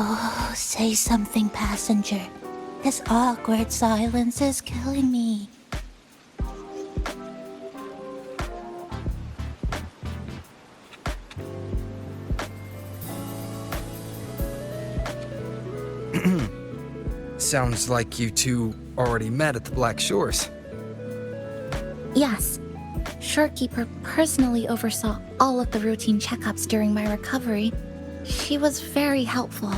Oh, say something, passenger. This awkward silence is killing me. Sounds like you two already met at the Black Shores. Yes. Shorekeeper personally oversaw all of the routine checkups during my recovery. She was very helpful.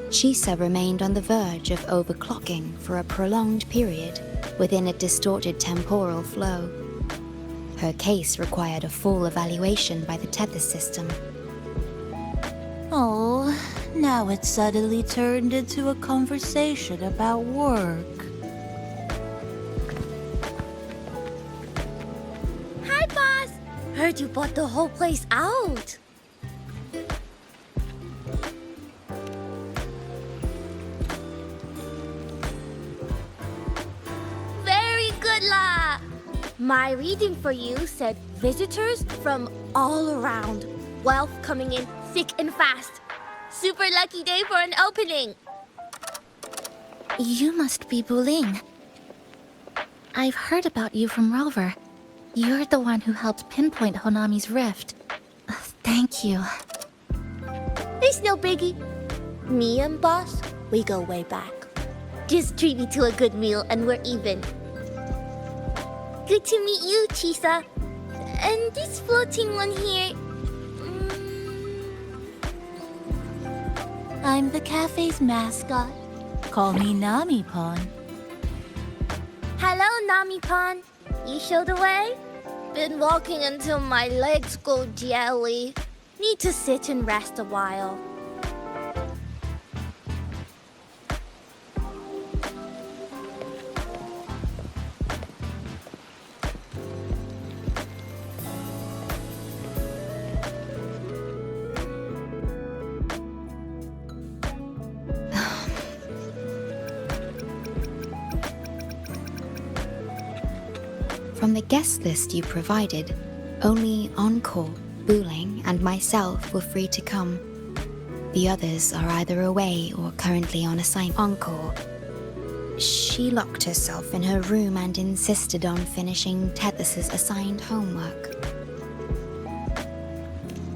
Chisa remained on the verge of overclocking for a prolonged period within a distorted temporal flow. Her case required a full evaluation by the tether system. Oh, now it's suddenly turned into a conversation about work. Hi, boss! Heard you bought the whole place out. Very good, La! My reading for you said visitors from all around. Wealth coming in thick and fast. Super lucky day for an opening. You must be Buling. I've heard about you from Rover. You're the one who helped pinpoint Honami's rift. Thank you. It's no biggie. Me and boss, we go way back. Just treat me to a good meal and we're even. Good to meet you, Chisa. And this floating one here. I'm the cafe's mascot. Call me Nami-pon. Hello, Nami-pon. You show the way? Been walking until my legs go jelly. Need to sit and rest a while. From the guest list you provided, only Encore, Buling, and myself were free to come. The others are either away or currently on assignment. Encore. She locked herself in her room and insisted on finishing Tethys's assigned homework.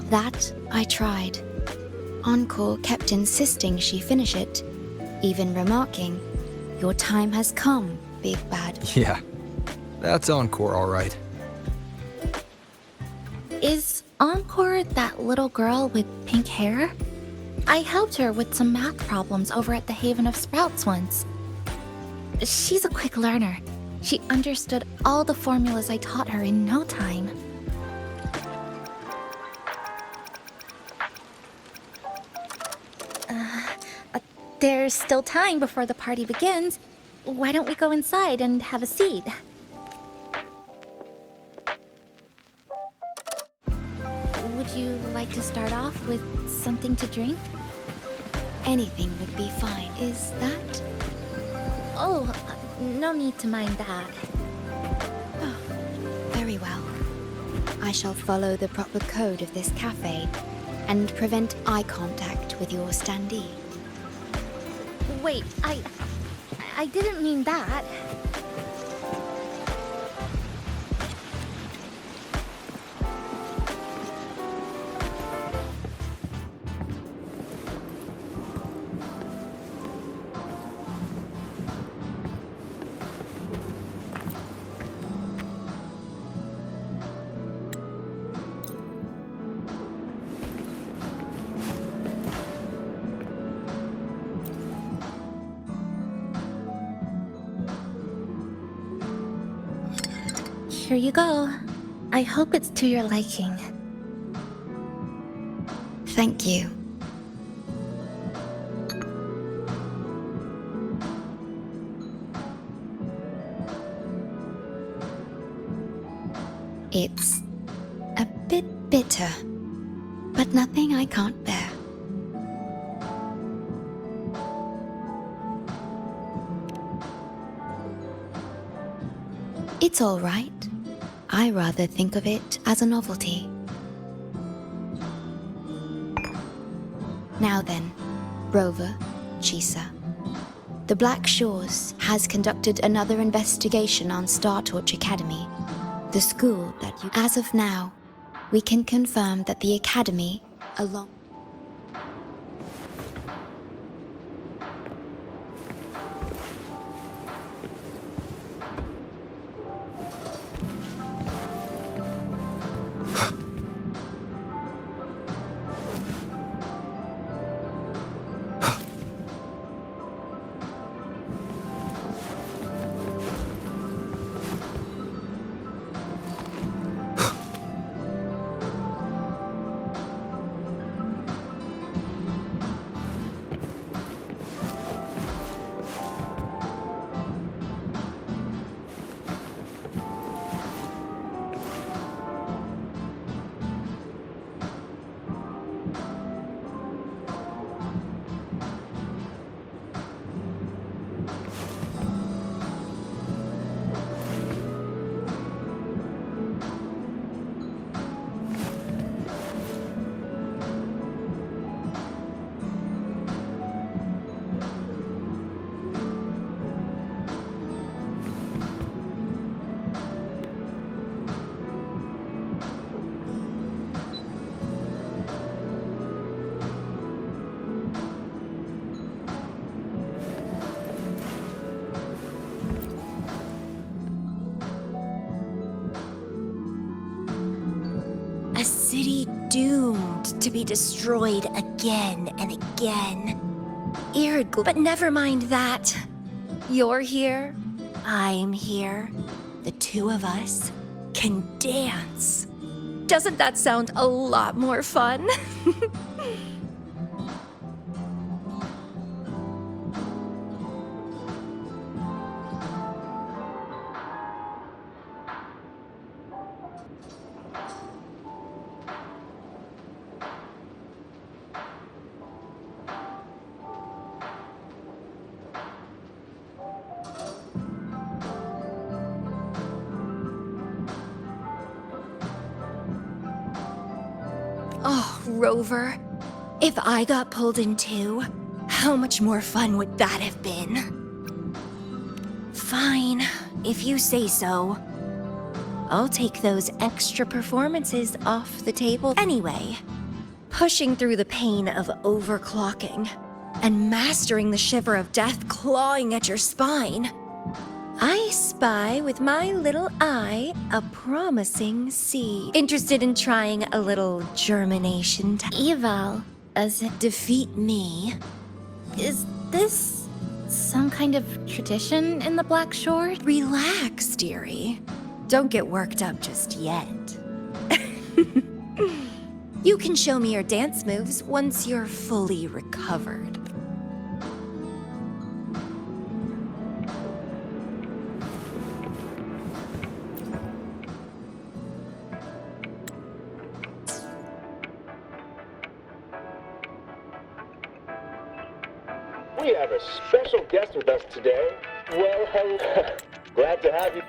That I tried. Encore kept insisting she finish it, even remarking, "Your time has come, Big Bad." Yeah, that's Encore, all right. Is Encore that little girl with pink hair? I helped her with some math problems over at the Haven of Sprouts once. She's a quick learner. She understood all the formulas I taught her in no time. There's still time before the party begins. Why don't we go inside and have a seat? Would you like to start off with something to drink? Anything would be fine. Is that? Oh, no need to mind that. Oh, very well. I shall follow the proper code of this cafe and prevent eye contact with your standee. Wait, I didn't mean that. Here you go. I hope it's to your liking. Thank you. It's a bit bitter, but nothing I can't bear. It's all right. I rather think of it as a novelty. Now then, Rover, Chisa. The Black Shores has conducted another investigation on Star Torch Academy, the school that you... As of now, we can confirm that the Academy, along... A city doomed to be destroyed again and again. But never mind that. You're here, I'm here. The two of us can dance. Doesn't that sound a lot more fun? Oh, Rover, if I got pulled in too, how much more fun would that have been? Fine, if you say so. I'll take those extra performances off the table anyway. Pushing through the pain of overclocking and mastering the shiver of death clawing at your spine, I spy with my little eye a promising seed. Interested in trying a little germination Eval, as defeat me? Is this some kind of tradition in the Black Shore? Relax, dearie. Don't get worked up just yet. You can show me your dance moves once you're fully recovered. We have a special guest with us today. Well, hello. Glad to have you.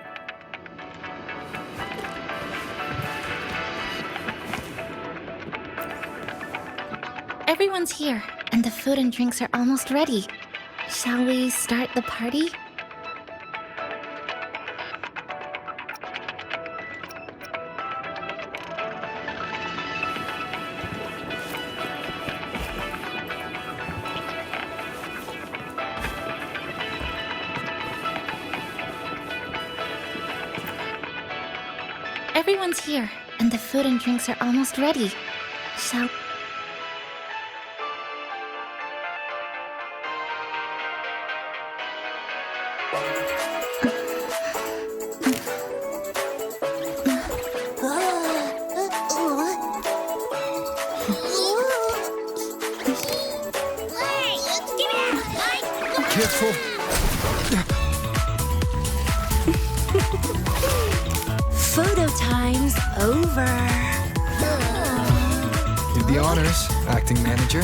Everyone's here, and the food and drinks are almost ready. Shall we start the party? Everyone's here, and the food and drinks are almost ready. Shall... Careful. Photo time's over. Do the honors, acting manager.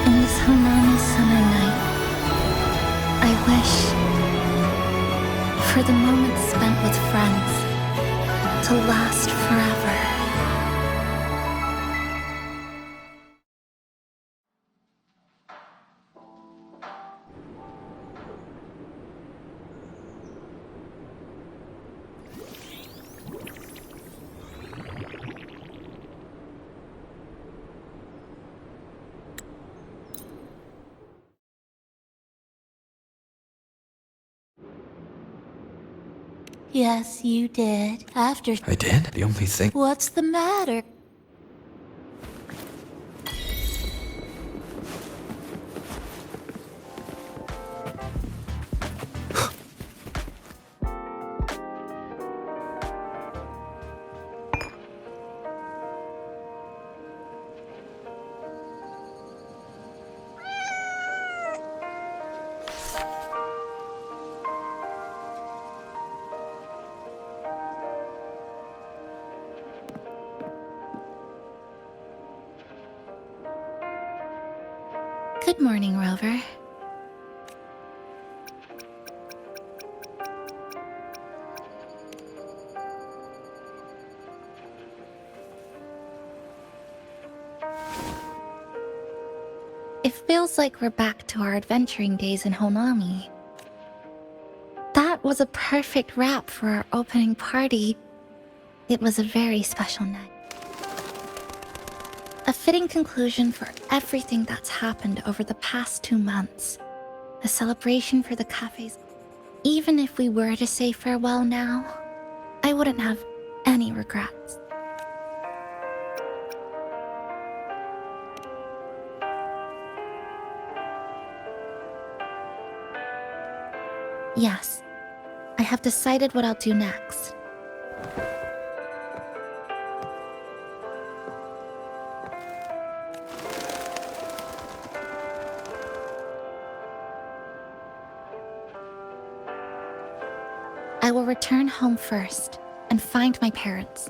In this Hanami summer night, I wish for the moments spent with friends to last forever. Yes, you did. After. I did? The only thing. What's the matter? Good morning, Rover. It feels like we're back to our adventuring days in Honami. That was a perfect wrap for our opening party. It was a very special night. A fitting conclusion for everything that's happened over the past 2 months. A celebration for the cafes. Even if we were to say farewell now, I wouldn't have any regrets. Yes, I have decided what I'll do next. I will return home first and find my parents.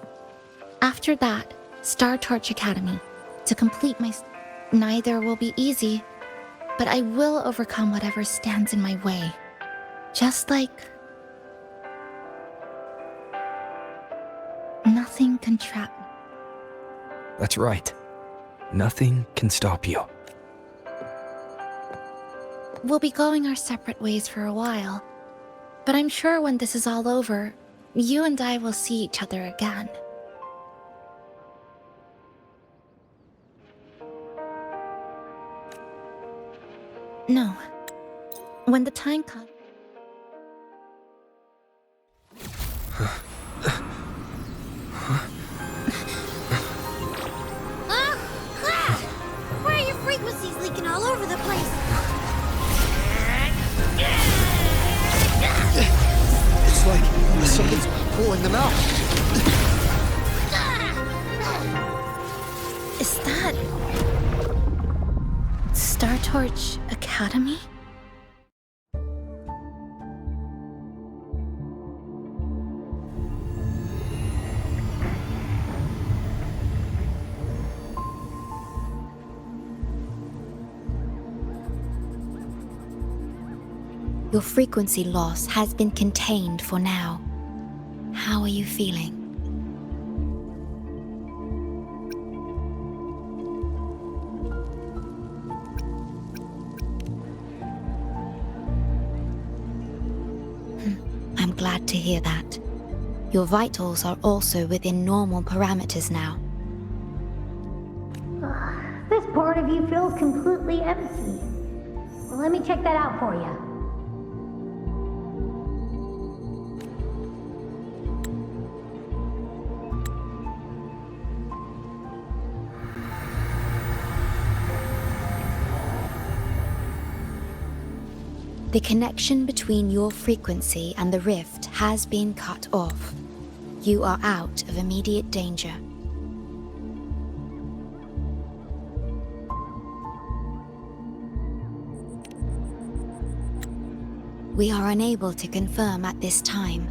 After that, Star Torch Academy to complete my... Neither will be easy, but I will overcome whatever stands in my way. Just like... nothing can trap me. That's right. Nothing can stop you. We'll be going our separate ways for a while, but I'm sure when this is all over, you and I will see each other again. No. When the time comes... Why are your frequencies leaking all over the place? It's like something's pulling them out. Is that... Star Torch Academy? Your frequency loss has been contained for now. How are you feeling? I'm glad to hear that. Your vitals are also within normal parameters now. This part of you feels completely empty. Let me check that out for you. The connection between your frequency and the rift has been cut off. You are out of immediate danger. We are unable to confirm at this time,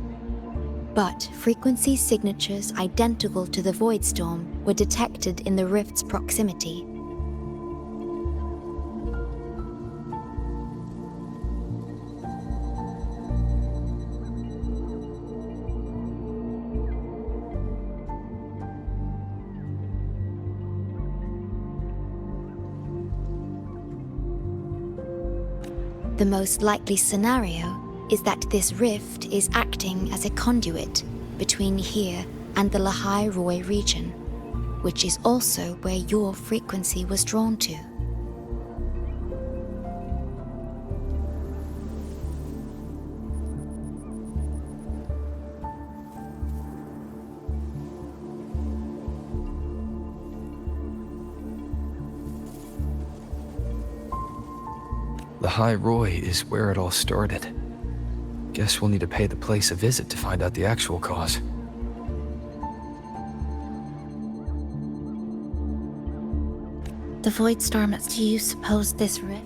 but frequency signatures identical to the void storm were detected in the rift's proximity. The most likely scenario is that this rift is acting as a conduit between here and the Lahai Roi region, which is also where your frequency was drawn to. Lahai Roi is where it all started. Guess we'll need to pay the place a visit to find out the actual cause. The void storm, do you suppose this rift?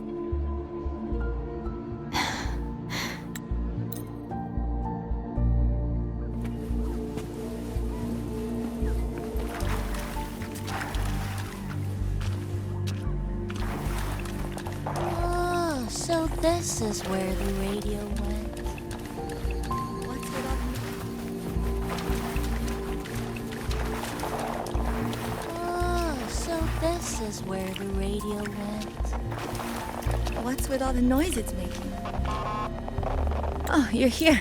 So this is where the radio went. What's it on? Oh, so this is where the radio went. What's with all the noise it's making? Oh, you're here.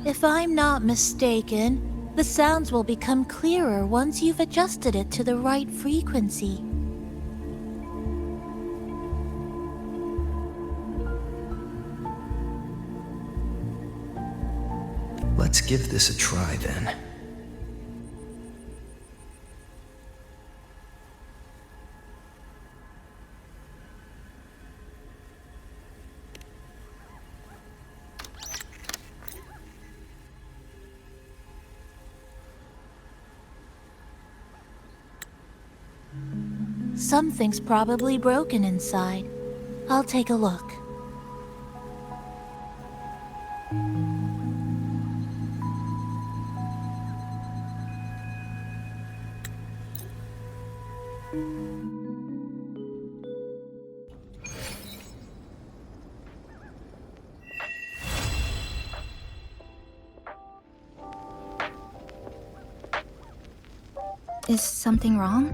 If I'm not mistaken, the sounds will become clearer once you've adjusted it to the right frequency. Let's give this a try then. Something's probably broken inside. I'll take a look. Is something wrong?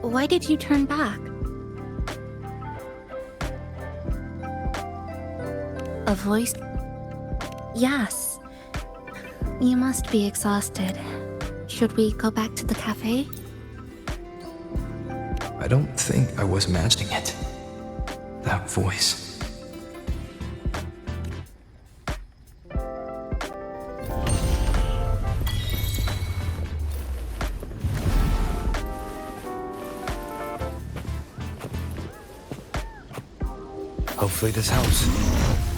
Why did you turn back? A voice? Yes. You must be exhausted. Should we go back to the cafe? I don't think I was imagining it. That voice. Hopefully this helps.